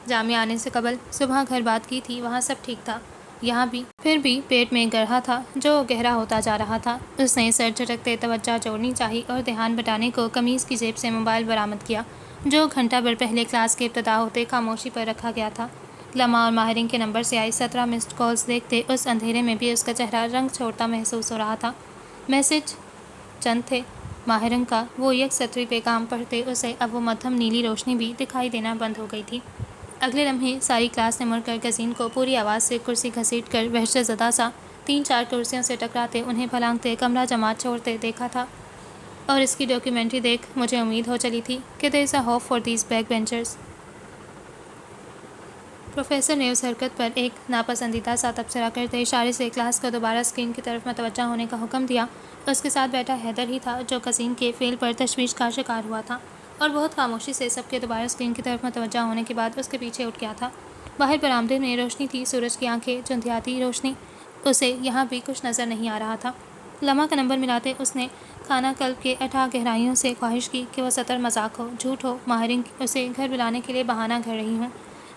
جامعہ آنے سے قبل صبح گھر بات کی تھی، وہاں سب ٹھیک تھا۔ یہاں بھی پھر بھی پیٹ میں گرہا تھا جو گہرا ہوتا جا رہا تھا۔ اس نے سر جھٹکتے توجہ جوڑنی چاہی اور دھیان بٹانے کو قمیض کی جیب سے موبائل برآمد کیا، جو گھنٹہ بھر پہلے کلاس کے ابتدا ہوتے خاموشی پر رکھا گیا تھا۔ لمحہ اور ماہرین کے نمبر سے آئی 17 مسڈ کالز دیکھتے اس اندھیرے میں بھی اس کا چہرہ رنگ چھوڑتا محسوس ہو رہا تھا۔ میسج چند تھے ماہرین کا، وہ یک سطری پیغام پڑھتے اسے اب وہ مدھم نیلی روشنی بھی دکھائی دینا بند ہو گئی تھی۔ اگلے لمحے ساری کلاس نے مڑ کر گزین کو پوری آواز سے کرسی گھسیٹ کر وحشت زدہ سا 3-4 کرسیوں سے ٹکراتے، انہیں پھلانگتے کمرہ جماعت چھوڑتے دیکھا تھا، اور اس کی ڈاکیومنٹری دیکھ مجھے امید ہو چلی تھی کہ there is a hope for these backbenchers۔ Professor نے اس حرکت پر ایک ناپسندیدہ سا تبصرہ کرتے اشارے سے کلاس کو دوبارہ اسکرین کی طرف متوجہ ہونے کا حکم دیا۔ اس کے ساتھ بیٹھا حیدر ہی تھا جو گزین کے فعل پر تشویش کا شکار ہوا تھا، اور بہت خاموشی سے سب کے دوبارہ اسکرین کی طرف متوجہ ہونے کے بعد اس کے پیچھے اٹھ گیا تھا۔ باہر برآمدے میں روشنی تھی، سورج کی آنکھیں چندھیاتی روشنی، اسے یہاں بھی کچھ نظر نہیں آ رہا تھا۔ لمحہ کا نمبر ملاتے اس نے خانہ قلب کے اتھاہ گہرائیوں سے خواہش کی کہ وہ سطر مذاق ہو، جھوٹ ہو، ماہرین اسے گھر بلانے کے لیے بہانہ گھڑ رہی ہوں۔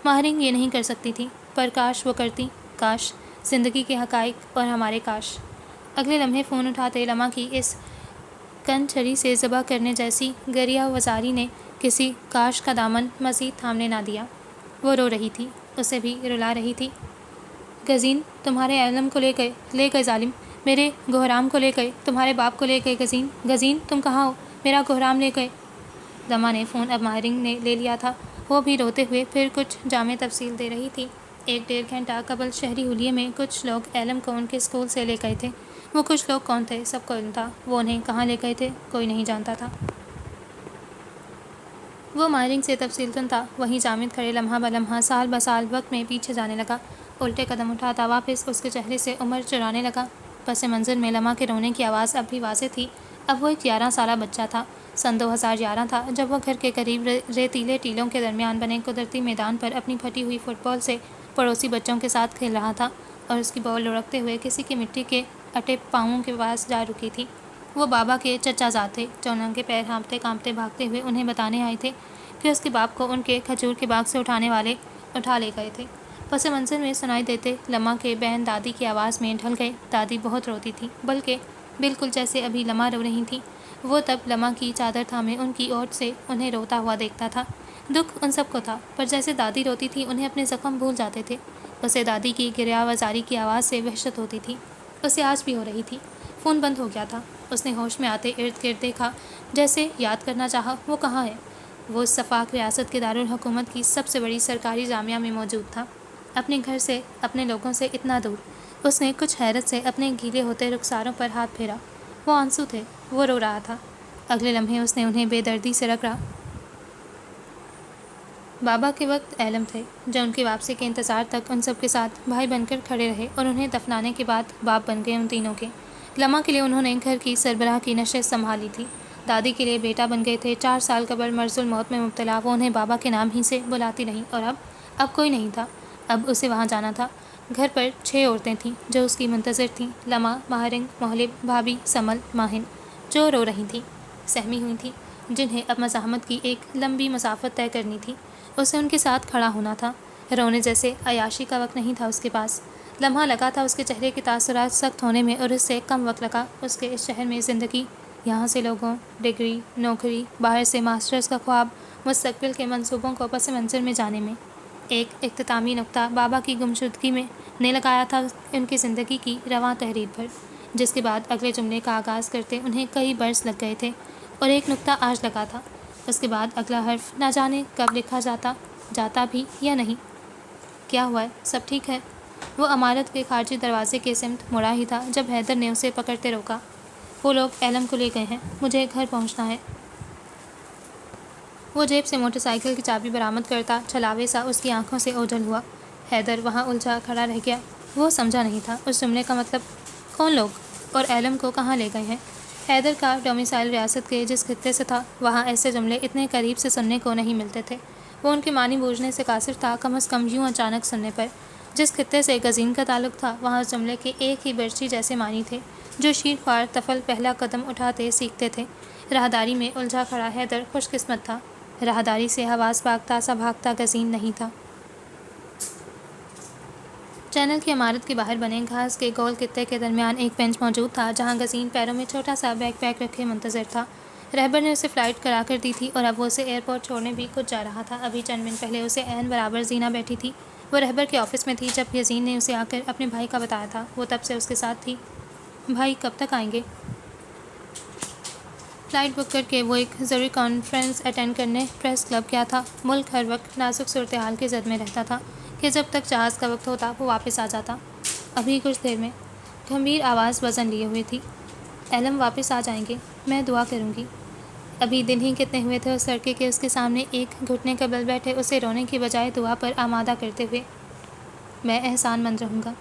ماہرین یہ نہیں کر سکتی تھی، پر کاش وہ کرتی، کاش زندگی کے حقائق اور ہمارے کاش۔ اگلے لمحے فون اٹھاتے لمحہ کی اس کن چھری سے ذبح کرنے جیسی گریہ وزاری نے کسی کاش کا دامن مزید تھامنے نہ دیا۔ وہ رو رہی تھی، اسے بھی رلا رہی تھی۔ گزین تمہارے علم کو لے گئے ظالم، میرے گہرام کو لے گئے، تمہارے باپ کو لے گئے گزین، گزین تم کہاں ہو، میرا گہرام لے گئے۔ لمحہ نے فون اب ماہرین نے لے لیا تھا، وہ بھی روتے ہوئے پھر کچھ جامع تفصیل دے رہی تھی۔ 1-1.5 گھنٹہ قبل شہری حلیے میں کچھ لوگ علم کو ان کے اسکول سے لے گئے تھے۔ وہ کچھ لوگ کون تھے سب کو علم تھا، وہ انہیں کہاں لے گئے تھے کوئی نہیں جانتا تھا۔ وہ ماہرین سے تفصیل سنتا، وہیں جامد کھڑے لمحہ بلمحہ سال بسال وقت میں پیچھے جانے لگا، الٹے قدم اٹھاتا واپس اس کے چہرے سے عمر چرانے لگا۔ پس منظر میں لمحہ کے رونے کی آواز اب بھی واضح تھی۔ اب وہ ایک 11 سالہ بچہ تھا۔ سن 2011 تھا جب وہ گھر کے قریب ریتیلے ٹیلوں کے درمیان بنے قدرتی میدان پر اپنی پھٹی ہوئی فٹ بال سے پڑوسی بچوں کے ساتھ کھیل رہا تھا، اور اس کی بال لڑکتے ہوئے کسی کے مٹی کے اٹے پاؤں کے پاس جا رکی تھی۔ وہ بابا کے چچا زاد تھے جو ننگے پیر ہانپتے کانپتے بھاگتے ہوئے انہیں بتانے آئے تھے کہ اس کے باپ کو ان کے کھجور کے باغ سے اٹھانے والے اٹھا لے گئے تھے۔ پس منظر میں سنائی دیتے لمحہ کے بہن دادی کی آواز میں ڈھل گئے۔ دادی بہت روتی تھی، بلکہ بالکل جیسے ابھی لمحہ رو رہی تھی۔ وہ تب لمحہ کی چادر تھامے ان کی اوٹ سے انہیں روتا ہوا دیکھتا تھا۔ دکھ ان سب کو تھا، پر جیسے دادی روتی تھی انہیں اپنے زخم بھول جاتے تھے۔ اسے دادی کی گریہ وزاری کی آواز سے وحشت ہوتی تھی، اسے آج بھی ہو رہی تھی۔ فون بند ہو گیا تھا۔ اس نے ہوش میں آتے ارد گرد دیکھا، جیسے یاد کرنا چاہا وہ کہاں ہے۔ وہ صفاق ریاست کے دارالحکومت کی سب سے بڑی سرکاری جامعہ میں موجود تھا، اپنے گھر سے، اپنے لوگوں سے اتنا دور۔ اس نے کچھ حیرت سے اپنے گیلے ہوتے رخساروں پر ہاتھ پھیرا، وہ آنسو تھے، وہ رو رہا تھا۔ اگلے لمحے اس نے انہیں بے دردی سے رگڑا۔ بابا کے وقت علم تھے جو ان کی واپسی کے انتظار تک ان سب کے ساتھ بھائی بن کر کھڑے رہے، اور انہیں دفنانے کے بعد باپ بن گئے ان تینوں کے۔ لمحہ کے لیے انہوں نے گھر کی سربراہ کی نشست سنبھالی تھی، دادی کے لیے بیٹا بن گئے تھے۔ 4 سال قبل مرض الموت میں مبتلا وہ انہیں بابا کے نام ہی سے بلاتی رہیں، اور اب کوئی نہیں تھا، اب اسے وہاں جانا تھا۔ گھر پر 6 عورتیں تھیں جو اس کی منتظر تھیں، لمحہ، ماہرین، محلب، بھابھی، سمل، ماہن، جو رو رہی تھیں، سہمی ہوئی تھیں، جنہیں اب مزاحمت کی ایک لمبی مسافت طے کرنی تھی۔ اسے ان کے ساتھ کھڑا ہونا تھا، رونے جیسے عیاشی کا وقت نہیں تھا اس کے پاس۔ لمحہ لگا تھا اس کے چہرے کے تاثرات سخت ہونے میں، اور اس سے کم وقت لگا اس کے اس شہر میں زندگی، یہاں سے لوگوں، ڈگری، نوکری، باہر سے ماسٹرز کا خواب، مستقبل کے منصوبوں کو پس منظر میں جانے میں۔ ایک اختتامی نقطہ بابا کی گمشدگی میں نے لگایا تھا ان کی زندگی کی رواں تحریر پر، جس کے بعد اگلے جملے کا آغاز کرتے انہیں کئی برس لگ گئے تھے، اور ایک نقطہ آج لگا تھا۔ اس کے بعد اگلا حرف نہ جانے کب لکھا جاتا بھی یا نہیں۔ کیا ہوا ہے؟ سب ٹھیک ہے؟ وہ عمارت کے خارجی دروازے کے سمت مڑا ہی تھا جب حیدر نے اسے پکڑتے روکا۔ وہ لوگ ایلم کو لے گئے ہیں، مجھے گھر پہنچنا ہے۔ وہ جیب سے موٹر سائیکل کی چابی برآمد کرتا چھلاوے سا اس کی آنکھوں سے اوجھل ہوا۔ حیدر وہاں الجھا کھڑا رہ گیا۔ وہ سمجھا نہیں تھا اس جملے کا مطلب۔ کون لوگ؟ اور ایلم کو کہاں لے گئے ہیں؟ حیدر کا ڈومیسائل ریاست کے جس خطے سے تھا وہاں ایسے جملے اتنے قریب سے سننے کو نہیں ملتے تھے۔ وہ ان کے معنی بوجھنے سے قاصر تھا، کم از کم یوں اچانک سننے پر۔ جس خطے سے غزین کا تعلق تھا وہاں اس جملے کے ایک ہی برچی جیسے معنی تھے جو شیر خوار طفل پہلا قدم اٹھاتے سیکھتے تھے۔ راہداری میں الجھا کھڑا حیدر خوش قسمت تھا۔ راہداری سے حواس باغتا سا بھاگتا غزین نہیں تھا۔ چینل کی عمارت کے باہر بنے گھاس کے گول خطے کے درمیان ایک بینچ موجود تھا جہاں غزین پیروں میں چھوٹا سا بیگ پیک رکھے منتظر تھا۔ رہبر نے اسے فلائٹ کرا کر دی تھی اور اب وہ اسے ایئرپورٹ چھوڑنے بھی کچھ جا رہا تھا۔ ابھی چند منٹ پہلے اسے عین برابر زینہ بیٹھی تھی۔ وہ رہبر کے آفس میں تھی جب غزین نے اسے آ کر اپنے بھائی کا بتایا تھا۔ وہ تب سے اس کے ساتھ تھی۔ بھائی کب تک آئیں گے؟ فلائٹ بک کر کے وہ ایک ضروری کانفرنس اٹینڈ کرنے پریس کلب گیا تھا۔ ملک ہر وقت نازک صورتحال کی زد میں رہتا تھا کہ جب تک جہاز کا وقت ہوتا وہ واپس آ جاتا۔ ابھی کچھ دیر میں گمبھیر آواز وزن لیے ہوئے تھی۔ ایلم واپس آ جائیں گے، میں دعا کروں گی۔ ابھی دن ہی کتنے ہوئے تھے اس لڑکے کے اس کے سامنے ایک گھٹنے کے بل بیٹھے اسے رونے کی بجائے دعا پر آمادہ کرتے ہوئے۔ میں احسان مند رہوں گا۔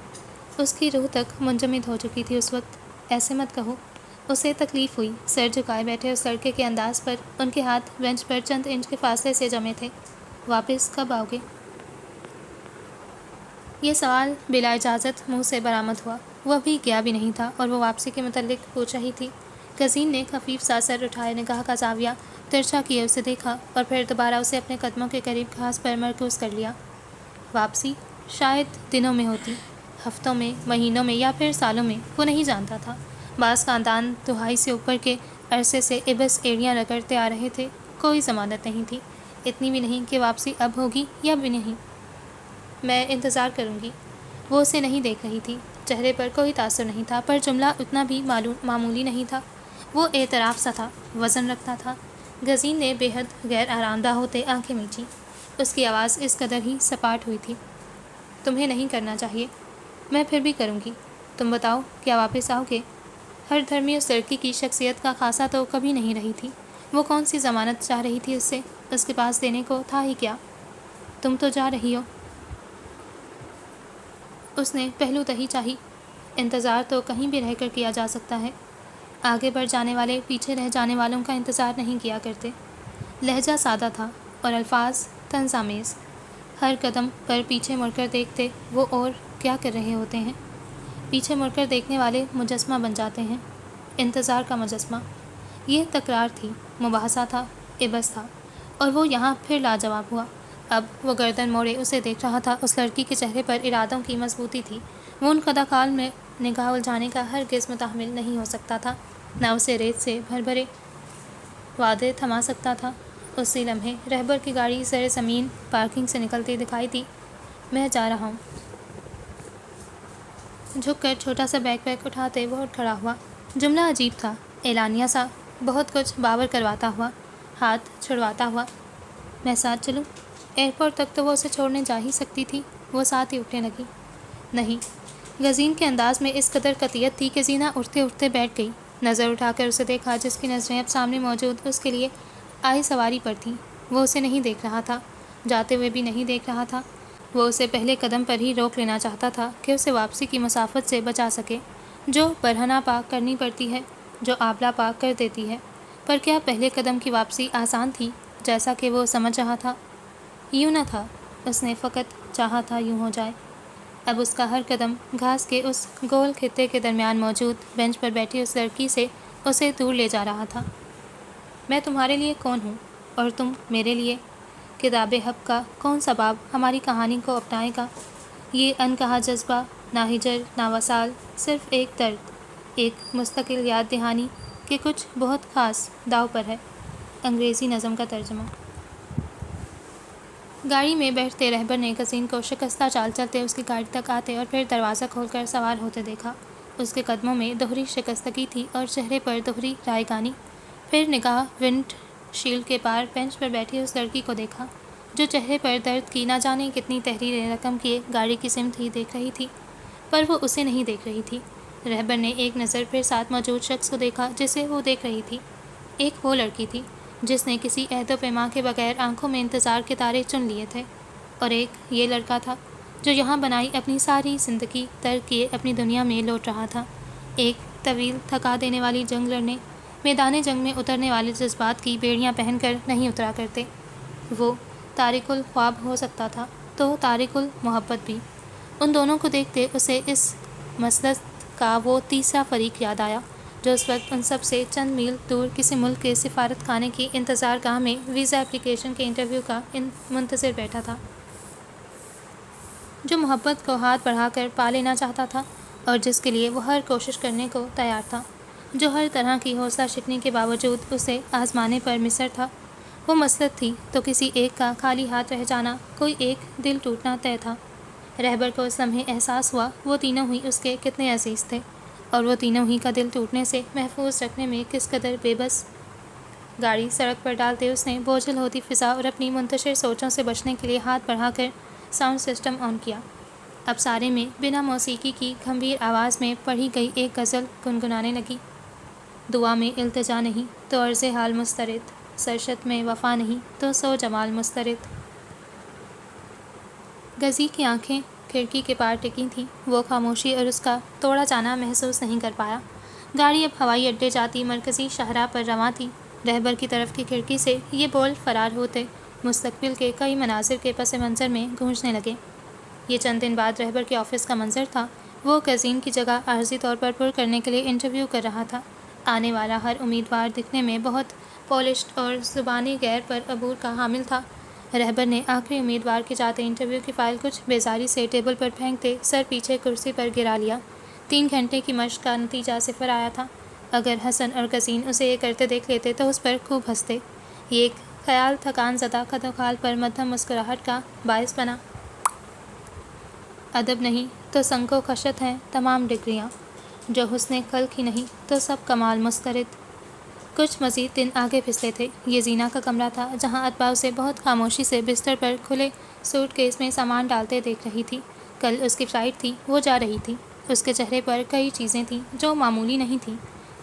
اس کی روح تک منجمد ہو چکی تھی اس وقت۔ ایسے مت کہو۔ اسے تکلیف ہوئی۔ سر جھکائے بیٹھے اس لڑکے کے انداز پر ان کے ہاتھ بینچ پر چند انچ کے فاصلے سے جمے تھے۔ واپس کب آؤ گے؟ یہ سوال بلا اجازت منہ سے برآمد ہوا۔ وہ ابھی گیا بھی نہیں تھا اور وہ واپسی کے متعلق پوچھ رہی تھی۔ غزین نے خفیف سا سر اٹھائے نگاہ کا زاویہ ترچھا کیے اسے دیکھا اور پھر دوبارہ اسے اپنے قدموں کے قریب گھاس پر مرکوز کر لیا۔ واپسی شاید دنوں میں ہوتی، ہفتوں میں، مہینوں میں یا پھر سالوں میں، وہ نہیں جانتا تھا۔ بعض خاندان دہائی سے اوپر کے عرصے سے ابس ایڑیاں رگڑتے آ رہے تھے۔ کوئی ضمانت نہیں تھی، اتنی بھی نہیں کہ واپسی اب ہوگی یا بھی نہیں۔ میں انتظار کروں گی۔ وہ اسے نہیں دیکھ رہی تھی۔ چہرے پر کوئی تاثر نہیں تھا پر جملہ اتنا بھی معمولی نہیں تھا۔ وہ اعتراف سا تھا، وزن رکھتا تھا۔ غزین نے بے حد غیر آرام دہ ہوتے آنکھیں میچیں۔ اس کی آواز اس قدر ہی سپاٹ ہوئی تھی۔ تمہیں نہیں کرنا چاہیے، میں پھر بھی کروں گی۔ تم بتاؤ، کیا واپس آؤ گے؟ ہر دھرمی اس لڑکی کی شخصیت کا خاصہ تو کبھی نہیں رہی تھی۔ وہ کون سی ضمانت چاہ رہی تھی اس سے؟ اس کے پاس دینے کو تھا ہی کیا؟ تم تو جا رہی ہو۔ اس نے پہلو تہی چاہی۔ انتظار تو کہیں بھی رہ کر کیا جا سکتا ہے۔ آگے بڑھ جانے والے پیچھے رہ جانے والوں کا انتظار نہیں کیا کرتے۔ لہجہ سادہ تھا اور الفاظ طنز آمیز۔ ہر قدم پر پیچھے مڑ کر دیکھتے وہ اور کیا کر رہے ہوتے ہیں۔ پیچھے مڑ کر دیکھنے والے مجسمہ بن جاتے ہیں، انتظار کا مجسمہ۔ یہ تکرار تھی، مباحثہ تھا، عبث تھا، اور وہ یہاں پھر لاجواب ہوا۔ اب وہ گردن موڑے اسے دیکھ رہا تھا۔ اس لڑکی کے چہرے پر ارادوں کی مضبوطی تھی۔ وہ ان خداخال میں نگاہ الجھانے کا ہرگز متحمل نہیں ہو سکتا تھا، نہ اسے ریت سے بھرے وعدے تھما سکتا تھا۔ اسی لمحے رہبر کی گاڑی زیر زمین پارکنگ سے نکلتی دکھائی دی۔ میں جا رہا ہوں۔ جھک کر چھوٹا سا بیگ پیک اٹھاتے وہ اٹھ کھڑا ہوا۔ جملہ عجیب تھا، اعلانیہ سا، بہت کچھ باور کرواتا ہوا، ہاتھ چھڑواتا ہوا۔ میں ساتھ چلوں؟ ایئرپورٹ تک تو وہ اسے چھوڑنے جا ہی سکتی تھی۔ وہ ساتھ ہی اٹھنے لگی۔ نہیں۔ غزین کے انداز میں اس قدر قطعیت تھی کہ زینہ اٹھتے اٹھتے بیٹھ گئی۔ نظر اٹھا کر اسے دیکھا جس کی نظریں اب سامنے موجود اس کے لیے آئی سواری پر تھیں۔ وہ اسے نہیں دیکھ رہا تھا، جاتے ہوئے بھی نہیں دیکھ رہا تھا۔ وہ اسے پہلے قدم پر ہی روک لینا چاہتا تھا کہ اسے واپسی کی مسافت سے بچا سکے، جو برہنہ پاک کرنی پڑتی ہے، جو آبلہ پاک کر دیتی ہے۔ پر کیا پہلے قدم کی واپسی آسان تھی جیسا کہ وہ سمجھ رہا تھا؟ یوں نہ تھا۔ اس نے فقط چاہا تھا یوں ہو جائے۔ اب اس کا ہر قدم گھاس کے اس گول خطے کے درمیان موجود بینچ پر بیٹھی اس لڑکی سے اسے دور لے جا رہا تھا۔ میں تمہارے لیے کون ہوں اور تم میرے لیے؟ کتاب حب کا کون سا باب ہماری کہانی کو اپنائے گا؟ یہ انکہا جذبہ، نہ ہجر نہ وصال، صرف ایک درد، ایک مستقل یاد دہانی کہ کچھ بہت خاص داؤ پر ہے۔ انگریزی نظم کا ترجمہ۔ گاڑی میں بیٹھتے رہبر نے غزین کو شکستہ چال چلتے اس کی گاڑی تک آتے اور پھر دروازہ کھول کر سوار ہوتے دیکھا۔ اس کے قدموں میں دوہری شکستگی تھی اور چہرے پر دوہری رائیگانی۔ پھر نگاہ ونڈ شیلڈ کے پار بینچ پر بیٹھی اس لڑکی کو دیکھا جو چہرے پر درد کی نہ جانے کتنی تحریر رقم کیے گاڑی کی سمت ہی دیکھ رہی تھی، پر وہ اسے نہیں دیکھ رہی تھی۔ رہبر نے ایک نظر پھر ساتھ موجود شخص کو دیکھا جسے وہ دیکھ رہی تھی۔ ایک وہ لڑکی تھی جس نے کسی عہد و پیما کے بغیر آنکھوں میں انتظار کے تارے چن لیے تھے، اور ایک یہ لڑکا تھا جو یہاں بنائی اپنی ساری زندگی ترک کیے اپنی دنیا میں لوٹ رہا تھا۔ ایک طویل تھکا دینے والی جنگ لڑنے، میدان جنگ میں اترنے والے جذبات کی بیڑیاں پہن کر نہیں اترا کرتے۔ وہ طارق الخواب ہو سکتا تھا تو طارق المحبت بھی۔ ان دونوں کو دیکھتے اسے اس مسلط کا وہ تیسرا فریق یاد آیا جو اس وقت ان سب سے چند میل دور کسی ملک کے سفارت خانے کی انتظار گاہ میں ویزا اپلیکیشن کے انٹرویو کا منتظر بیٹھا تھا، جو محبت کو ہاتھ بڑھا کر پا لینا چاہتا تھا اور جس کے لیے وہ ہر کوشش کرنے کو تیار تھا، جو ہر طرح کی حوصلہ شکنی کے باوجود اسے آزمانے پر مصر تھا۔ وہ مسلط تھی تو کسی ایک کا خالی ہاتھ رہ جانا، کوئی ایک دل ٹوٹنا طے تھا۔ رہبر کو اس لمحے احساس ہوا وہ تینوں ہی اس کے کتنے عزیز تھے، اور وہ تینوں ہی کا دل ٹوٹنے سے محفوظ رکھنے میں کس قدر بے بس۔ گاڑی سڑک پر ڈالتے اس نے بوجھل ہوتی فضا اور اپنی منتشر سوچوں سے بچنے کے لیے ہاتھ بڑھا کر ساؤنڈ سسٹم آن کیا۔ اب سارے میں بنا موسیقی کی گھمبیر آواز میں پڑھی گئی ایک غزل گنگنانے لگی۔ دعا میں التجا نہیں تو عرض حال مسترد، سرشت میں وفا نہیں تو سو جمال مسترد۔ غازی کی آنکھیں کھڑکی کے پار ٹکی تھیں، وہ خاموشی اور اس کا توڑا جانا محسوس نہیں کر پایا۔ گاڑی اب ہوائی اڈے جاتی مرکزی شاہراہ پر رواں تھی۔ رہبر کی طرف کی کھڑکی سے یہ بول فرار ہوتے مستقبل کے کئی مناظر کے پس منظر میں گونجنے لگے۔ یہ چند دن بعد رہبر کے آفس کا منظر تھا۔ وہ غزین کی جگہ عارضی طور پر پر کرنے کے لیے انٹرویو کر رہا تھا۔ آنے والا ہر امیدوار دکھنے میں بہت پالشڈ اور زبانی غیر پر عبور کا حامل تھا۔ رہبر نے آخری امیدوار کے جاتے انٹرویو کی فائل کچھ بیزاری سے ٹیبل پر پھینکتے سر پیچھے کرسی پر گرا لیا۔ 3 گھنٹے کی مشق کا نتیجہ صفر آیا تھا۔ اگر حسن اور غزین اسے یہ کرتے دیکھ لیتے تو اس پر خوب ہنستے۔ یہ ایک خیال تھکان زدہ خد و خال پر مدھم مسکراہٹ کا باعث بنا۔ ادب نہیں تو سنگ و خشت ہیں تمام ڈگریاں، جو حسن خلق ہی نہیں تو سب کمال مسترد۔ کچھ مزید دن آگے پھسلے تھے۔ یہ زینا کا کمرہ تھا جہاں اتباع اسے بہت خاموشی سے بستر پر کھلے سوٹ کیس میں سامان ڈالتے دیکھ رہی تھی۔ کل اس کی فلائٹ تھی، وہ جا رہی تھی۔ اس کے چہرے پر کئی چیزیں تھیں جو معمولی نہیں تھیں۔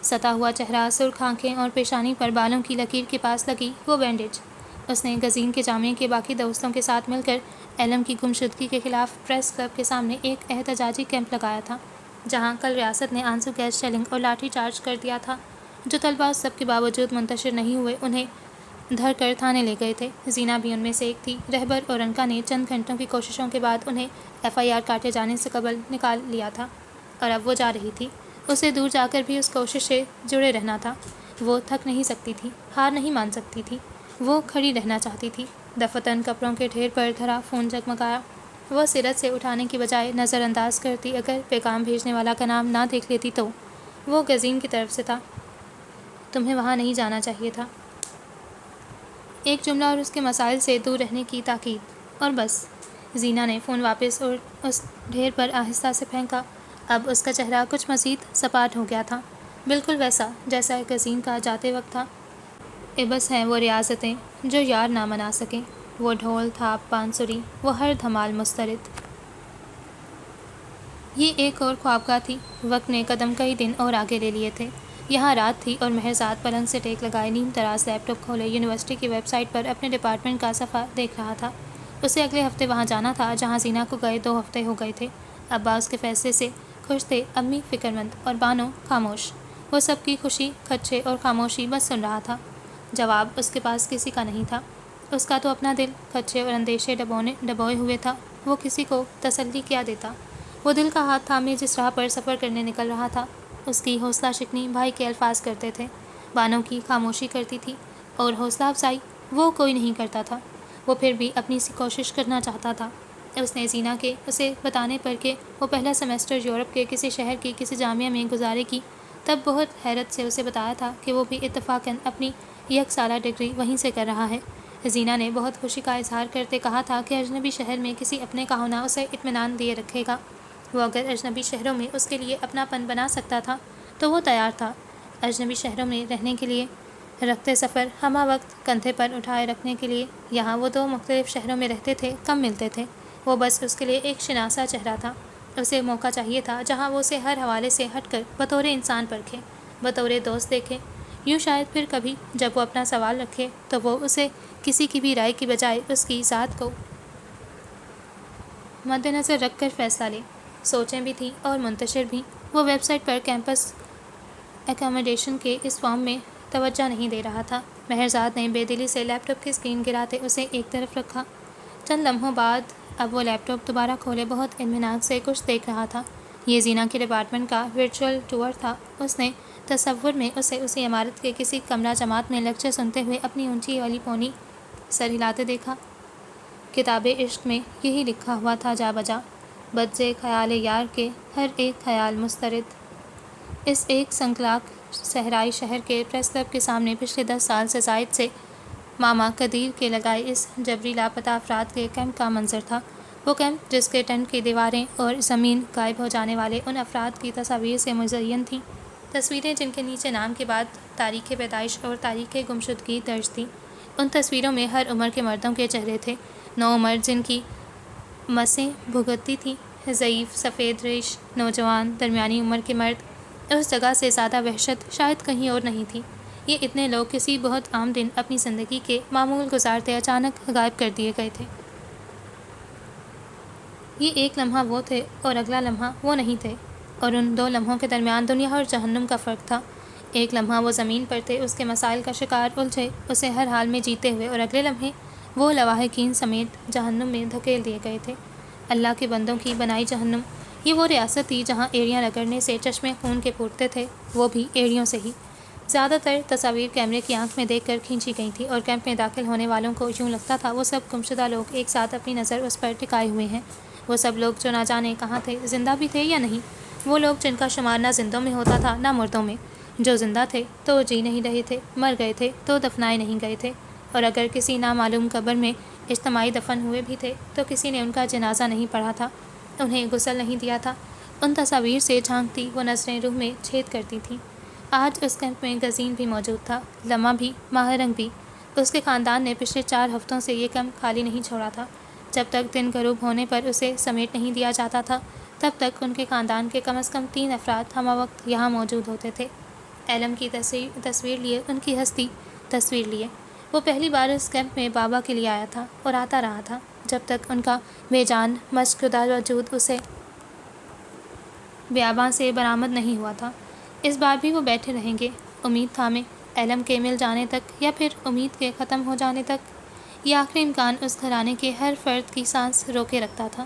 ستا ہوا چہرہ، سرخ آنکھیں اور پیشانی پر بالوں کی لکیر کے پاس لگی وہ بینڈیج۔ اس نے غزین کے جامعے کے باقی دوستوں کے ساتھ مل کر ایلم کی گمشدگی کے خلاف پریس کلب کے سامنے ایک احتجاجی کیمپ لگایا تھا، جہاں کل ریاست نے آنسو گیس شیلنگ اور لاٹھی چارج کر دیا تھا۔ جو طلباء اس سب کے باوجود منتشر نہیں ہوئے انہیں دھر کر تھانے لے گئے تھے۔ زینا بھی ان میں سے ایک تھی۔ رہبر اور انکا نے چند گھنٹوں کی کوششوں کے بعد انہیں FIR کاٹے جانے سے قبل نکال لیا تھا، اور اب وہ جا رہی تھی۔ اسے دور جا کر بھی اس کوشش سے جڑے رہنا تھا۔ وہ تھک نہیں سکتی تھی، ہار نہیں مان سکتی تھی۔ وہ کھڑی رہنا چاہتی تھی۔ دفتن کپڑوں کے ڈھیر پر دھرا فون جگمگایا۔ وہ سرت سے اٹھانے کی بجائے نظر انداز کرتی، اگر پیغام بھیجنے والا کا نام نہ دیکھ لیتی تو۔ وہ غزین کی طرف سے تھا۔ تمہیں وہاں نہیں جانا چاہیے تھا۔ ایک جملہ اور اس کے مسائل سے دور رہنے کی تاکید، اور بس۔ زینا نے فون واپس اور اس ڈھیر پر آہستہ سے پھینکا۔ اب اس کا چہرہ کچھ مزید سپاٹ ہو گیا تھا، بالکل ویسا جیسا غزین کا جاتے وقت تھا۔ عبث ہیں وہ ریاستیں جو یار نہ منا سکیں، وہ ڈھول تھاپ بانسری، وہ ہر دھمال مسترد۔ یہ ایک اور خوابگاہ تھی۔ وقت نے قدم کئی دن اور آگے لے لیے تھے۔ یہاں رات تھی اور مہرزاد پلنگ سے ٹیک لگائے نیم تراز لیپ ٹاپ کھولے یونیورسٹی کی ویب سائٹ پر اپنے ڈپارٹمنٹ کا صفحہ دیکھ رہا تھا۔ اسے اگلے ہفتے وہاں جانا تھا جہاں زینا کو گئے 2 ہفتے ہو گئے تھے۔ ابا اس کے فیصلے سے خوش تھے، امی فکر مند، اور بانو خاموش۔ وہ سب کی خوشی، خدشے اور خاموشی بس سن رہا تھا۔ جواب اس کے پاس کسی کا نہیں تھا۔ اس کا تو اپنا دل خدشے اور اندیشے ڈبوئے ہوئے تھا۔ وہ کسی کو تسلی کیا دیتا؟ وہ دل کا ہاتھ تھامے جس راہ پر سفر کرنے نکل رہا تھا۔ اس کی حوصلہ شکنی بھائی کے الفاظ کرتے تھے، بانو کی خاموشی کرتی تھی، اور حوصلہ افزائی وہ کوئی نہیں کرتا تھا۔ وہ پھر بھی اپنی سی کوشش کرنا چاہتا تھا۔ اس نے زینا کے اسے بتانے پر کہ وہ پہلا سیمسٹر یورپ کے کسی شہر کی کسی جامعہ میں گزارے گی، تب بہت حیرت سے اسے بتایا تھا کہ وہ بھی اتفاقاً اپنی 1 سالہ ڈگری وہیں سے کر رہا ہے۔ زینا نے بہت خوشی کا اظہار کرتے کہا تھا کہ اجنبی شہر میں کسی اپنے کا ہونا اسے اطمینان دیے رکھے گا۔ وہ اگر اجنبی شہروں میں اس کے لیے اپنا پن بنا سکتا تھا تو وہ تیار تھا۔ اجنبی شہروں میں رہنے کے لیے رکھتے سفر ہمہ وقت کندھے پر اٹھائے رکھنے کے لیے یہاں وہ 2 مختلف شہروں میں رہتے تھے کم ملتے تھے۔ وہ بس اس کے لیے ایک شناسا چہرہ تھا۔ اسے موقع چاہیے تھا جہاں وہ اسے ہر حوالے سے ہٹ کر بطور انسان پرکھے، بطور دوست دیکھے۔ یوں شاید پھر کبھی جب وہ اپنا سوال رکھے تو وہ اسے کسی کی بھی رائے کی بجائے اس کی ذات کو مد نظر رکھ کر فیصلہ لے۔ سوچیں بھی تھیں اور منتشر بھی۔ وہ ویب سائٹ پر کیمپس اکاموڈیشن کے اس فارم میں توجہ نہیں دے رہا تھا۔ مہرزاد نے بے دلی سے لیپ ٹاپ کی اسکرین گراتے اسے ایک طرف رکھا۔ چند لمحوں بعد اب وہ لیپ ٹاپ دوبارہ کھولے بہت اطمینان سے کچھ دیکھ رہا تھا۔ یہ زینہ کے ڈپارٹمنٹ کا ورچوئل ٹور تھا۔ اس نے تصور میں اسے اسی عمارت کے کسی کمرہ جماعت میں لیکچر سنتے ہوئے اپنی اونچی والی پونی سر ہلاتے دیکھا۔ کتاب عشق میں یہی لکھا ہوا تھا جا بجا، بدجے خیال یار کے ہر ایک خیال مسترد۔ اس ایک سنکلاک صحرائی شہر کے پریس کلب کے سامنے پچھلے 10 سال سے زائد سے ماما قدیر کے لگائے اس جبری لاپتہ افراد کے کیمپ کا منظر تھا۔ وہ کیمپ جس کے ٹینٹ کی دیواریں اور زمین غائب ہو جانے والے ان افراد کی تصاویر سے مزین تھیں، تصویریں جن کے نیچے نام کے بعد تاریخ پیدائش اور تاریخ گمشدگی درج تھی۔ ان تصویروں میں ہر عمر کے مردوں کے چہرے تھے، نوعمر جن کی مسیں بھگتتی تھیں، ضعیف، سفید ریش نوجوان، درمیانی عمر کے مرد۔ اس جگہ سے زیادہ وحشت شاید کہیں اور نہیں تھی۔ یہ اتنے لوگ کسی بہت عام دن اپنی زندگی کے معمول گزارتے اچانک غائب کر دیے گئے تھے۔ یہ ایک لمحہ وہ تھے اور اگلا لمحہ وہ نہیں تھے، اور ان 2 لمحوں کے درمیان دنیا اور جہنم کا فرق تھا۔ ایک لمحہ وہ زمین پر تھے، اس کے مسائل کا شکار، الجھے، اسے ہر حال میں جیتے ہوئے، اور اگلے لمحے وہ لواحقین سمیت جہنم میں دھکیل دیے گئے تھے۔ اللہ کے بندوں کی بنائی جہنم۔ یہ وہ ریاست تھی جہاں ایڑیاں رگڑنے سے چشمے خون کے پھوٹتے تھے، وہ بھی ایڑیوں سے ہی۔ زیادہ تر تصاویر کیمرے کی آنکھ میں دیکھ کر کھینچی گئی تھیں، اور کیمپ میں داخل ہونے والوں کو یوں لگتا تھا وہ سب گمشدہ لوگ ایک ساتھ اپنی نظر اس پر ٹکائے ہوئے ہیں۔ وہ سب لوگ جو نہ جانے کہاں تھے، زندہ بھی تھے یا نہیں۔ وہ لوگ جن کا شمار نہ زندوں میں ہوتا تھا نہ مردوں میں، جو زندہ تھے تو جی نہیں رہے تھے، مر گئے تھے تو دفنائے نہیں گئے تھے، اور اگر کسی نامعلوم قبر میں اجتماعی دفن ہوئے بھی تھے تو کسی نے ان کا جنازہ نہیں پڑھا تھا، انہیں غسل نہیں دیا تھا۔ ان تصاویر سے جھانکتی وہ نظریں روح میں چھید کرتی تھیں۔ آج اس کیمپ میں گزین بھی موجود تھا، لمع بھی، ماہ رنگ بھی۔ اس کے خاندان نے پچھلے 4 ہفتوں سے یہ کیمپ خالی نہیں چھوڑا تھا۔ جب تک دن غروب ہونے پر اسے سمیٹ نہیں دیا جاتا تھا، تب تک ان کے خاندان کے کم از کم 3 افراد ہمہ وقت یہاں موجود ہوتے تھے۔ عالم کی تصویر لیے، ان کی ہستی تصویر لیے۔ وہ پہلی بار اس کیمپ میں بابا کے لیے آیا تھا اور آتا رہا تھا، جب تک ان کا بے جان مشق شدہ وجود اسے بیاباں سے برآمد نہیں ہوا تھا۔ اس بار بھی وہ بیٹھے رہیں گے، امید تھامے، علم کے مل جانے تک، یا پھر امید کے ختم ہو جانے تک۔ یہ آخری امکان اس گھرانے کے ہر فرد کی سانس روکے رکھتا تھا۔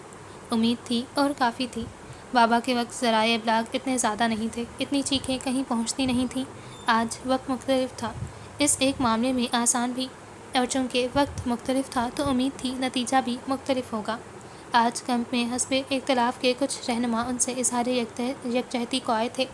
امید تھی اور کافی تھی۔ بابا کے وقت ذرائع ابلاغ اتنے زیادہ نہیں تھے، اتنی چیخیں کہیں پہنچتی نہیں تھیں۔ آج وقت مختلف تھا، اس ایک معاملے میں آسان بھی، اور چونکہ وقت مختلف تھا تو امید تھی نتیجہ بھی مختلف ہوگا۔ آج کیمپ میں حسب اختلاف کے کچھ رہنما ان سے اظہار یکجہتی کو آئے تھے،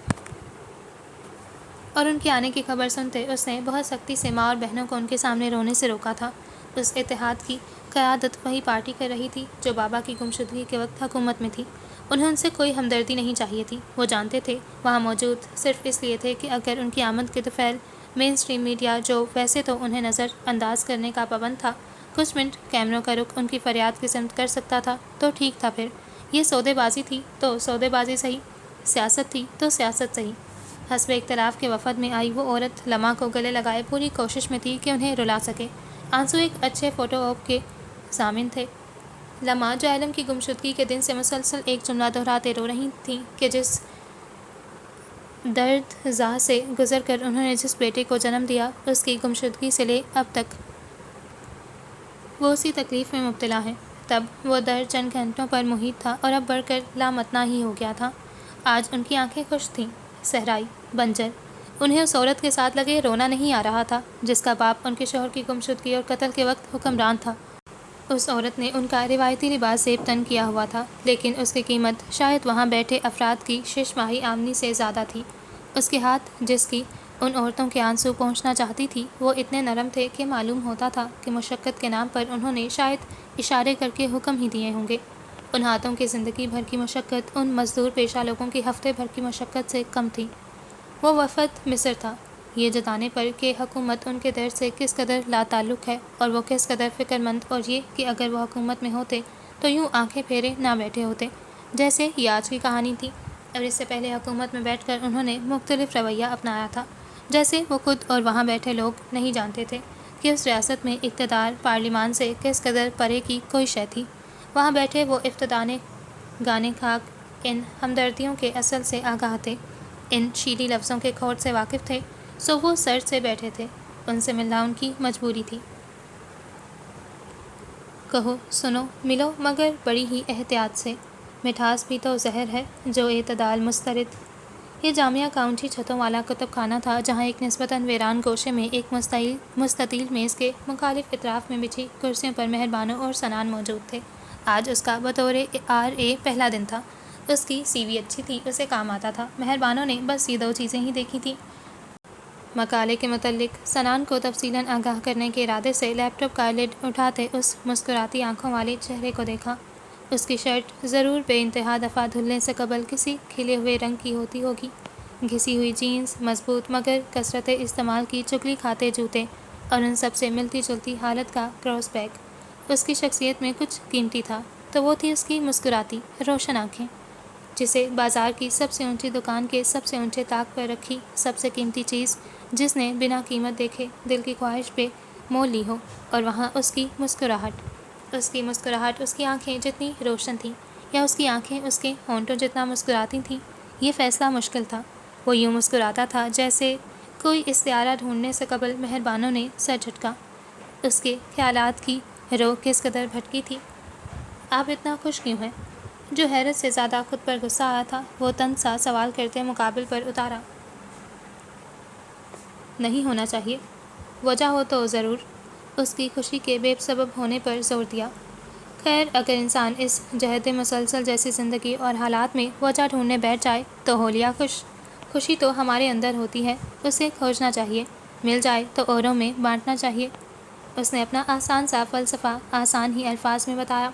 اور ان کے آنے کی خبر سنتے اس نے بہت سختی سے ماں اور بہنوں کو ان کے سامنے رونے سے روکا تھا۔ اس اتحاد کی قیادت وہی پارٹی کر رہی تھی جو بابا کی گمشدگی کے وقت حکومت میں تھی۔ انہیں ان سے کوئی ہمدردی نہیں چاہیے تھی۔ وہ جانتے تھے وہاں موجود صرف اس لیے تھے کہ اگر ان کی آمد کے طفیل مین اسٹریم میڈیا، جو ویسے تو انہیں نظر انداز کرنے کا پابند تھا، کچھ منٹ کیمروں کا رخ ان کی فریاد کی سمت کر سکتا تھا تو ٹھیک تھا۔ پھر یہ سودے بازی تھی تو سودے بازی صحیح، سیاست تھی تو سیاست صحیح۔ حسب اختلاف کے وفد میں آئی وہ عورت لمع کو گلے لگائے پوری کوشش میں تھی کہ انہیں رلا سکے۔ آنسو ایک اچھے فوٹو آپ کے ضامن تھے۔ لمع جو عالم کی گمشدگی کے دن سے مسلسل ایک جملہ دہراتے رو رہی تھیں کہ جس درد زا سے گزر کر انہوں نے جس بیٹے کو جنم دیا، اس کی گمشدگی سے لے اب تک وہ اسی تکلیف میں مبتلا ہے۔ تب وہ درد چند گھنٹوں پر محیط تھا اور اب بڑھ کر لامتناہ ہی ہو گیا تھا۔ آج ان کی آنکھیں خوش تھیں، صحرائی، بنجر۔ انہیں اس عورت کے ساتھ لگے رونا نہیں آ رہا تھا جس کا باپ ان کے شوہر کی گمشدگی اور قتل کے وقت حکمران تھا۔ اس عورت نے ان کا روایتی لباس زیب تن کیا ہوا تھا، لیکن اس کی قیمت شاید وہاں بیٹھے افراد کی 6 ماہی آمدنی سے زیادہ تھی۔ اس کے ہاتھ جس کی ان عورتوں کے آنسو پہنچنا چاہتی تھی، وہ اتنے نرم تھے کہ معلوم ہوتا تھا کہ مشقت کے نام پر انہوں نے شاید اشارے کر کے حکم ہی دیے ہوں گے۔ ان ہاتھوں کی زندگی بھر کی مشقت ان مزدور پیشہ لوگوں کی ہفتے بھر کی مشقت سے کم تھی۔ وہ وفد مصر تھا، یہ جتانے پر کہ حکومت ان کے درد سے کس قدر لا تعلق ہے اور وہ کس قدر فکر مند، اور یہ کہ اگر وہ حکومت میں ہوتے تو یوں آنکھیں پھیرے نہ بیٹھے ہوتے جیسے یہ آج کی کہانی تھی، اور اس سے پہلے حکومت میں بیٹھ کر انہوں نے مختلف رویہ اپنایا تھا، جیسے وہ خود اور وہاں بیٹھے لوگ نہیں جانتے تھے کہ اس ریاست میں اقتدار پارلیمان سے کس قدر پرے کی کوئی شے تھی۔ وہاں بیٹھے وہ افتتانے گانے خاک ان ہمدردیوں کے اصل سے آگاہ تھے، ان شیریں لفظوں کے کھوٹ سے واقف تھے، سو وہ سر سے بیٹھے تھے، ان سے ملنا ان کی مجبوری تھی۔ کہو سنو ملو مگر بڑی ہی احتیاط سے، مٹھاس بھی تو زہر ہے جو اعتدال مسترد۔ یہ جامعہ کا اونچی چھتوں والا کتب خانہ تھا، جہاں ایک نسبتاً ویران گوشے میں ایک مستطیل میز کے مخالف اطراف میں بچھی کرسیوں پر مہربانوں اور سنان موجود تھے۔ آج اس کا بطور RA پہلا دن تھا۔ اس کی CV اچھی تھی، اسے کام آتا تھا۔ مہربانوں نے بس یہ 2 چیزیں ہی دیکھی تھیں۔ مقالے کے متعلق سنان کو تفصیلاً آگاہ کرنے کے ارادے سے لیپ ٹاپ کا لڈ اٹھاتے اس مسکراتی آنکھوں والے چہرے کو دیکھا۔ اس کی شرٹ ضرور بے انتہا دفعہ دھلنے سے قبل کسی کھلے ہوئے رنگ کی ہوتی ہوگی، گھسی ہوئی جینز، مضبوط مگر کثرت استعمال کی چگلی کھاتے جوتے، اور ان سب سے ملتی جلتی حالت کا کراس بیگ۔ اس کی شخصیت میں کچھ قیمتی تھا تو وہ تھی اس کی مسکراتی روشن آنکھیں، جسے بازار کی سب سے اونچی دکان کے سب سے اونچے طاق پر رکھی سب سے قیمتی چیز جس نے بنا قیمت دیکھے دل کی خواہش پہ مول لی ہو، اور وہاں اس کی مسکراہٹ۔ اس کی مسکراہٹ اس کی آنکھیں جتنی روشن تھیں، یا اس کی آنکھیں اس کے ہونٹوں جتنا مسکراتی تھیں، یہ فیصلہ مشکل تھا۔ وہ یوں مسکراتا تھا جیسے کوئی استعارہ ڈھونڈنے سے قبل۔ مہربانوں نے سر جھٹکا۔ اس کے خیالات کی رو کس قدر بھٹکی تھی۔ آپ اتنا خوش کیوں ہیں؟ جو حیرت سے زیادہ خود پر غصہ آیا تھا، وہ طنز سا سوال کرتے مقابل پر اتارا۔ نہیں ہونا چاہیے۔ وجہ ہو تو ضرور۔ اس کی خوشی کے بے سبب ہونے پر زور دیا۔ خیر، اگر انسان اس جہد مسلسل جیسی زندگی اور حالات میں وجہ ڈھونڈنے بیٹھ جائے تو ہو لیا خوش۔ خوشی تو ہمارے اندر ہوتی ہے، اسے کھوجنا چاہیے، مل جائے تو اوروں میں بانٹنا چاہیے۔ اس نے اپنا آسان سا فلسفہ آسان ہی الفاظ میں بتایا۔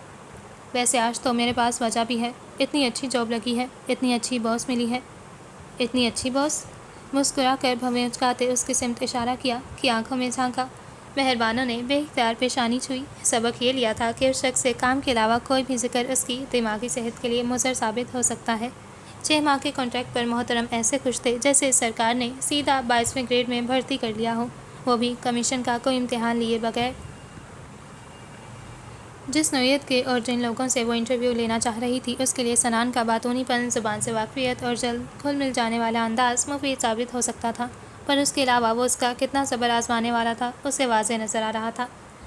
ویسے آج تو میرے پاس وجہ بھی ہے، اتنی اچھی جاب لگی ہے، اتنی اچھی باس ملی ہے۔ اتنی اچھی باس؟ مسکرا کر بھویں اچکاتے اس کی سمت اشارہ کیا کہ آنکھوں میں جھانکا۔ مہربانوں نے بے اختیار پیشانی چھوئی۔ سبق یہ لیا تھا کہ اس شخص سے کام کے علاوہ کوئی بھی ذکر اس کی دماغی صحت کے لیے مضر ثابت ہو سکتا ہے۔ 6 ماہ کے کانٹریکٹ پر محترم ایسے خوش تھے جیسے سرکار نے سیدھا 22ویں گریڈ میں بھرتی کر لیا ہو، وہ بھی کمیشن کا کوئی امتحان لیے بغیر۔ جس نوعیت کے اور جن لوگوں سے وہ انٹرویو لینا چاہ رہی تھی، اس کے لیے سنان کا باتونی پن، زبان سے واقفیت اور جلد گھل مل جانے والا انداز مفید ثابت ہو سکتا تھا، پر اس کے علاوہ وہ اس کا کتنا صبر آزمانے والا تھا، اسے واضح نظر آ رہا تھا۔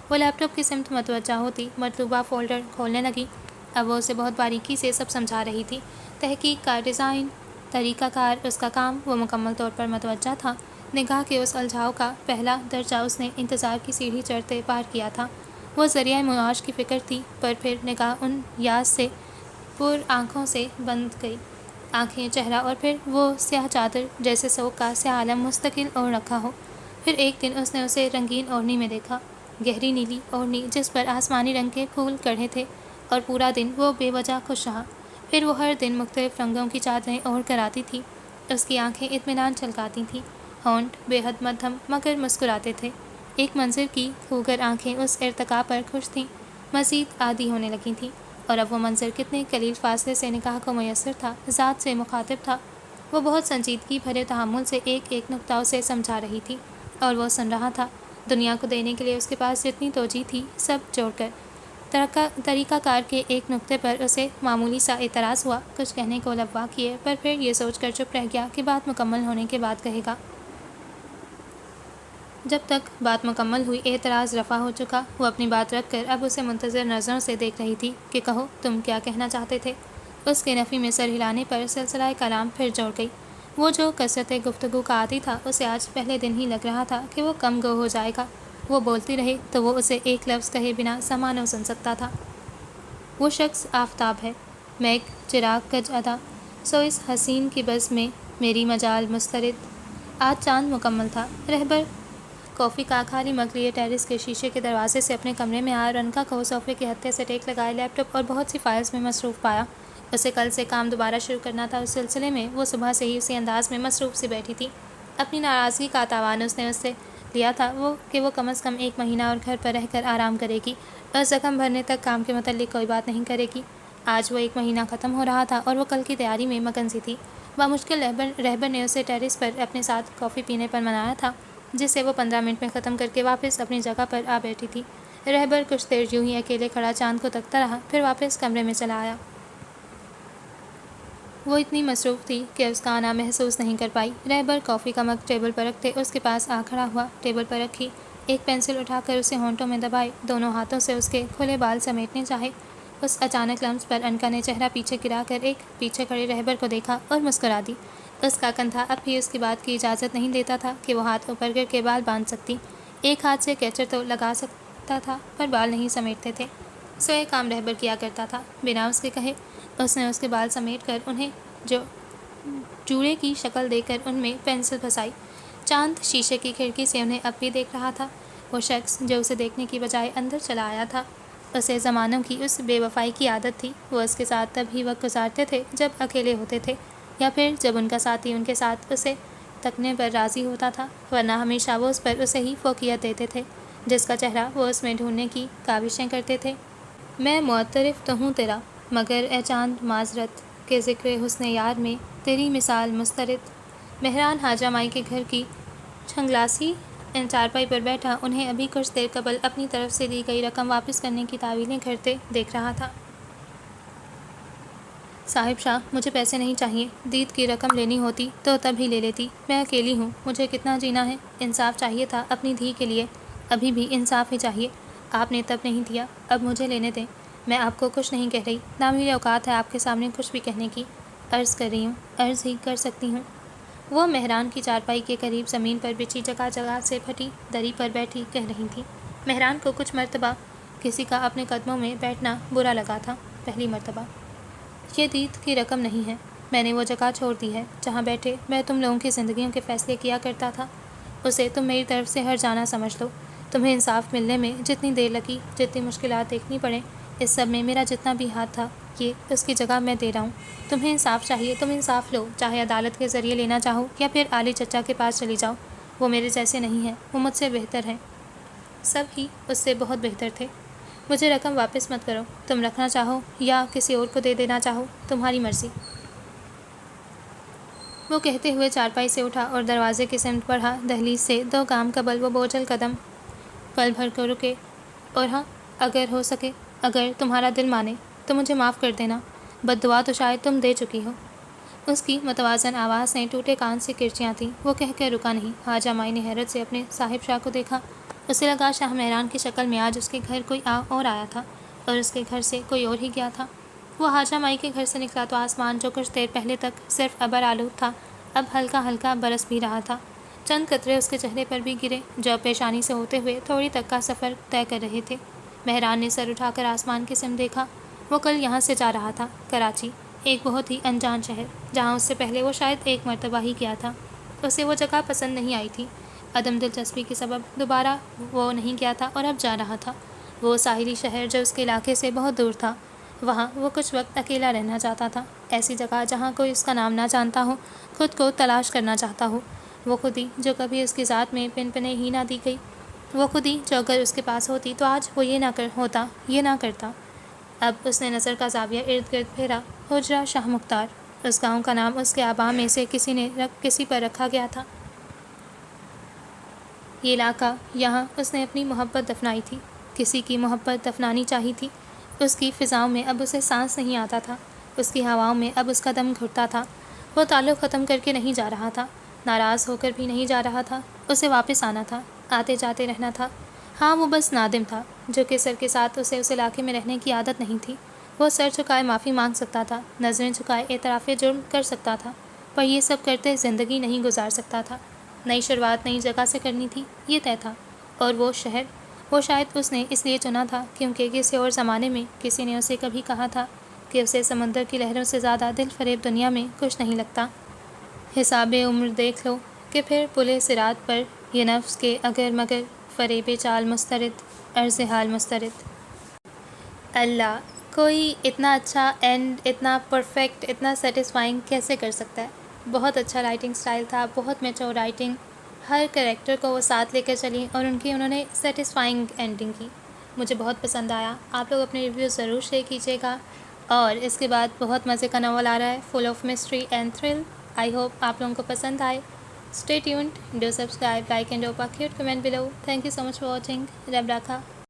وہ لیپ ٹاپ کی سمت متوجہ ہوتی، مطلوبہ فولڈر کھولنے لگی۔ اب وہ اسے بہت باریکی سے سب سمجھا رہی تھی۔ تحقیق کا ڈیزائن، طریقہ کار، اس کا کام، وہ مکمل طور پر متوجہ تھا۔ نگاہ کے اس الجھاؤ کا پہلا درجہ اس نے انتظار کی سیڑھی چڑھتے پار کیا تھا۔ وہ ذریعہ معاش کی فکر تھی، پر پھر نگاہ ان یاس سے پر آنکھوں سے بند گئی۔ آنکھیں، چہرہ، اور پھر وہ سیاہ چادر جیسے سوگ کا سیاہ عالم مستقل اوڑھ رکھا ہو۔ پھر ایک دن اس نے اسے رنگین اوڑھنی میں دیکھا، گہری نیلی اوڑھنی جس پر آسمانی رنگ کے پھول کڑھے تھے، اور پورا دن وہ بے وجہ خوش رہا۔ پھر وہ ہر دن مختلف رنگوں کی چادریں اوڑھ کر آتی تھی۔ اس کی آنکھیں اطمینان چھلکاتی تھیں، ہونٹ بے حد مدھم مگر مسکراتے تھے۔ ایک منظر کی خوگر آنکھیں اس ارتقاء پر خوش تھیں، مزید عادی ہونے لگی تھیں، اور اب وہ منظر کتنے قلیل فاصلے سے نگاہ کو میسر تھا، ذات سے مخاطب تھا۔ وہ بہت سنجیدگی بھرے تحمل سے ایک ایک نکتہ اسے سمجھا رہی تھی، اور وہ سن رہا تھا، دنیا کو دینے کے لیے اس کے پاس جتنی توجہ تھی سب جوڑ کر۔ طریقہ کار کے ایک نکتے پر اسے معمولی سا اعتراض ہوا، کچھ کہنے کو لبوا کیے، پر پھر یہ سوچ کر چپ رہ گیا کہ بات مکمل ہونے کے بعد کہے گا۔ جب تک بات مکمل ہوئی، اعتراض رفع ہو چکا۔ وہ اپنی بات رکھ کر اب اسے منتظر نظروں سے دیکھ رہی تھی کہ کہو تم کیا کہنا چاہتے تھے۔ اس کے نفی میں سر ہلانے پر سلسلہ کلام پھر جوڑ گئی۔ وہ جو کثرت گفتگو کا عادی تھا، اسے آج پہلے دن ہی لگ رہا تھا کہ وہ کم گو ہو جائے گا۔ وہ بولتی رہے تو وہ اسے ایک لفظ کہے بنا سما نہ سن سکتا تھا۔ وہ شخص آفتاب ہے، میں ایک چراغ کج ادا، سو اس حسین کی بزم میں میری مجال مسترد۔ آج چاند مکمل تھا۔ رہبر کافی کا خالی مگ لیے ٹیرس کے شیشے کے دروازے سے اپنے کمرے میں آیا۔ رنکا کو صوفے کے ہتھے سے ٹیک لگائے لیپ ٹاپ اور بہت سی فائلز میں مصروف پایا۔ اسے کل سے کام دوبارہ شروع کرنا تھا۔ اس سلسلے میں وہ صبح سے ہی اسی انداز میں مصروف سی بیٹھی تھی۔ اپنی ناراضگی کا تاوان اس نے اس سے لیا تھا وہ کم از کم 1 مہینہ اور گھر پر رہ کر آرام کرے گی اور زخم بھرنے تک کام کے متعلق کوئی بات نہیں کرے گی۔ آج وہ 1 مہینہ ختم ہو رہا تھا اور وہ کل کی تیاری میں مگن سی تھی۔ بامشکل رہبر نے اسے ٹیرس پر اپنے ساتھ کافی پینے پر منایا تھا، جسے وہ 15 منٹ میں ختم کر کے واپس اپنی جگہ پر آ بیٹھی تھی۔ رہبر کچھ دیر یوں ہی اکیلے کھڑا چاند کو تکتا رہا، پھر واپس کمرے میں چلا آیا۔ وہ اتنی مصروف تھی کہ اس کا آنا محسوس نہیں کر پائی۔ رہبر کافی کا مگ ٹیبل پر رکھتے اس کے پاس آ کھڑا ہوا، ٹیبل پر رکھی ایک پینسل اٹھا کر اسے ہونٹوں میں دبائے، دونوں ہاتھوں سے اس کے کھلے بال سمیٹنے چاہے۔ اس اچانک لمس پر انکا نے چہرہ پیچھے گرا کر ایک پیچھے کھڑے رہبر کو دیکھا اور مسکرا دی۔ اس کا کندھا اب بھی اس کی بات کی اجازت نہیں دیتا تھا کہ وہ ہاتھ اوپر کر کے بال باندھ سکتی۔ ایک ہاتھ سے کیچر تو لگا سکتا تھا پر بال نہیں سمیٹتے تھے۔ سو ایک کام رہبر کیا کرتا تھا بنا اس کے کہے۔ اس نے اس کے بال سمیٹ کر انہیں جوڑے کی شکل دے کر ان میں پینسل پھنسائی۔ چاند شیشے کی کھڑکی سے انہیں اب بھی دیکھ رہا تھا۔ وہ شخص جو اسے دیکھنے کی بجائے اندر چلا آیا تھا، اسے زمانوں کی اس بے وفائی کی عادت تھی۔ وہ اس کے ساتھ تب ہی وقت گزارتے تھے جب اکیلے ہوتے تھے یا پھر جب ان کا ساتھی ان کے ساتھ اسے تکنے پر راضی ہوتا تھا، ورنہ ہمیشہ وہ اس پر اسے ہی فوقیت دیتے تھے جس کا چہرہ وہ اس میں ڈھونڈنے کی کاوشیں کرتے تھے۔ میں معترف تو ہوں تیرا، مگر اے چاند معذرت کہ ذکر حسن یار میں تیری مثال مسترد۔ مہران حاجہ مائی کے گھر کی چھنگلاسی چارپائی پر بیٹھا انہیں ابھی کچھ دیر قبل اپنی طرف سے دی گئی رقم واپس کرنے کی تعویلیں کرتے دیکھ رہا تھا۔ صاحب شاہ، مجھے پیسے نہیں چاہیے، دید کی رقم لینی ہوتی تو تب ہی لے لیتی۔ میں اکیلی ہوں، مجھے کتنا جینا ہے۔ انصاف چاہیے تھا اپنی دھی کے لیے، ابھی بھی انصاف ہی چاہیے۔ آپ نے تب نہیں دیا، اب مجھے لینے دیں۔ میں آپ کو کچھ نہیں کہہ رہی، نہ میری اوقات ہے آپ کے سامنے کچھ بھی کہنے کی۔ عرض کر رہی ہوں، عرض ہی کر سکتی ہوں۔ وہ مہران کی چارپائی کے قریب زمین پر بچھی جگہ جگہ سے پھٹی دری پر بیٹھی کہہ رہی تھی۔ مہران کو کچھ مرتبہ کسی کا اپنے قدموں میں بیٹھنا برا لگا تھا۔ پہلی مرتبہ۔ یہ دید کی رقم نہیں ہے، میں نے وہ جگہ چھوڑ دی ہے جہاں بیٹھے میں تم لوگوں کی زندگیوں کے فیصلے کیا کرتا تھا۔ اسے تم میری طرف سے ہر جانا سمجھ لو۔ تمہیں انصاف ملنے میں جتنی دیر لگی، جتنی مشکلات دیکھنی پڑیں، اس سب میں میرا جتنا بھی ہاتھ تھا، یہ اس کی جگہ میں دے رہا ہوں۔ تمہیں انصاف چاہیے، تم انصاف لو، چاہے عدالت کے ذریعے لینا چاہو یا پھر عالی چچا کے پاس چلی جاؤ۔ وہ میرے جیسے نہیں ہیں، وہ مجھ سے بہتر ہیں، سب ہی اس سے بہت بہتر تھے۔ مجھے رقم واپس مت کرو، تم رکھنا چاہو یا کسی اور کو دے دینا چاہو، تمہاری مرضی۔ وہ کہتے ہوئے چارپائی سے اٹھا اور دروازے کی سمت بڑھا۔ دہلیز سے 2 گام قبل وہ بوجھل قدم پل بھر کر رکے۔ اور ہاں، اگر ہو سکے، اگر تمہارا دل مانے تو مجھے معاف کر دینا، بد دعا تو شاید تم دے چکی ہو۔ اس کی متوازن آواز نے ٹوٹے کان سے کرچیاں تھیں۔ وہ کہہ کر رکا نہیں۔ حاجہ مائی نے حیرت سے اپنے صاحب شاہ کو دیکھا۔ اسے لگا شاہ مہران کی شکل میں آج اس کے گھر کوئی اور آیا تھا اور اس کے گھر سے کوئی اور ہی گیا تھا۔ وہ حاجہ مائی کے گھر سے نکلا تو آسمان جو کچھ دیر پہلے تک صرف ابر آلود تھا، اب ہلکا ہلکا برس بھی رہا تھا۔ چند قطرے اس کے چہرے پر بھی گرے جو پیشانی سے ہوتے ہوئے تھوڑی تک کا سفر طے کر رہے تھے۔ مہران نے سر اٹھا کر آسمان کی سمت دیکھا۔ وہ کل یہاں سے جا رہا تھا، کراچی، ایک بہت ہی انجان شہر جہاں اس سے پہلے وہ شاید 1 مرتبہ ہی گیا تھا۔ اسے وہ جگہ پسند نہیں آئی تھی، عدم دلچسپی کے سبب دوبارہ وہ نہیں گیا تھا اور اب جا رہا تھا۔ وہ ساحلی شہر جو اس کے علاقے سے بہت دور تھا، وہاں وہ کچھ وقت اکیلا رہنا چاہتا تھا۔ ایسی جگہ جہاں کوئی اس کا نام نہ جانتا ہو، خود کو تلاش کرنا چاہتا ہو۔ وہ خودی جو کبھی اس کی ذات میں پنپنے ہی نہ دی گئی، وہ خودی جو اگر اس کے پاس ہوتی تو آج وہ یہ نہ کرتا۔ اب اس نے نظر کا زاویہ ارد گرد پھیرا۔ حجرہ شاہ مختار، اس گاؤں کا نام اس کے آباء میں سے کسی پر رکھا گیا تھا۔ یہ علاقہ، یہاں اس نے اپنی محبت دفنائی تھی، کسی کی محبت دفنانی چاہی تھی۔ اس کی فضاؤں میں اب اسے سانس نہیں آتا تھا، اس کی ہواؤں میں اب اس کا دم گھٹتا تھا۔ وہ تعلق ختم کر کے نہیں جا رہا تھا، ناراض ہو کر بھی نہیں جا رہا تھا، اسے واپس آنا تھا، آتے جاتے رہنا تھا۔ ہاں، وہ بس نادم تھا جو کہ سر کے ساتھ اسے اس علاقے میں رہنے کی عادت نہیں تھی۔ وہ سر جھکائے معافی مانگ سکتا تھا، نظریں جھکائے اعتراف جرم کر سکتا تھا، پر یہ سب کرتے زندگی نہیں گزار سکتا تھا۔ نئی شروعات نئی جگہ سے کرنی تھی، یہ طے تھا۔ اور وہ شہر، وہ شاید اس نے اس لیے چنا تھا کیونکہ کسی اور زمانے میں کسی نے اسے کبھی کہا تھا کہ اسے سمندر کی لہروں سے زیادہ دل فریب دنیا میں کچھ نہیں لگتا۔ حساب عمر دیکھ لو کہ پھر پلِ صراط پر یہ نفس کے اگر مگر فریب چال مسترد، عرض حال مسترد۔ اللہ، کوئی اتنا اچھا اینڈ اتنا پرفیکٹ، اتنا سیٹسفائنگ کیسے کر سکتا ہے؟ بہت اچھا رائٹنگ سٹائل تھا، بہت میچور رائٹنگ، ہر کریکٹر کو وہ ساتھ لے کر چلیں اور انہوں نے سیٹسفائنگ اینڈنگ کی. مجھے بہت پسند آیا. آپ لوگ اپنے ریویو ضرور شیئر کیجیے گا. اور اس کے بعد بہت مزے کا ناول آ رہا ہے، full of mystery and thrill. I hope آپ لوگوں کو پسند آئے. Stay tuned, do subscribe, like and drop a cute comment below. Thank you so much for watching. رب راکھا.